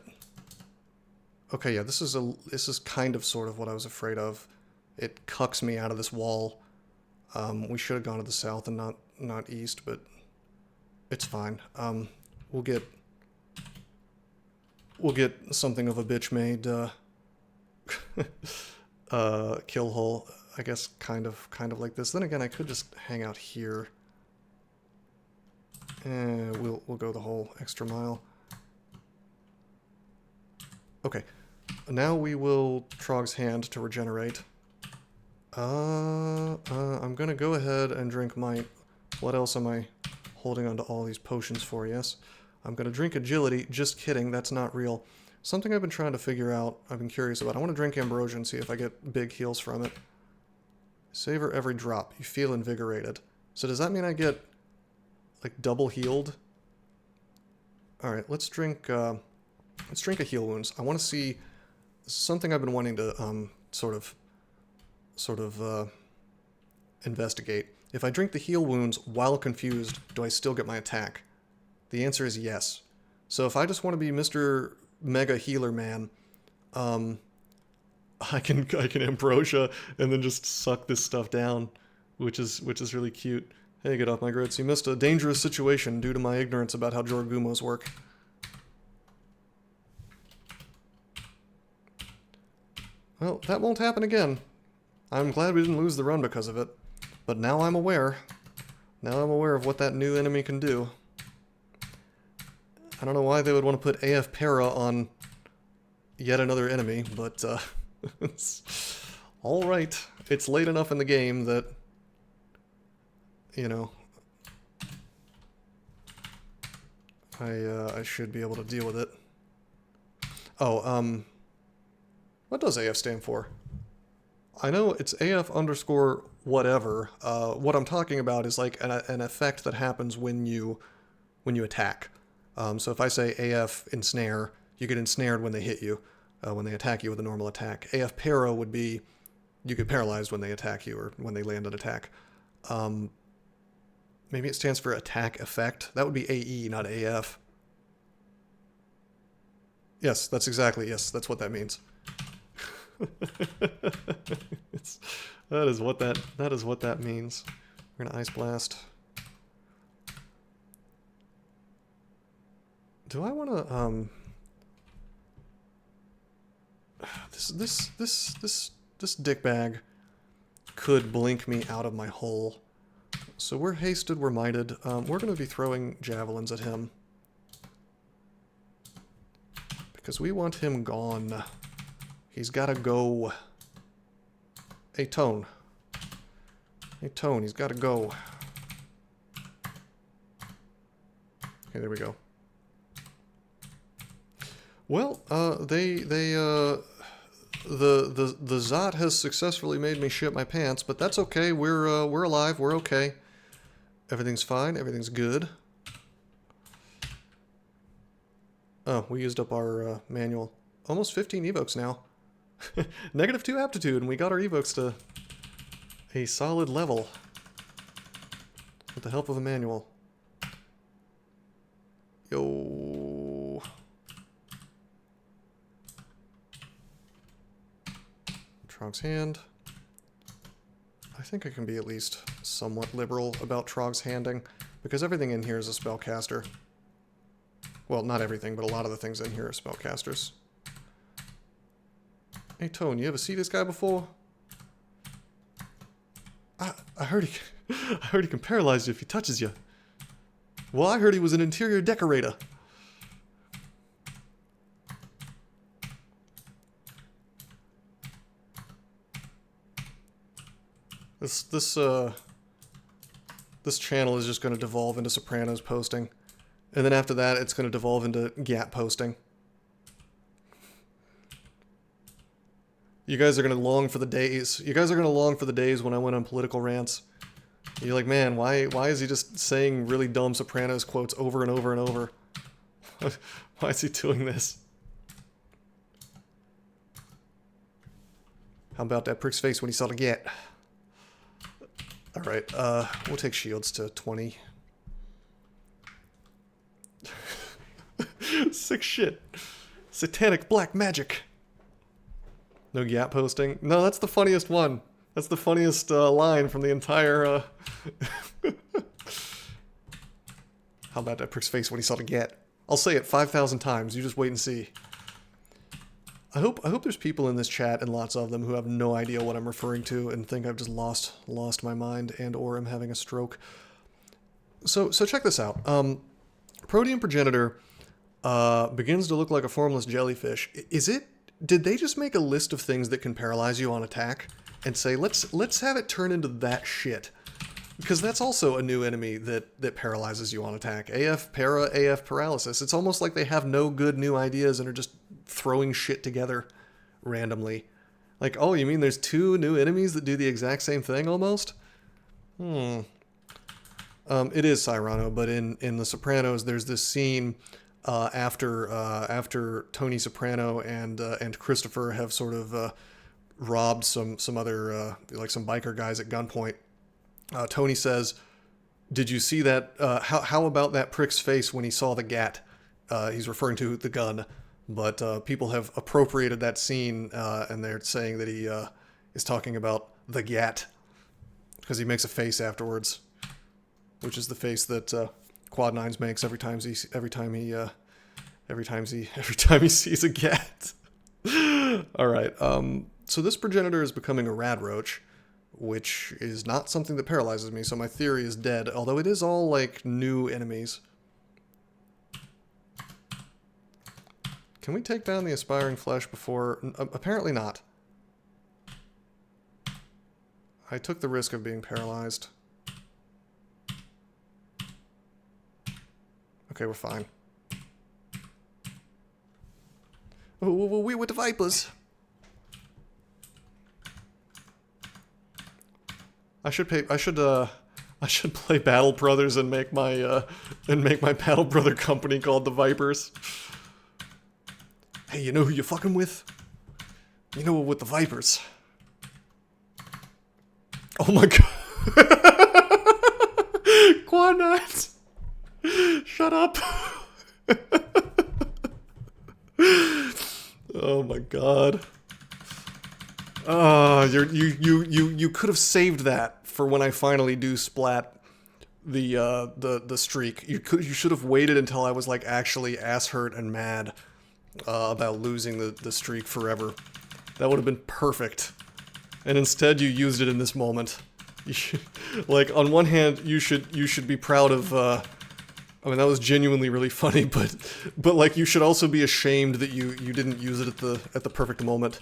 Okay, yeah, this is kind of sort of what I was afraid of. It cucks me out of this wall. We should have gone to the south and not east, but it's fine. We'll get something of a bitch made kill hole, I guess, kind of like this. Then again, I could just hang out here. We'll go the whole extra mile. Okay, now we will Trog's Hand to regenerate. I'm gonna go ahead and drink my... What else am I holding onto all these potions for? Yes. I'm gonna drink Agility. Just kidding, that's not real. Something I've been trying to figure out, I've been curious about. I want to drink Ambrosia and see if I get big heals from it. Savor every drop. You feel invigorated. So does that mean I get like double healed. All right, let's drink a heal wounds. I want to see something I've been wanting to sort of investigate. If I drink the heal wounds while confused, do I still get my attack? The answer is yes. So if I just want to be Mr. Mega Healer Man, I can Ambrosia and then just suck this stuff down, which is really cute. Hey, get off my grits. You missed a dangerous situation due to my ignorance about how Jorgumos work. Well, that won't happen again. I'm glad we didn't lose the run because of it. But now I'm aware. Now I'm aware of what that new enemy can do. I don't know why they would want to put AF Para on yet another enemy, but it's alright. It's late enough in the game that, you know, I should be able to deal with it. Oh, what does AF stand for? I know it's AF underscore whatever. What I'm talking about is like an effect that happens when you attack. So if I say AF ensnare, you get ensnared when they hit you, when they attack you with a normal attack. AF para would be you get paralyzed when they attack you or when they land an attack. Maybe it stands for attack effect. That would be AE, not AF. Yes, that's what that means. That is what that means. We're gonna Ice Blast. Do I wanna this dickbag could blink me out of my hole. So we're hasted, we're mighted. We're gonna be throwing javelins at him. Because we want him gone. He's gotta go. Hey, Tone. Hey, Tone, he's gotta go. Okay, there we go. Well, the Zot has successfully made me shit my pants, but that's okay. We're alive. We're okay. Everything's fine. Everything's good. Oh, we used up our manual. Almost 15 evokes now. -2 aptitude, and we got our evokes to a solid level with the help of a manual. Yo. Trog's hand. I think I can be at least somewhat liberal about Trog's handing, because everything in here is a spellcaster. Well, not everything, but a lot of the things in here are spellcasters. Hey, Tone, you ever see this guy before? I heard he can paralyze you if he touches you. Well, I heard he was an interior decorator. This channel is just going to devolve into Sopranos posting. And then after that, it's going to devolve into Gap posting. You guys are going to long for the days. You guys are going to long for the days when I went on political rants. You're like, man, why is he just saying really dumb Sopranos quotes over and over and over? Why is he doing this? How about that prick's face when he saw the get? Alright, we'll take shields to 20. Sick shit. Satanic black magic. No Gap posting? No, that's the funniest one. That's the funniest line from the entire... How about that prick's face when he saw the get? I'll say it 5,000 times. You just wait and see. I hope there's people in this chat, and lots of them, who have no idea what I'm referring to and think I've just lost my mind and or am having a stroke. So check this out. Protean Progenitor begins to look like a formless jellyfish. Did they just make a list of things that can paralyze you on attack and say, let's have it turn into that shit? Because that's also a new enemy that paralyzes you on attack. AF Para, AF Paralysis. It's almost like they have no good new ideas and are just throwing shit together randomly. Like, oh, you mean there's 2 new enemies that do the exact same thing almost? It is Cyrano, but in The Sopranos, there's this scene after Tony Soprano and Christopher have sort of robbed some other like some biker guys at gunpoint. Tony says, "Did you see that? How about that prick's face when he saw the gat?" He's referring to the gun, but people have appropriated that scene and they're saying that he is talking about the gat because he makes a face afterwards, which is the face that Quad Nines makes every time he sees a gat. All right. So this progenitor is becoming a rad roach, which is not something that paralyzes me. So my theory is dead. Although it is all like new enemies. Can we take down the aspiring flesh before? Apparently not. I took the risk of being paralyzed. Okay, we're fine. Oh, we with the vipers. I should play Battle Brothers and make my Battle Brother company called the Vipers. Hey, you know who you're fucking with? You know, with the Vipers. Oh my god. Quad Nines. Shut up. Oh my god. You could have saved that for when I finally do splat the streak. You should have waited until I was like actually ass hurt and mad about losing the streak forever. That would have been perfect. And instead you used it in this moment. You should, like, on one hand you should be proud of I mean, that was genuinely really funny, but like you should also be ashamed that you didn't use it at the perfect moment.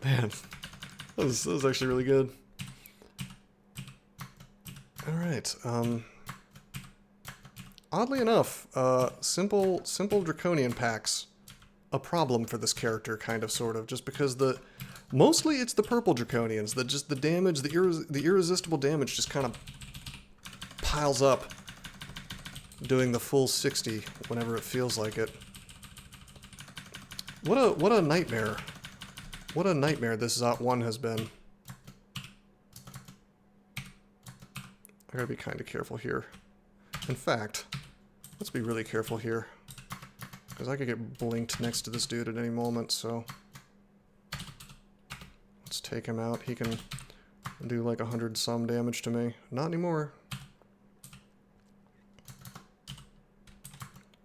Man, that was actually really good. All right. Oddly enough, simple draconian packs a problem for this character, kind of, sort of, just because mostly it's the purple draconians that just the damage, the irresistible damage just kind of piles up, doing the full 60 whenever it feels like it. What a nightmare. What a nightmare this Zot 1 has been. I gotta be kind of careful here. In fact, let's be really careful here. Because I could get blinked next to this dude at any moment, so... Let's take him out. He can do like 100-some damage to me. Not anymore.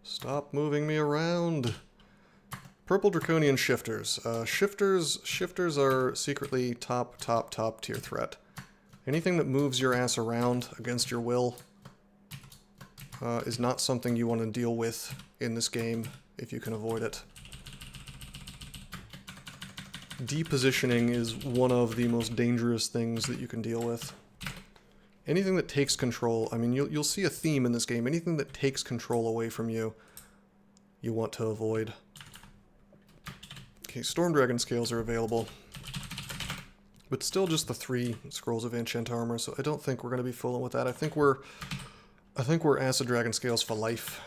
Stop moving me around. Purple Draconian Shifters. Shifters are secretly top tier threat. Anything that moves your ass around against your will is not something you want to deal with in this game if you can avoid it. Depositioning is one of the most dangerous things that you can deal with. Anything that takes control, I mean, you'll see a theme in this game. Anything that takes control away from you, you want to avoid. Okay, Storm Dragon scales are available. But still just the 3 Scrolls of Ancient Armor, so I don't think we're going to be fooling with that. I think we're Acid Dragon scales for life.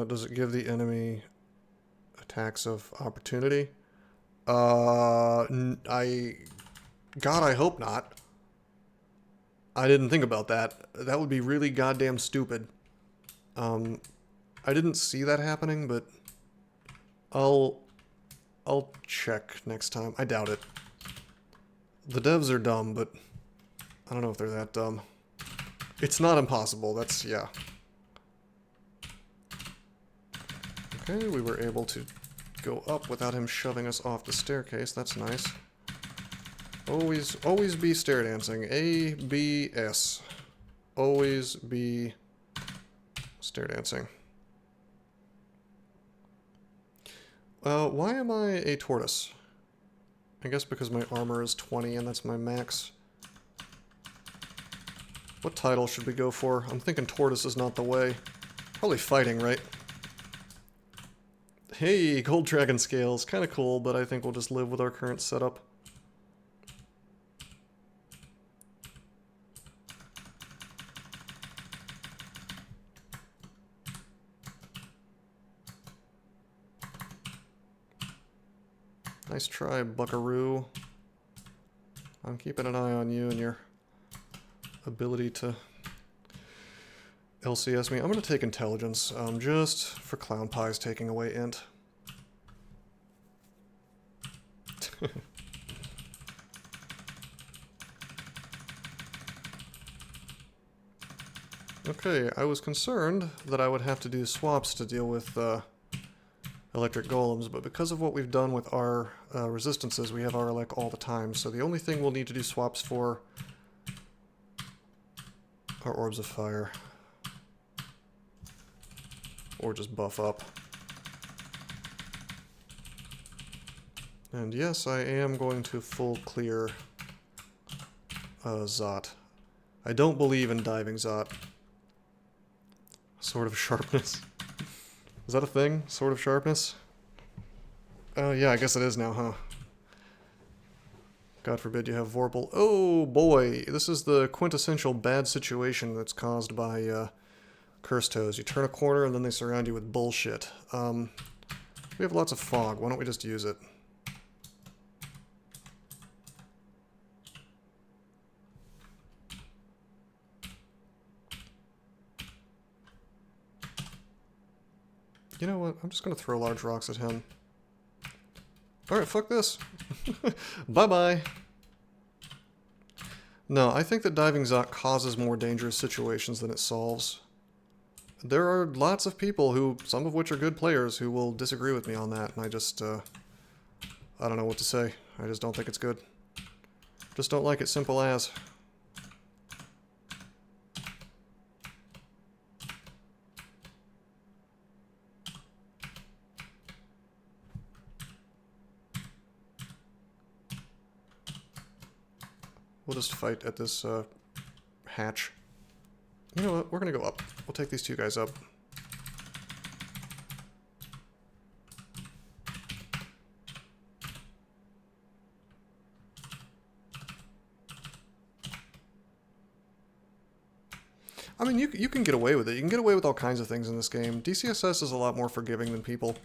Does it give the enemy attacks of opportunity? God, I hope not. I didn't think about that. That would be really goddamn stupid. I didn't see that happening, but I'll check next time. I doubt it. The devs are dumb, but I don't know if they're that dumb. It's not impossible. That's, yeah. Okay, we were able to go up without him shoving us off the staircase. That's nice. Always be stair dancing. A, B, S. Always be stair dancing. Why am I a tortoise? I guess because my armor is 20 and that's my max. What title should we go for? I'm thinking tortoise is not the way. Probably fighting, right? Hey, gold dragon scales. Kind of cool, but I think we'll just live with our current setup. Nice try, buckaroo. I'm keeping an eye on you and your ability to LCS me. I'm going to take intelligence, just for Clown Pie's taking away int. Okay, I was concerned that I would have to do swaps to deal with electric golems, but because of what we've done with our resistances, we have our elec all the time, so the only thing we'll need to do swaps for are orbs of fire. Or just buff up. And yes, I am going to full clear Zot. I don't believe in diving Zot. Sword of Sharpness. Is that a thing? Sword of Sharpness? Oh, yeah, I guess it is now, huh? God forbid you have Vorpal. Oh, boy. This is the quintessential bad situation that's caused by Curse Toes. You turn a corner and then they surround you with bullshit. We have lots of fog. Why don't we just use it? You know what? I'm just going to throw large rocks at him. Alright, fuck this. Bye-bye. No, I think that diving Zot causes more dangerous situations than it solves. There are lots of people who, some of which are good players, who will disagree with me on that, and I just, I don't know what to say. I just don't think it's good. Just don't like it, simple as. We'll just fight at this, hatch. You know what? We're gonna go up. We'll take these two guys up. I mean, you can get away with it. You can get away with all kinds of things in this game. DCSS is a lot more forgiving than people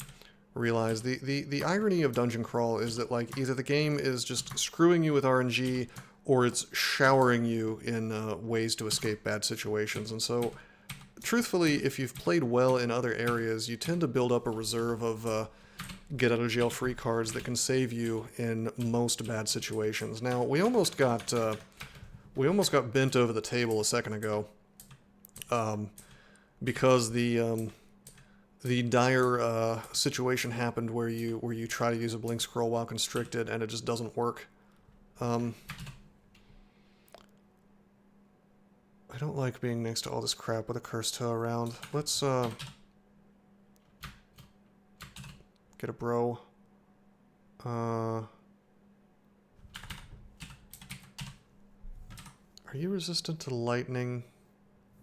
realize. The irony of Dungeon Crawl is that, like, either the game is just screwing you with RNG, or it's showering you in ways to escape bad situations. And so, truthfully, if you've played well in other areas, you tend to build up a reserve of get-out-of-jail-free cards that can save you in most bad situations. Now, we almost got bent over the table a second ago, because the dire situation happened where you try to use a blink scroll while constricted and it just doesn't work. I don't like being next to all this crap with a cursed toe around. Let's get a bro. Are you resistant to lightning?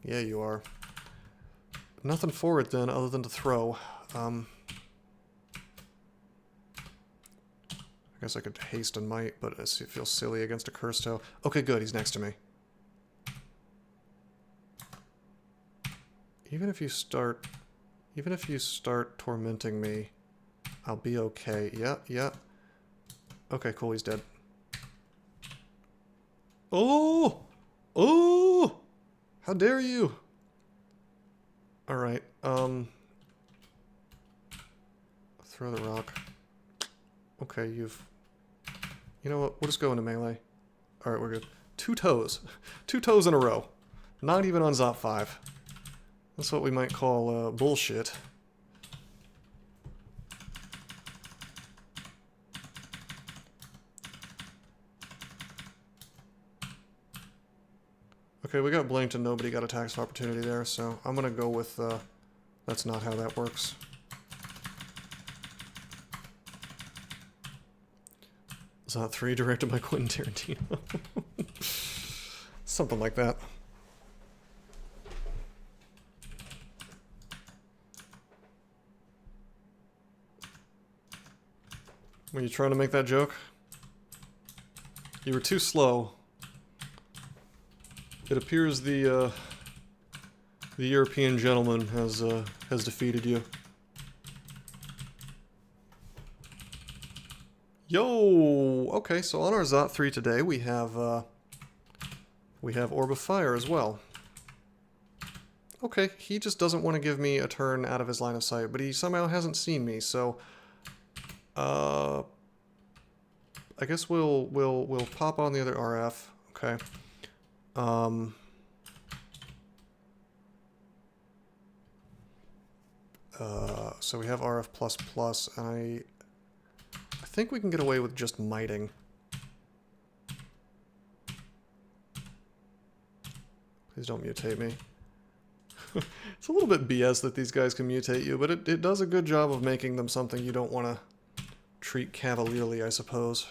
Yeah, you are. Nothing for it then, other than to throw. I guess I could haste and might, but it feels silly against a cursed toe. Okay, good, he's next to me. Even if you start tormenting me, I'll be okay. Yeah. Okay, cool, he's dead. Oh! Oh! How dare you! Alright, throw the rock. Okay, you know what, we'll just go into melee. Alright, we're good. 2 toes. 2 toes in a row. Not even on Zot 5. That's what we might call, bullshit. Okay, we got blinked and nobody got attacks of opportunity there, so I'm gonna go with, that's not how that works. Zot 3 directed by Quentin Tarantino. Something like that. Were you trying to make that joke? You were too slow. It appears the European gentleman has defeated you. Yo! Okay, so on our Zot 3 today we have Orb of Fire as well. Okay, he just doesn't want to give me a turn out of his line of sight, but he somehow hasn't seen me, so I guess we'll pop on the other RF. Okay. So we have RF++, and I think we can get away with just miting. Please don't mutate me. It's a little bit BS that these guys can mutate you, but it does a good job of making them something you don't want to treat cavalierly, I suppose.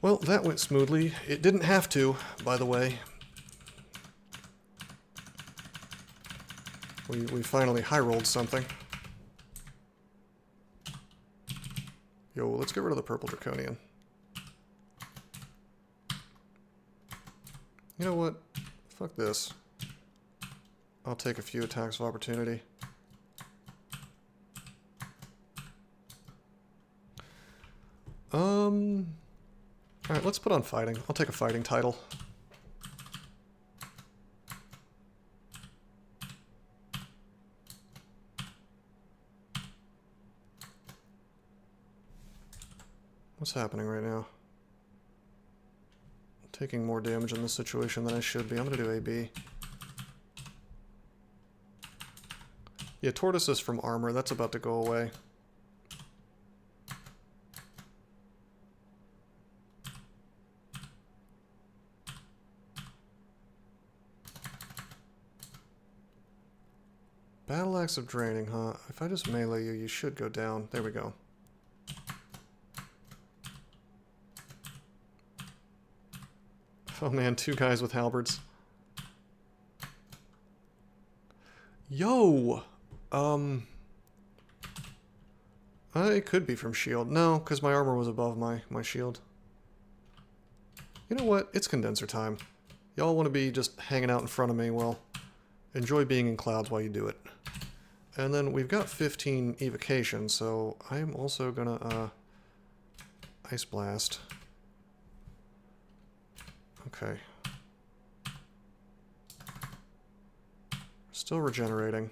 Well, that went smoothly. It didn't have to, by the way. We finally high-rolled something. Yo, let's get rid of the purple draconian. You know what? Fuck this. I'll take a few attacks of opportunity. Alright, let's put on fighting. I'll take a fighting title. What's happening right now? I'm taking more damage in this situation than I should be. I'm gonna do AB. Yeah, tortoises from armor, that's about to go away. Battle Axe of Draining, huh? If I just melee you, you should go down. There we go. Oh man, two guys with halberds. Yo! It could be from shield. No, because my armor was above my shield. You know what? It's condenser time. Y'all want to be just hanging out in front of me? Well, enjoy being in clouds while you do it. And then we've got 15 evocation, so I'm also gonna, Ice Blast. Okay. Still regenerating.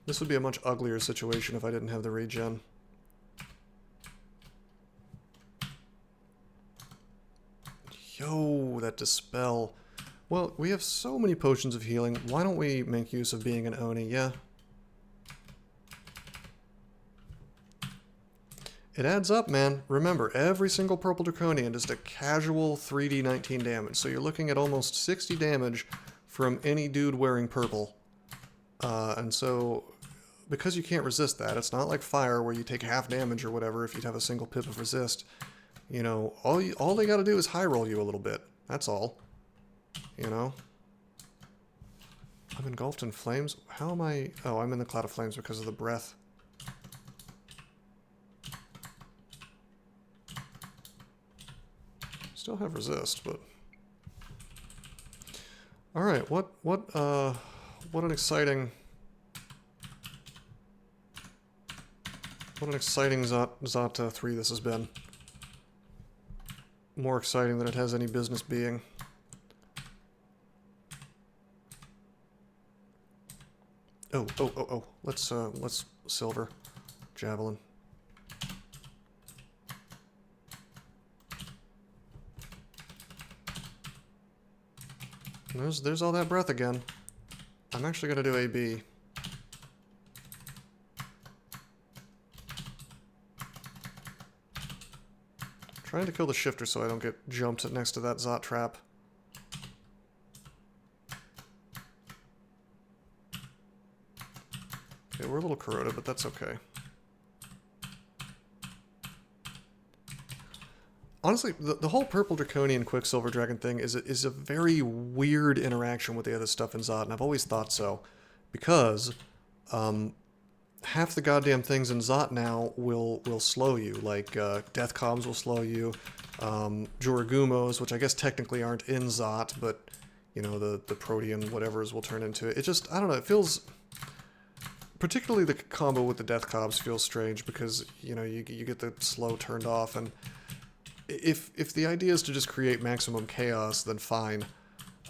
This would be a much uglier situation if I didn't have the regen. Yo, that Dispel. Well, we have so many potions of healing. Why don't we make use of being an Oni? Yeah. It adds up, man. Remember, every single purple draconian is a casual 3d 19 damage. So you're looking at almost 60 damage from any dude wearing purple. And so, because you can't resist that, it's not like fire where you take half damage or whatever if you have a single pip of resist. You know, all they gotta do is high roll you a little bit. That's all. You know? I'm engulfed in flames? How am I... Oh, I'm in the cloud of flames because of the breath. Still have resist, but... Alright, what an exciting... What an exciting Zot 3 this has been. More exciting than it has any business being. Oh. Let's silver. Javelin. There's all that breath again. I'm actually gonna do AB. Trying to kill the shifter so I don't get jumped next to that Zot trap. Okay, we're a little corroded, but that's okay. Honestly, the whole Purple Draconian Quicksilver Dragon thing is a very weird interaction with the other stuff in Zot, and I've always thought so. Because, half the goddamn things in Zot now will slow you. Like, Death Coms will slow you. Joragumos, which I guess technically aren't in Zot, but, you know, the Protean whatevers will turn into it. It just, I don't know, it feels... Particularly the combo with the Death Coms feels strange because, you know, you get the slow turned off, and if the idea is to just create maximum chaos, then fine.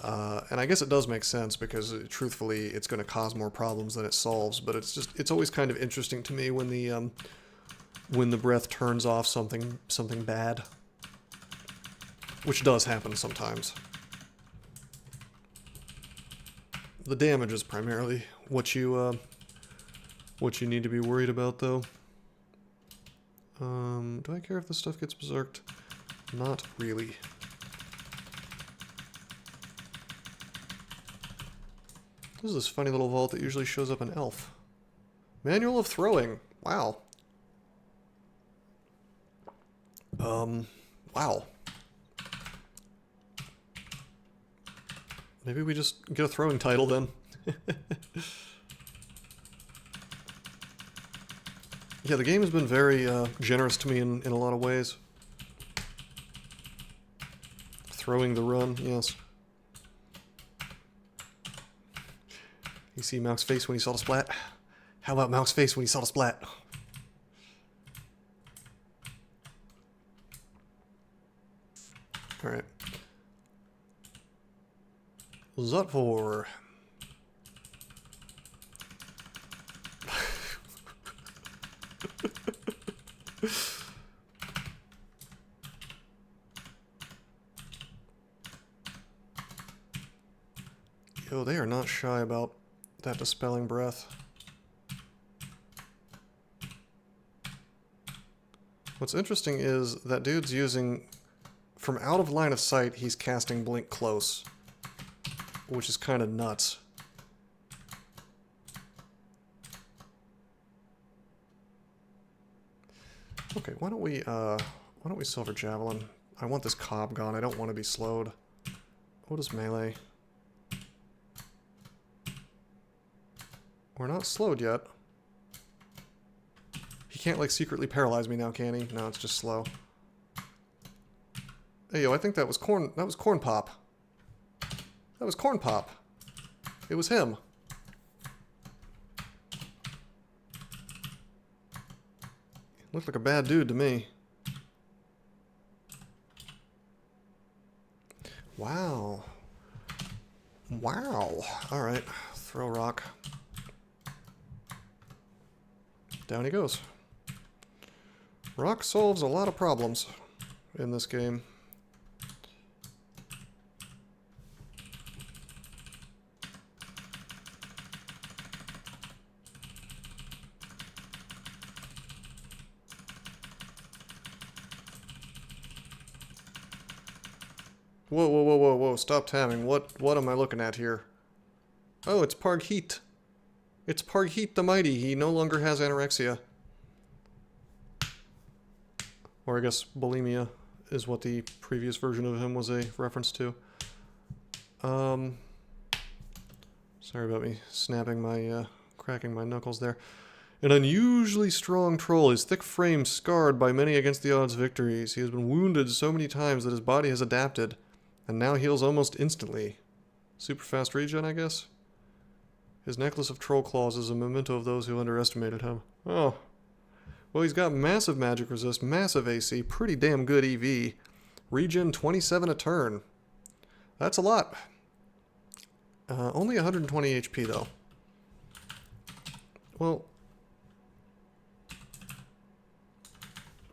And I guess it does make sense because, truthfully, it's going to cause more problems than it solves, but it's always kind of interesting to me when the breath turns off something bad. Which does happen sometimes. The damage is primarily what you need to be worried about, though. Do I care if this stuff gets berserked? Not really. This is this funny little vault that usually shows up in Elf. Manual of Throwing. Wow. Wow. Maybe we just get a throwing title then. Yeah, the game has been very generous to me in a lot of ways. Throwing the run, yes. You see Malk's face when he saw the splat? How about Malk's face when he saw the splat? Alright. Zutvor. Yo, they are not shy about that dispelling breath. What's interesting is that dude's using, from out of line of sight, he's casting Blink Close, which is kind of nuts. Okay, why don't we Silver Javelin? I want this cob gone. I don't want to be slowed. What is melee? We're not slowed yet. He can't, like, secretly paralyze me now, can he? No, it's just slow. Hey, yo, I think that was Corn Pop. That was Corn Pop. It was him. Looked like a bad dude to me. Wow. Wow. Alright. Throw rock. Down he goes. Rock solves a lot of problems in this game. Whoa, whoa, whoa, whoa, whoa, stop tamming. What am I looking at here? Oh, it's Pargheat. It's Pargheat the Mighty. He no longer has anorexia. Or I guess bulimia is what the previous version of him was a reference to. Sorry about me snapping my, cracking my knuckles there. An unusually strong troll, his thick frame scarred by many against the odds victories. He has been wounded so many times that his body has adapted, and now heals almost instantly. Super fast regen, I guess? His necklace of troll claws is a memento of those who underestimated him. Oh. Well, he's got massive magic resist, massive AC, pretty damn good EV. Regen 27 a turn. That's a lot. Only 120 HP, though. Well...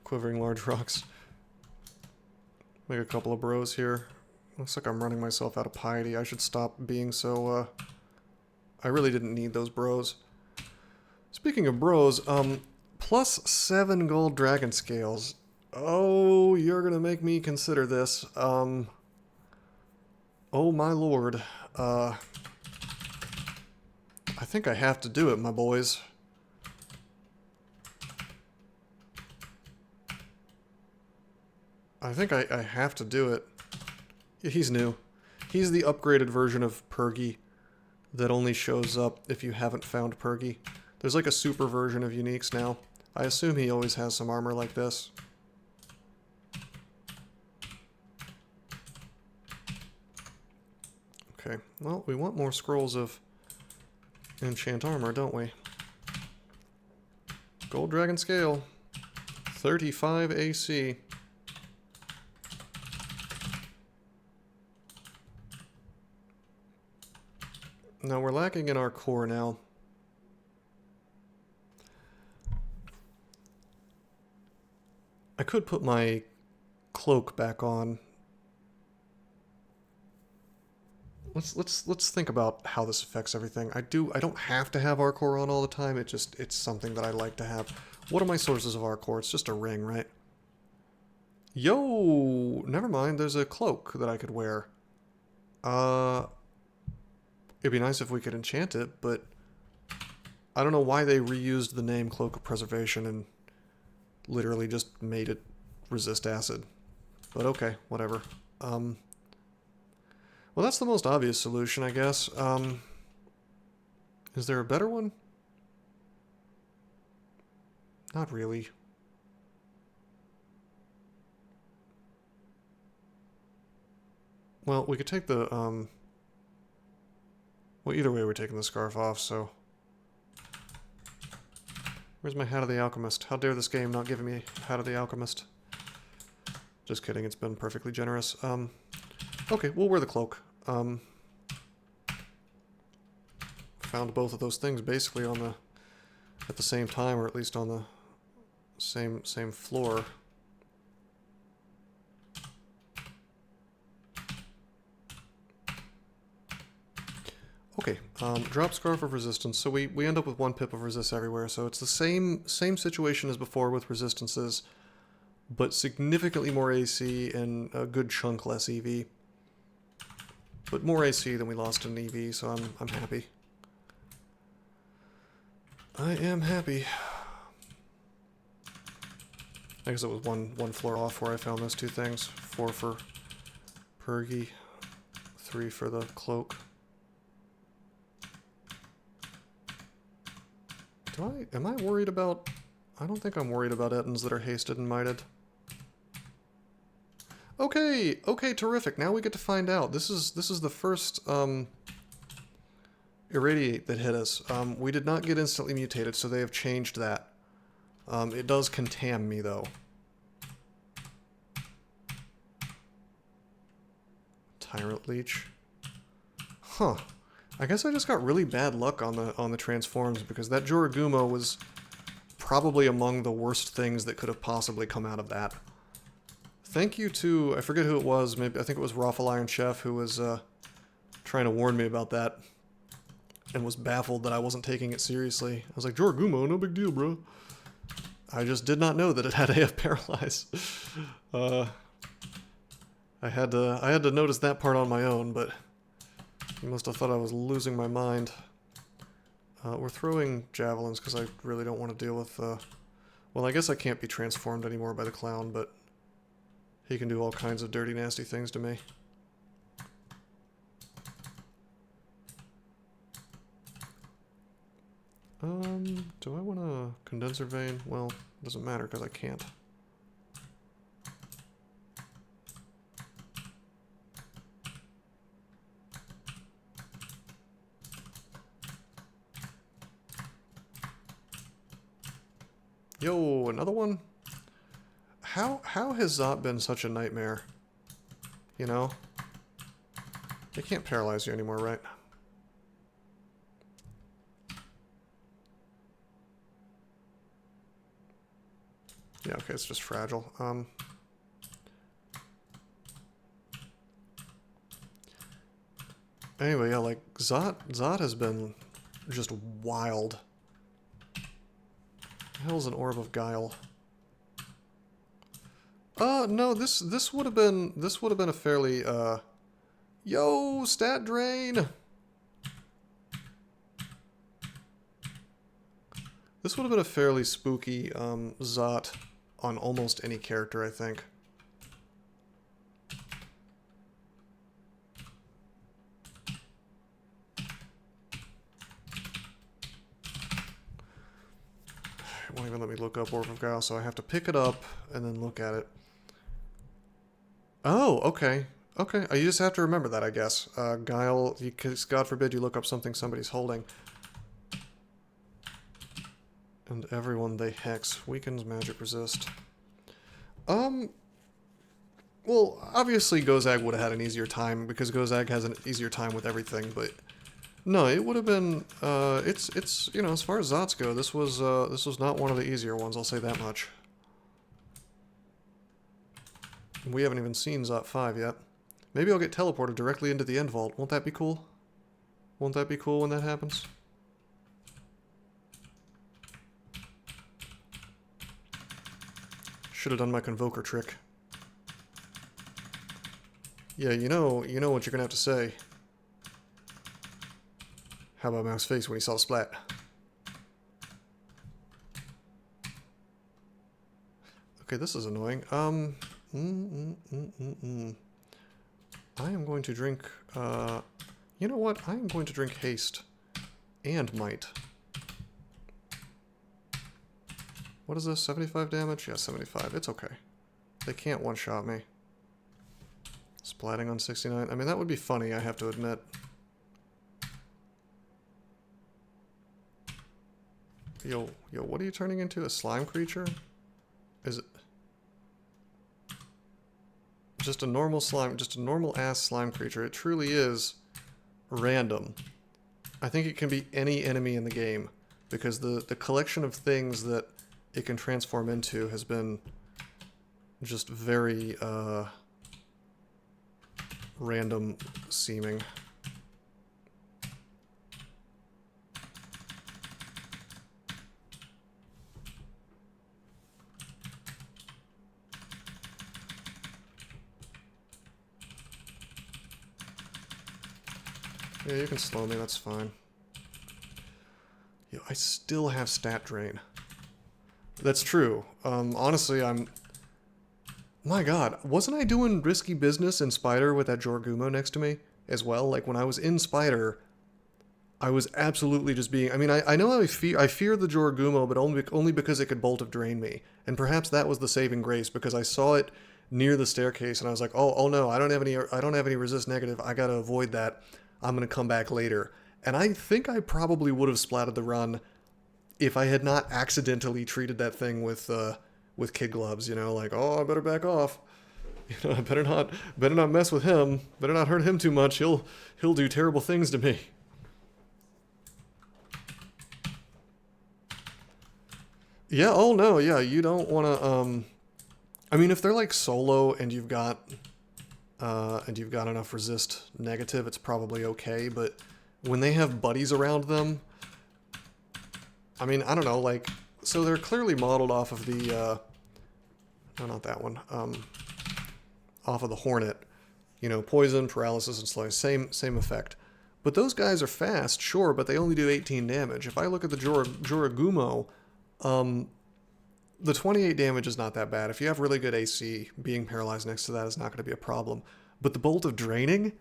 Quivering large rocks. Make a couple of bros here. Looks like I'm running myself out of piety. I should stop being so, I really didn't need those bros. Speaking of bros, plus 7 gold dragon scales. Oh, you're gonna make me consider this. Oh my lord. I think I have to do it, my boys. I think I have to do it. He's new. He's the upgraded version of Pergy that only shows up if you haven't found Pergy. There's like a super version of uniques now. I assume he always has some armor like this. Okay, well, we want more scrolls of enchant armor, don't we? Gold Dragon Scale. 35 AC. Now we're lacking in our core now. I could put my cloak back on. Let's think about how this affects everything. I don't have to have our core on all the time. It's something that I like to have. What are my sources of our core? It's just a ring, right? Yo, never mind. There's a cloak that I could wear. It'd be nice if we could enchant it, but I don't know why they reused the name Cloak of Preservation and literally just made it resist acid. But okay, whatever. Well, that's the most obvious solution, I guess. Is there a better one? Not really. Well, we could take the, well, either way we're taking the scarf off, so... Where's my Hat of the Alchemist? How dare this game not give me Hat of the Alchemist? Just kidding, it's been perfectly generous. Okay, we'll wear the cloak. Found both of those things basically on the... at the same time, or at least on the same floor. Okay, drop Scarf of Resistance. So we end up with 1 pip of resist everywhere. So it's the same situation as before with resistances, but significantly more AC and a good chunk less EV. But more AC than we lost in EV, so I'm happy. I am happy. I guess it was one floor off where I found those 2 things. 4 for Pergy, 3 for the cloak. Am I worried about... I don't think I'm worried about Ettins that are hasted and mited. Okay, okay, terrific. Now we get to find out. This is the first Irradiate that hit us. We did not get instantly mutated, so they have changed that. It does contam me, though. Tyrant Leech. Huh. I guess I just got really bad luck on the transforms, because that Joragumo was probably among the worst things that could have possibly come out of that. Thank you to, I forget who it was, maybe I think it was Raffle Iron Chef who was trying to warn me about that and was baffled that I wasn't taking it seriously. I was like, Joragumo, no big deal, bro. I just did not know that it had AF Paralyze. I had to notice that part on my own, but you must have thought I was losing my mind. We're throwing javelins because I really don't want to deal with... well, I guess I can't be transformed anymore by the clown, but he can do all kinds of dirty, nasty things to me. Do I want a condenser vein? Well, it doesn't matter because I can't. Yo, another one? How has Zot been such a nightmare? You know? They can't paralyze you anymore, right? Yeah, okay, it's just fragile. Anyway, yeah, like, Zot has been just wild. The hell's an Orb of Guile? No, this would have been a fairly yo, stat drain. This would have been a fairly spooky Zot on almost any character, I think. won't even let me look up Orb of Guile, so I have to pick it up and then look at it. Oh, okay. Okay, you just have to remember that, I guess. Guile, because God forbid you look up something somebody's holding. And everyone they hex. Weakens magic resist. Well, obviously Gozag would have had an easier time, because Gozag has an easier time with everything, but... No, it would have been, it's, you know, as far as Zots go, this was not one of the easier ones, I'll say that much. We haven't even seen Zot 5 yet. Maybe I'll get teleported directly into the end vault. Won't that be cool? Won't that be cool when that happens? Should have done my Convoker trick. Yeah, you know what you're gonna have to say. How about Mouse face when he saw the splat? Okay, this is annoying. I am going to drink, you know what? I am going to drink haste and might. What is this, 75 damage? Yeah, 75, it's okay. They can't one-shot me. Splatting on 69, I mean, that would be funny, I have to admit. Yo, what are you turning into? A slime creature? Is it... Just a normal slime, just a normal ass slime creature. It truly is random. I think it can be any enemy in the game, because the collection of things that it can transform into has been just very random seeming. Yeah, you can slow me, that's fine. Yo, I still have stat drain. That's true. Honestly, my god, wasn't I doing risky business in Spider with that Jorgumo next to me as well? Like, when I was in Spider, I was absolutely just being... I mean, I know I fear the Jorgumo, but only because it could Bolt of Drain me. And perhaps that was the saving grace, because I saw it near the staircase, and I was like, oh no, I don't have any resist negative, I gotta avoid that. I'm going to come back later. And I think I probably would have splatted the run if I had not accidentally treated that thing with kid gloves, you know, like, oh, I better back off. You know, I better not mess with him. Better not hurt him too much. He'll do terrible things to me. Yeah, oh no, yeah, you don't want to, I mean, if they're like solo and you've got enough resist negative, it's probably okay, but when they have buddies around them, I mean, I don't know, like, so they're clearly modeled off of the, no, not that one, off of the Hornet, you know, poison, paralysis, and slow, same effect. But those guys are fast, sure, but they only do 18 damage. If I look at the Joragumo, the 28 damage is not that bad. If you have really good AC, being paralyzed next to that is not going to be a problem. But the Bolt of Draining?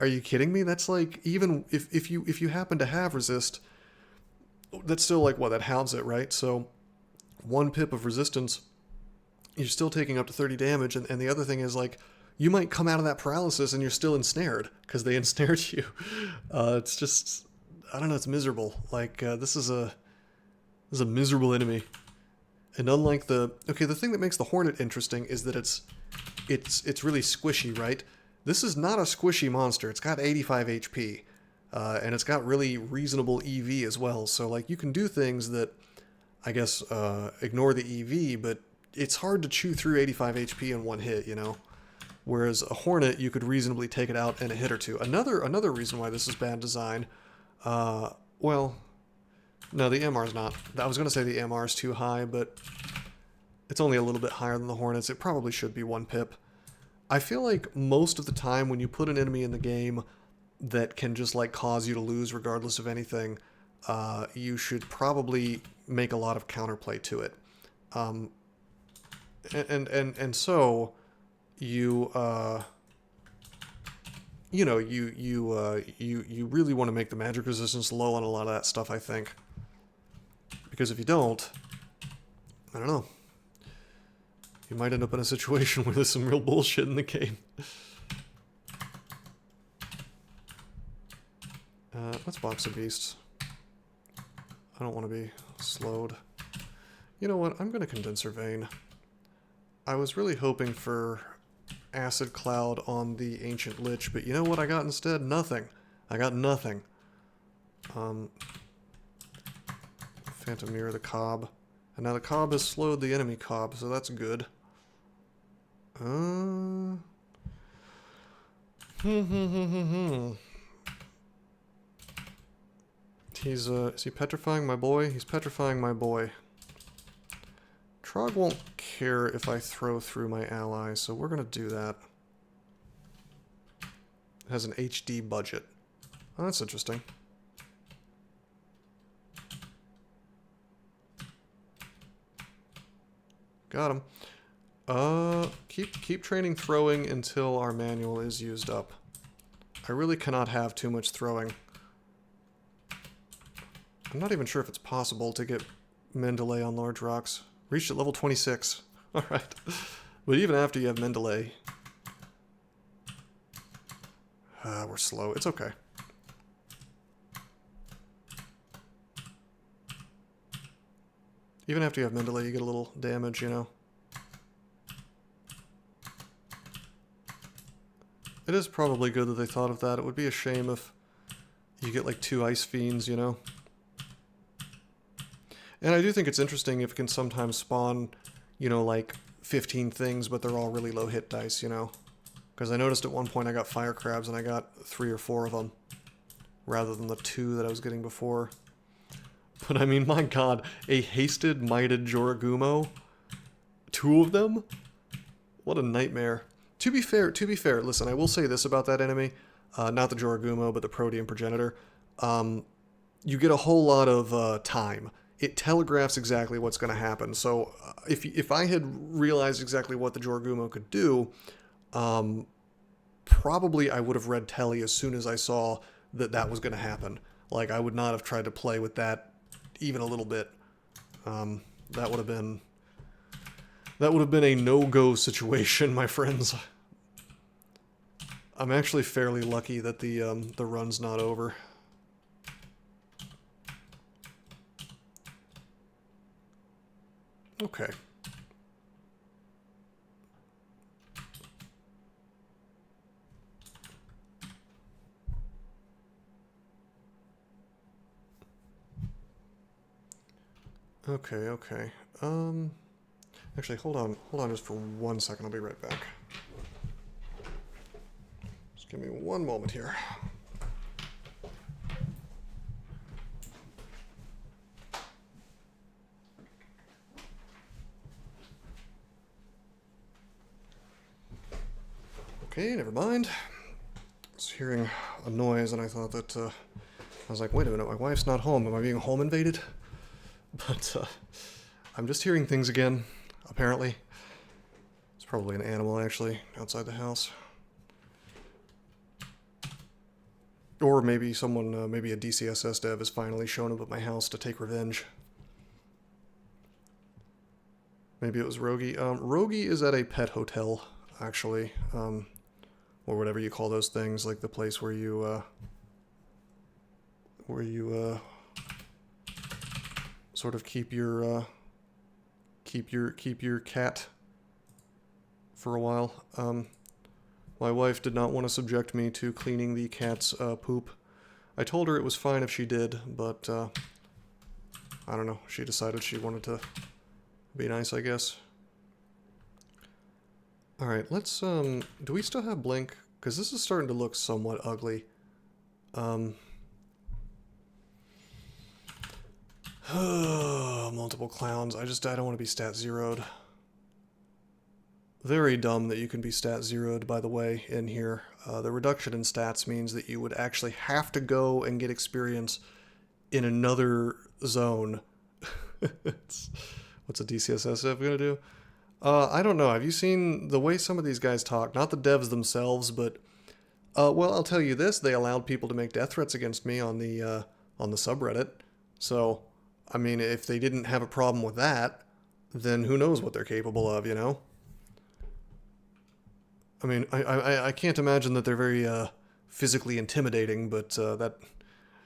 Are you kidding me? That's like, even if you happen to have resist, that's still like, what, that halves it, right? So 1 pip of resistance, you're still taking up to 30 damage, and the other thing is, like, you might come out of that paralysis and you're still ensnared, because they ensnared you. It's just, I don't know, it's miserable. Like, this is a miserable enemy. And unlike the thing that makes the Hornet interesting is that it's really squishy, right? This is not a squishy monster. It's got 85 HP, and it's got really reasonable EV as well. So, like, you can do things that, I guess, ignore the EV, but it's hard to chew through 85 HP in one hit, you know? Whereas a Hornet, you could reasonably take it out in a hit or two. Another reason why this is bad design, well... No, the MR's not. I was going to say the MR is too high, but it's only a little bit higher than the Hornets. It probably should be 1 pip. I feel like most of the time when you put an enemy in the game that can just, like, cause you to lose regardless of anything, you should probably make a lot of counterplay to it. And so you you know, you really want to make the magic resistance low on a lot of that stuff, I think. Because if you don't, I don't know. You might end up in a situation where there's some real bullshit in the game. Let's box of beasts. I don't want to be slowed. You know what? I'm going to condenser vein. I was really hoping for acid cloud on the ancient lich, but you know what I got instead? Nothing. I got nothing. Phantom mirror the cob. And now the cob has slowed the enemy cob, so that's good. Is he petrifying my boy? He's petrifying my boy. Trog won't care if I throw through my allies, so we're gonna do that. It has an HD budget. Oh, that's interesting. Got him. Keep training throwing until our manual is used up. I really cannot have too much throwing. I'm not even sure if it's possible to get Mendeley on large rocks. Reached at level 26. Alright. But even after you have Mendeley... we're slow. It's okay. Even after you have Mendeley, you get a little damage, you know. It is probably good that they thought of that. It would be a shame if you get like 2 Ice Fiends, you know. And I do think it's interesting if it can sometimes spawn, you know, like 15 things, but they're all really low hit dice, you know. Because I noticed at one point I got fire crabs and I got 3 or 4 of them, rather than the 2 that I was getting before. But I mean, my god, a hasted, mighted Joragumo? 2 of them? What a nightmare. To be fair, listen, I will say this about that enemy. Not the Joragumo, but the Protean Progenitor. You get a whole lot of time. It telegraphs exactly what's going to happen. So if I had realized exactly what the Joragumo could do, probably I would have read Telly as soon as I saw that that was going to happen. Like, I would not have tried to play with that even a little bit. That would have been a no-go situation, my friends. I'm actually fairly lucky that the run's not over. Okay. Okay. Actually, hold on just for 1 second. I'll be right back. Just give me 1 moment here. Okay, never mind. I was hearing a noise and I thought that, I was like, wait a minute, my wife's not home. Am I being home invaded? But, I'm just hearing things again, apparently. It's probably an animal, actually, outside the house. Or maybe someone, maybe a DCSS dev has finally shown up at my house to take revenge. Maybe it was Rogi. Rogi is at a pet hotel, actually. Or whatever you call those things, like the place where you, sort of keep your cat for a while. My wife did not want to subject me to cleaning the cat's poop. I told her it was fine if she did, but I don't know. She decided she wanted to be nice, I guess. Alright, let's, do we still have Blink? Because this is starting to look somewhat ugly. Multiple clowns. I don't want to be stat zeroed. Very dumb that you can be stat zeroed, by the way, in here. The reduction in stats means that you would actually have to go and get experience in another zone. What's a DCSS dev gonna do? I don't know. Have you seen the way some of these guys talk? Not the devs themselves, but well, I'll tell you this: they allowed people to make death threats against me on the subreddit. So, I mean, if they didn't have a problem with that, then who knows what they're capable of, you know? I mean, I can't imagine that they're very physically intimidating, but that,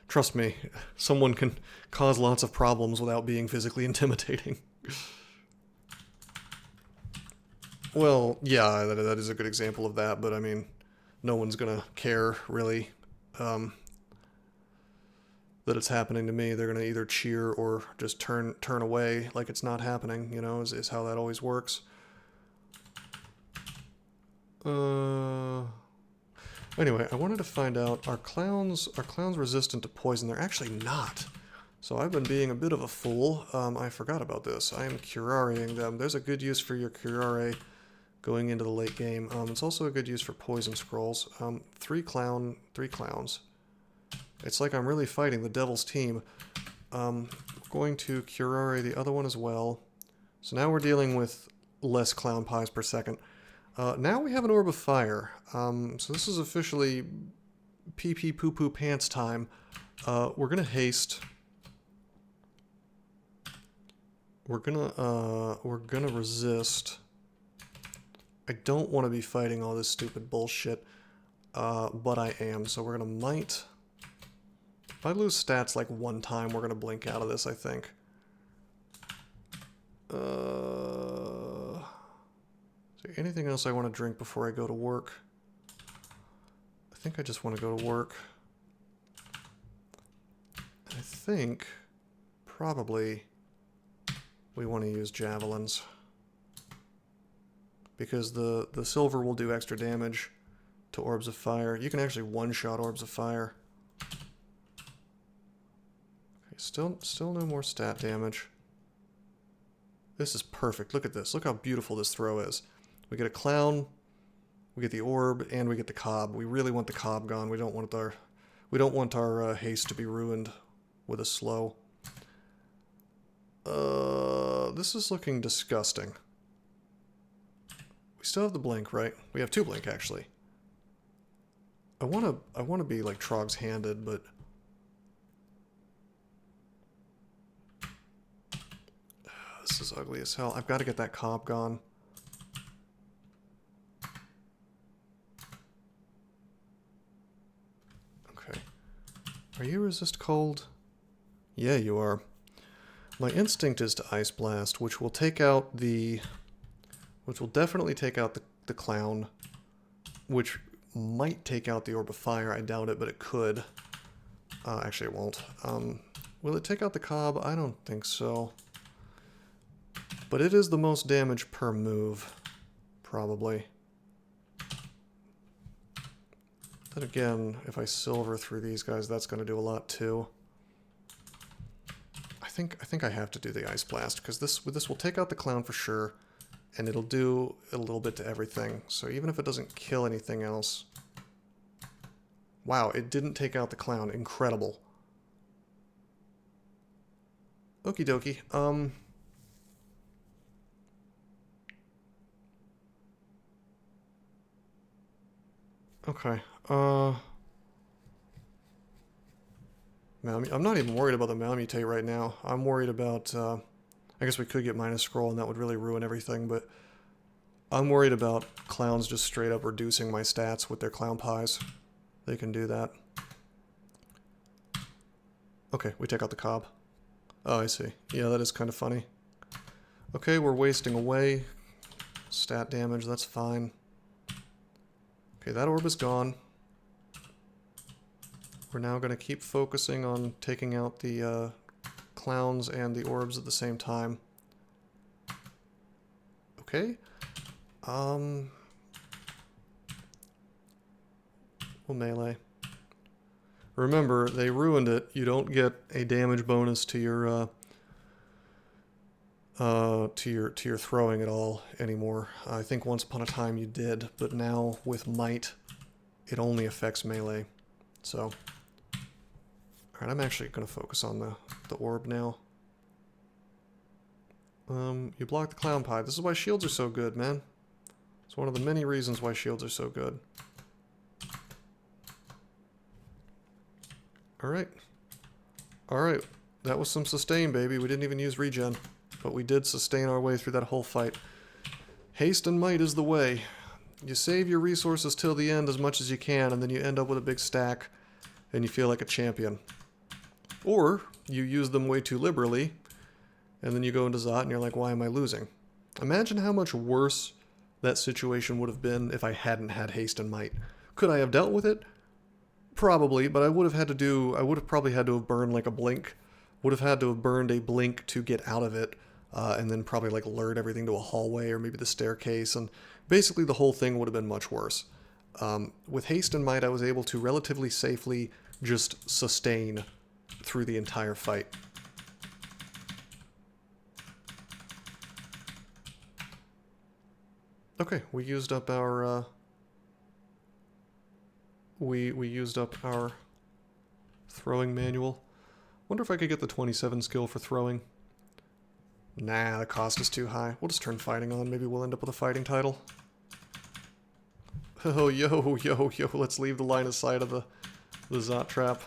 trust me, someone can cause lots of problems without being physically intimidating. Well, yeah, that is a good example of that, but I mean, no one's gonna care, really, that it's happening to me. They're gonna either cheer or just turn away like it's not happening, you know, is how that always works. Anyway, I wanted to find out, are clowns resistant to poison? They're actually not. So I've been being a bit of a fool. I forgot about this. I am curarying them. There's a good use for your curare going into the late game. It's also a good use for poison scrolls. 3 clowns. It's like I'm really fighting the devil's team. Going to curare the other one as well. So now we're dealing with less clown pies per second. Now we have an orb of fire. So this is officially pee-pee poo-poo pants time. We're gonna haste. We're gonna resist. I don't want to be fighting all this stupid bullshit, but I am. So we're gonna might. If I lose stats like one time, we're gonna blink out of this, I think. Is there anything else I want to drink before I go to work? I think I just want to go to work. I think probably we want to use javelins, because the silver will do extra damage to orbs of fire. You can actually one-shot orbs of fire. Okay, still no more stat damage. This is perfect. Look at this. Look how beautiful this throw is. We get a clown, we get the orb, and we get the cob. We really want the cob gone. We don't want our haste to be ruined with a slow. This is looking disgusting. We still have the blink, right? We have 2 blink, actually. I wanna be like Trog's handed, but this is ugly as hell. I've got to get that cob gone. Okay. Are you resist cold? Yeah, you are. My instinct is to Ice Blast, which will take out the... which will definitely take out the clown, which might take out the orb of fire. I doubt it, but it could. Actually, it won't. Will it take out the cob? I don't think so. But it is the most damage per move, probably. Then again, if I silver through these guys, that's going to do a lot too. I think I have to do the Ice Blast, because this will take out the clown for sure, and it'll do a little bit to everything. So even if it doesn't kill anything else... Wow, it didn't take out the clown. Incredible. Okie dokie. Okay. I'm not even worried about the Malmutate right now. I'm worried about, I guess we could get minus scroll and that would really ruin everything, but I'm worried about clowns just straight up reducing my stats with their clown pies. They can do that. Okay, we take out the cob. Oh, I see. Yeah, that is kind of funny. Okay, we're wasting away. Stat damage, that's fine. Okay, that orb is gone. We're now going to keep focusing on taking out the clowns and the orbs at the same time. Okay. We'll melee. Remember, they ruined it. You don't get a damage bonus to your throwing at all anymore. I think once upon a time you did, but now with might, it only affects melee. So, alright, I'm actually going to focus on the orb now. You block the clown pie. This is why shields are so good, man. It's one of the many reasons why shields are so good. Alright. Alright. That was some sustain, baby. We didn't even use regen. but we did sustain our way through that whole fight. Haste and might is the way. You save your resources till the end as much as you can, and then you end up with a big stack, and you feel like a champion. Or, you use them way too liberally, and then you go into Zot and you're like, why am I losing? Imagine how much worse that situation would have been if I hadn't had haste and might. Could I have dealt with it? Probably, but I would have probably had to have burned like a blink. Would have had to have burned a blink to get out of it, and then probably like lured everything to a hallway or maybe the staircase, and basically the whole thing would have been much worse. With haste and might, I was able to relatively safely just sustain through the entire fight. Okay, we used up our we used up our throwing manual. Wonder if I could get the 27 skill for throwing. Nah, the cost is too high. We'll just turn fighting on. Maybe we'll end up with a fighting title. Oh, yo, let's leave the line of sight of the Zot trap.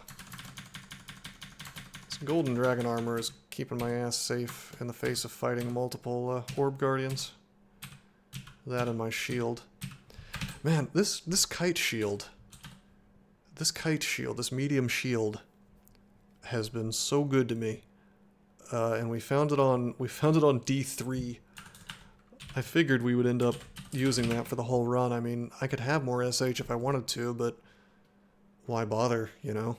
This golden dragon armor is keeping my ass safe in the face of fighting multiple orb guardians. That and my shield. Man, this kite shield, this medium shield, has been so good to me. And we found it on D3. I figured we would end up using that for the whole run. I mean, I could have more SH if I wanted to, but why bother, you know?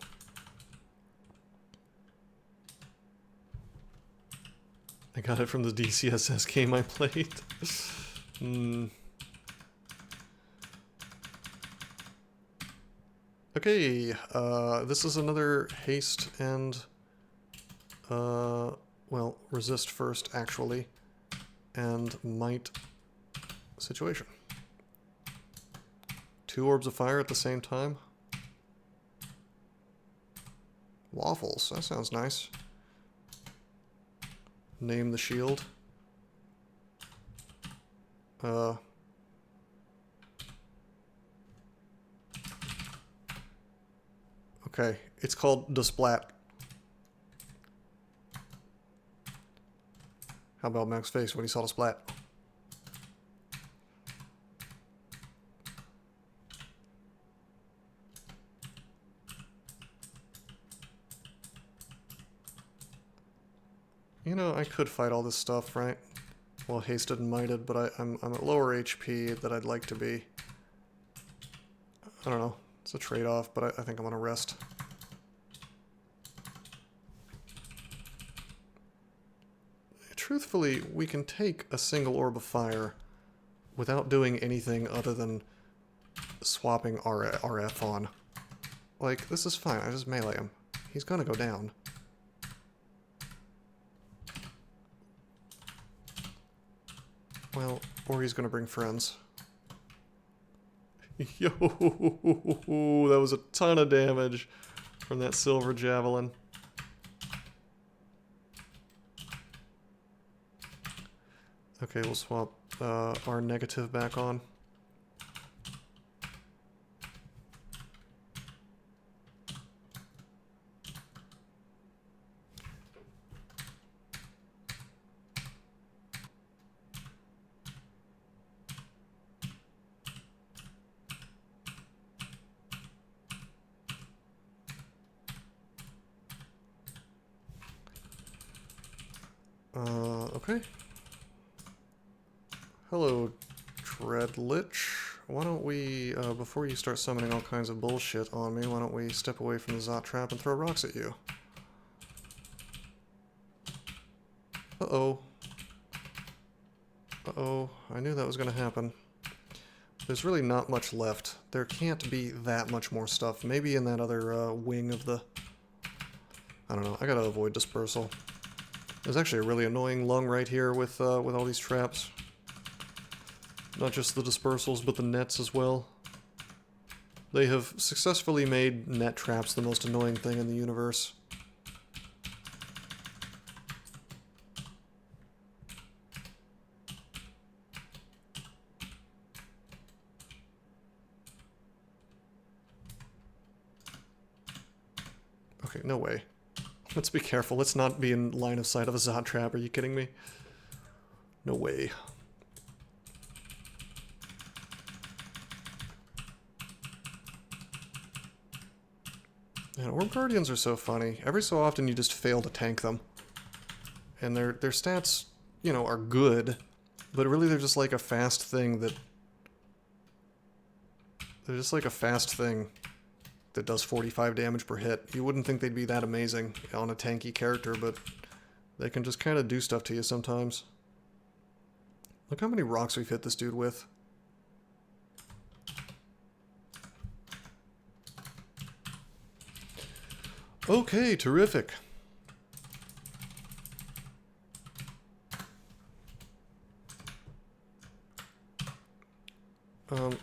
I got it from the DCSS game I played. Okay, this is another haste and, well, resist first, actually, and might situation. 2 orbs of fire at the same time. Waffles, that sounds nice. Name the shield. Okay, it's called Desplat. How about Mac's face when he saw the splat? You know, I could fight all this stuff, right? Well, hasted and mighted, but I'm at lower HP than I'd like to be. I don't know. It's a trade-off, but I think I'm gonna rest. Truthfully, we can take a single orb of fire without doing anything other than swapping RF on. Like, this is fine. I just melee him. He's gonna go down. Well, or he's gonna bring friends. Yo, that was a ton of damage from that silver javelin. Okay, we'll swap our negative back on. Okay. Hello, Dreadlich. Why don't we, before you start summoning all kinds of bullshit on me, why don't we step away from the Zot trap and throw rocks at you? Uh-oh. Uh-oh. I knew that was going to happen. There's really not much left. There can't be that much more stuff. Maybe in that other wing of the... I don't know. I gotta avoid dispersal. There's actually a really annoying lung right here with all these traps. Not just the dispersals, but the nets as well. They have successfully made net traps the most annoying thing in the universe. Okay, no way. Let's be careful. Let's not be in line of sight of a Zot trap. Are you kidding me? No way. Man, Orb Guardians are so funny. Every so often you just fail to tank them. And their stats, you know, are good, but really they're just like a fast thing that... They're just like a fast thing that does 45 damage per hit. You wouldn't think they'd be that amazing on a tanky character, but they can just kind of do stuff to you sometimes. Look how many rocks we've hit this dude with. Okay, terrific.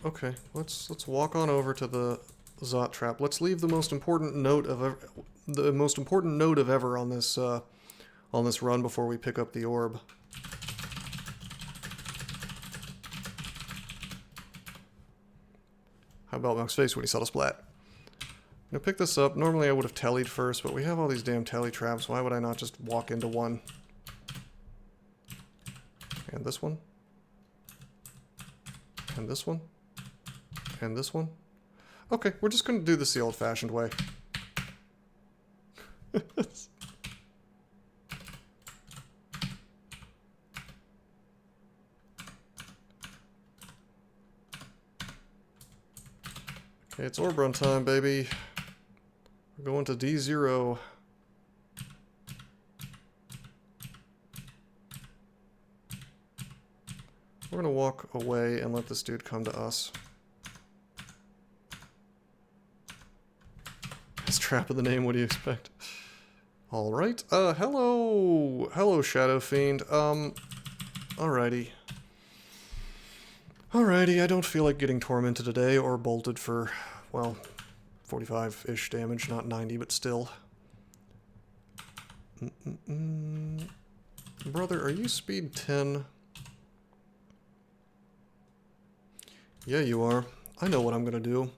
Okay, let's walk on over to the Zot trap. Let's leave the most important note of ever on this run before we pick up the orb. How about Monk's face when he saw the splat? I'm gonna pick this up. Normally I would have tellied first, but we have all these damn telly traps. Why would I not just walk into one? And this one. And this one. And this one. Okay, we're just gonna do this the old-fashioned way. Okay, it's orb run time, baby. We're going to D0. We're gonna walk away and let this dude come to us. It's trap of the name, what do you expect? Alright, hello! Hello, Shadow Fiend. Alrighty. Alrighty, I don't feel like getting tormented today or bolted for, well, 45-ish damage, not 90, but still. Brother, are you speed 10? Yeah, you are. I know what I'm gonna do.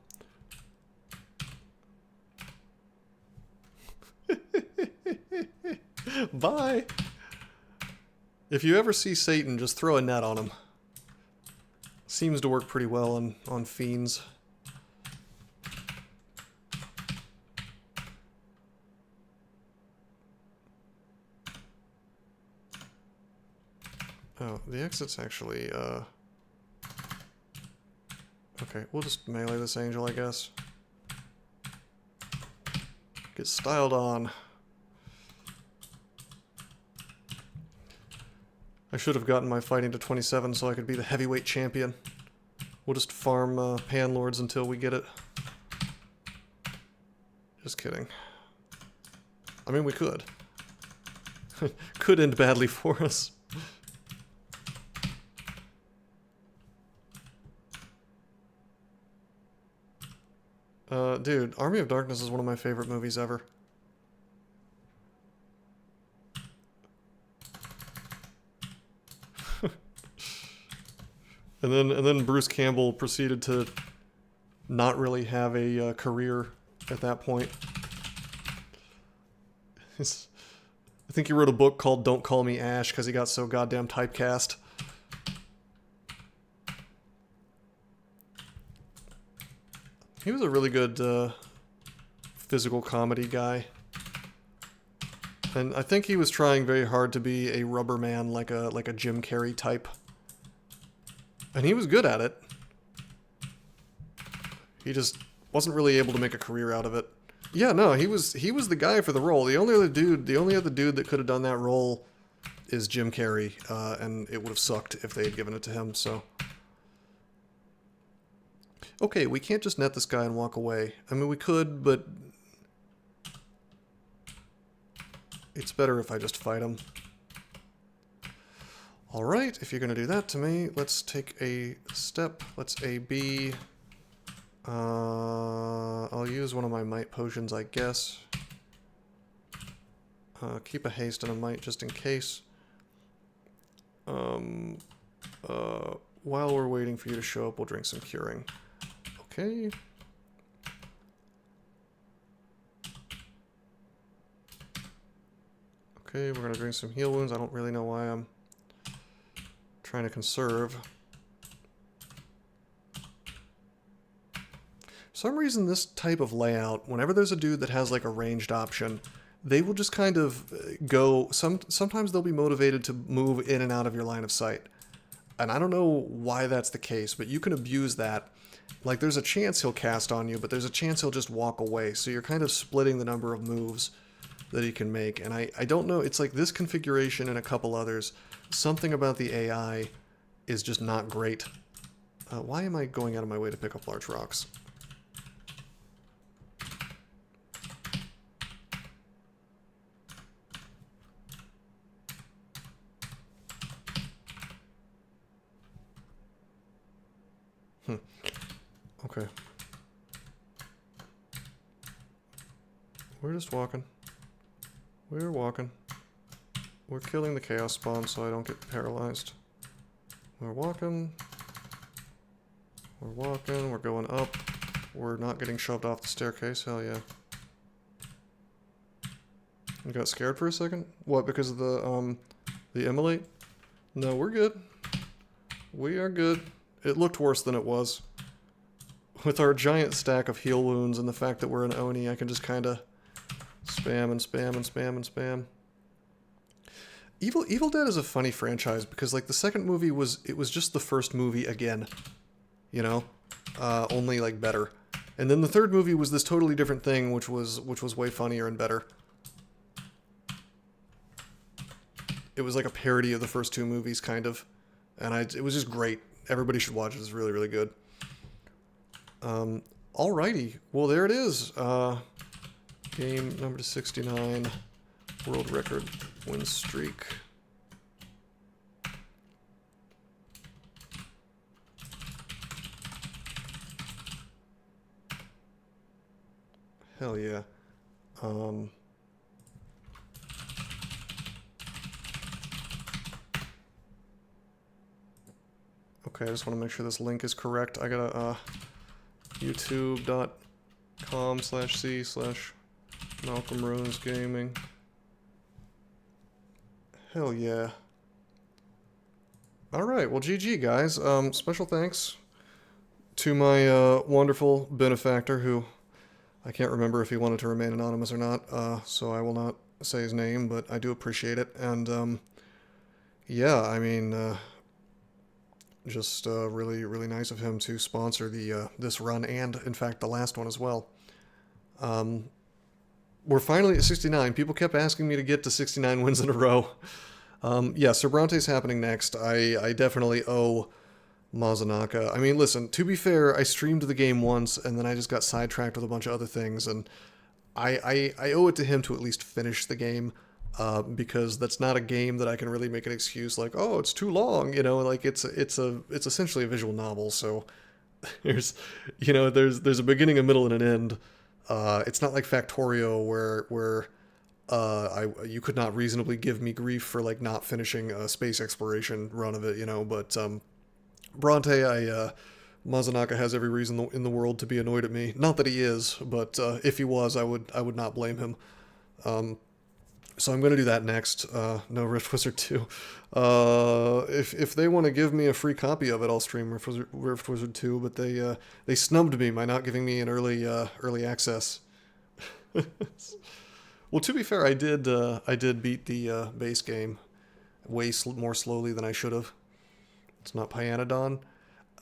Bye! If you ever see Satan, just throw a net on him. Seems to work pretty well on fiends. Oh, the exit's actually, okay, we'll just melee this angel, I guess. Get styled on. I should have gotten my fighting to 27 so I could be the heavyweight champion. We'll just farm Panlords until we get it. Just kidding. I mean, we could. Could end badly for us. Dude, Army of Darkness is one of my favorite movies ever. And then Bruce Campbell proceeded to not really have a career at that point. I think he wrote a book called Don't Call Me Ash because he got so goddamn typecast. He was a really good physical comedy guy. And I think he was trying very hard to be a rubber man, like a Jim Carrey type. And he was good at it. He just wasn't really able to make a career out of it. Yeah, no, he was the guy for the role. The only other dude that could have done that role is Jim Carrey, and it would have sucked if they had given it to him, so. Okay, we can't just net this guy and walk away. I mean, we could, but it's better if I just fight him. Alright, if you're going to do that to me, let's take a step. Let's AB. I'll use one of my might potions, I guess. Keep a haste and a might just in case. While we're waiting for you to show up, we'll drink some curing. Okay. Okay, we're going to drink some heal wounds. I don't really know why I'm trying to conserve. For some reason, this type of layout, whenever there's a dude that has like a ranged option, they will just kind of go, sometimes they'll be motivated to move in and out of your line of sight. And I don't know why that's the case, but you can abuse that. Like, there's a chance he'll cast on you, but there's a chance he'll just walk away. So you're kind of splitting the number of moves that he can make. And I don't know, it's like this configuration and a couple others. Something about the AI is just not great. Why am I going out of my way to pick up large rocks? Okay. We're just walking. We're walking. We're killing the chaos spawn so I don't get paralyzed. We're walking. We're walking. We're going up. We're not getting shoved off the staircase. Hell yeah. You got scared for a second? What, because of the immolate? No, we're good. We are good. It looked worse than it was. With our giant stack of heal wounds and the fact that we're an Oni, I can just kind of spam and spam and spam and spam. Evil Dead is a funny franchise because, like, the second movie was just the first movie again, you know, only like better. And then the third movie was this totally different thing, which was way funnier and better. It was like a parody of the first two movies, kind of, and it was just great. Everybody should watch it. It's really, really good. Alrighty. Well, there it is. Game number 69. World record win streak. Hell yeah. Okay, I just want to make sure this link is correct. I gotta, youtube.com/c/Malcolm Rose Gaming. Hell yeah. Alright, well GG guys. Special thanks to my wonderful benefactor who I can't remember if he wanted to remain anonymous or not, so I will not say his name, but I do appreciate it. And yeah, I mean, just really, really nice of him to sponsor the this run and, in fact, the last one as well. We're finally at 69. People kept asking me to get to 69 wins in a row. Yeah, Sir Bronte's happening next. I definitely owe Mazanaka. I mean, listen, to be fair, I streamed the game once, and then I just got sidetracked with a bunch of other things, and I owe it to him to at least finish the game. Because that's not a game that I can really make an excuse like, oh, it's too long, you know, like it's essentially a visual novel, so there's a beginning, a middle, and an end. It's not like Factorio where you could not reasonably give me grief for like not finishing a space exploration run of it, you know, but Bronte, Mazanaka has every reason in the world to be annoyed at me. Not that he is, but if he was, I would not blame him. So I'm going to do that next. No, Rift Wizard 2. If they want to give me a free copy of it, I'll stream Rift Wizard 2, but they snubbed me by not giving me an early access. Well, to be fair, I did beat the base game way more slowly than I should have. It's not Pyanodon.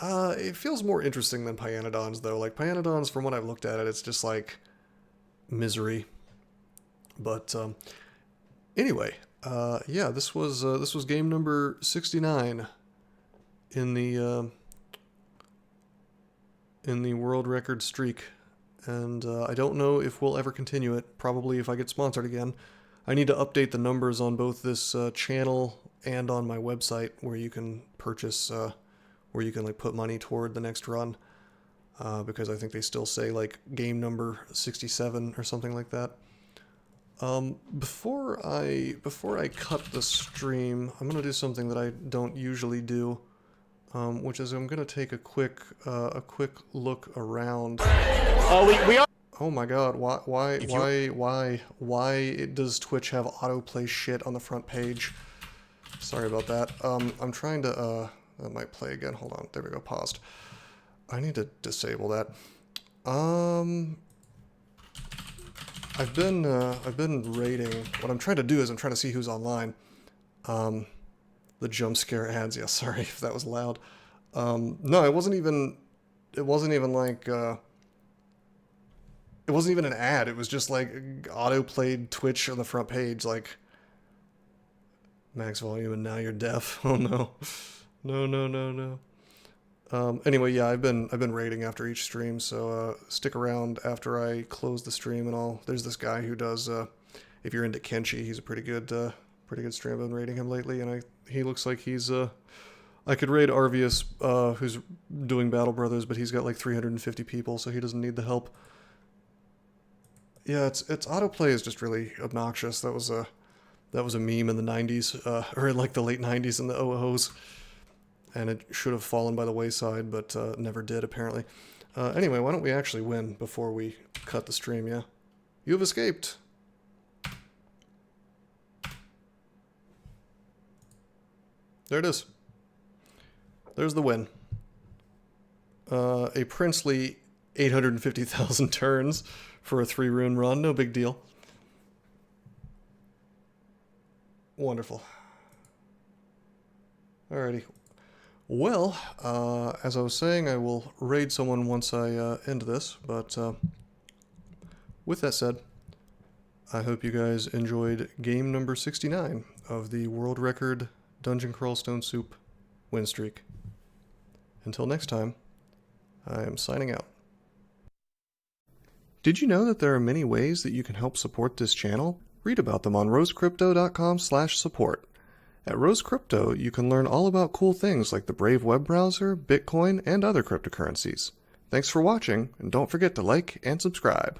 It feels more interesting than Pyanodons, though. Like, Pyanodons, from what I've looked at it, it's just like misery. But anyway, yeah, this was game number 69 in the world record streak, and I don't know if we'll ever continue it. Probably if I get sponsored again. I need to update the numbers on both this channel and on my website where you can purchase, where you can like put money toward the next run, because I think they still say like game number 67 or something like that. Before I cut the stream, I'm gonna do something that I don't usually do, which is I'm gonna take a quick look around. Oh my God! Why does Twitch have autoplay shit on the front page? Sorry about that. I'm trying to, that might play again. Hold on. There we go. Paused. I need to disable that. I've been raiding. What I'm trying to do is I'm trying to see who's online. The jump scare ads. Yeah, sorry if that was loud. No, it wasn't even like, it wasn't even an ad. It was just like auto-played Twitch on the front page, like max volume and now you're deaf. Oh no. No. Anyway, yeah, I've been raiding after each stream, so stick around after I close the stream and there's this guy who does if you're into Kenshi, he's a pretty good stream. I've been raiding him lately, and he looks like he's I could raid Arvius, who's doing Battle Brothers, but he's got like 350 people, so he doesn't need the help. Yeah, it's autoplay is just really obnoxious. That was a meme in the 90s, or in like the late 90s in the OOs, and it should have fallen by the wayside, but never did apparently. Anyway, why don't we actually win before we cut the stream? Yeah, you have escaped. There it is. There's the win. A princely 850,000 turns for a 3-rune run. No big deal. Wonderful. Alrighty. Well, as I was saying, I will raid someone once I end this, but with that said, I hope you guys enjoyed game number 69 of the world record Dungeon Crawl Stone Soup win streak. Until next time, I am signing out. Did you know that there are many ways that you can help support this channel? Read about them on rosecrypto.com/support. At Rose Crypto, you can learn all about cool things like the Brave web browser, Bitcoin, and other cryptocurrencies. Thanks for watching, and don't forget to like and subscribe.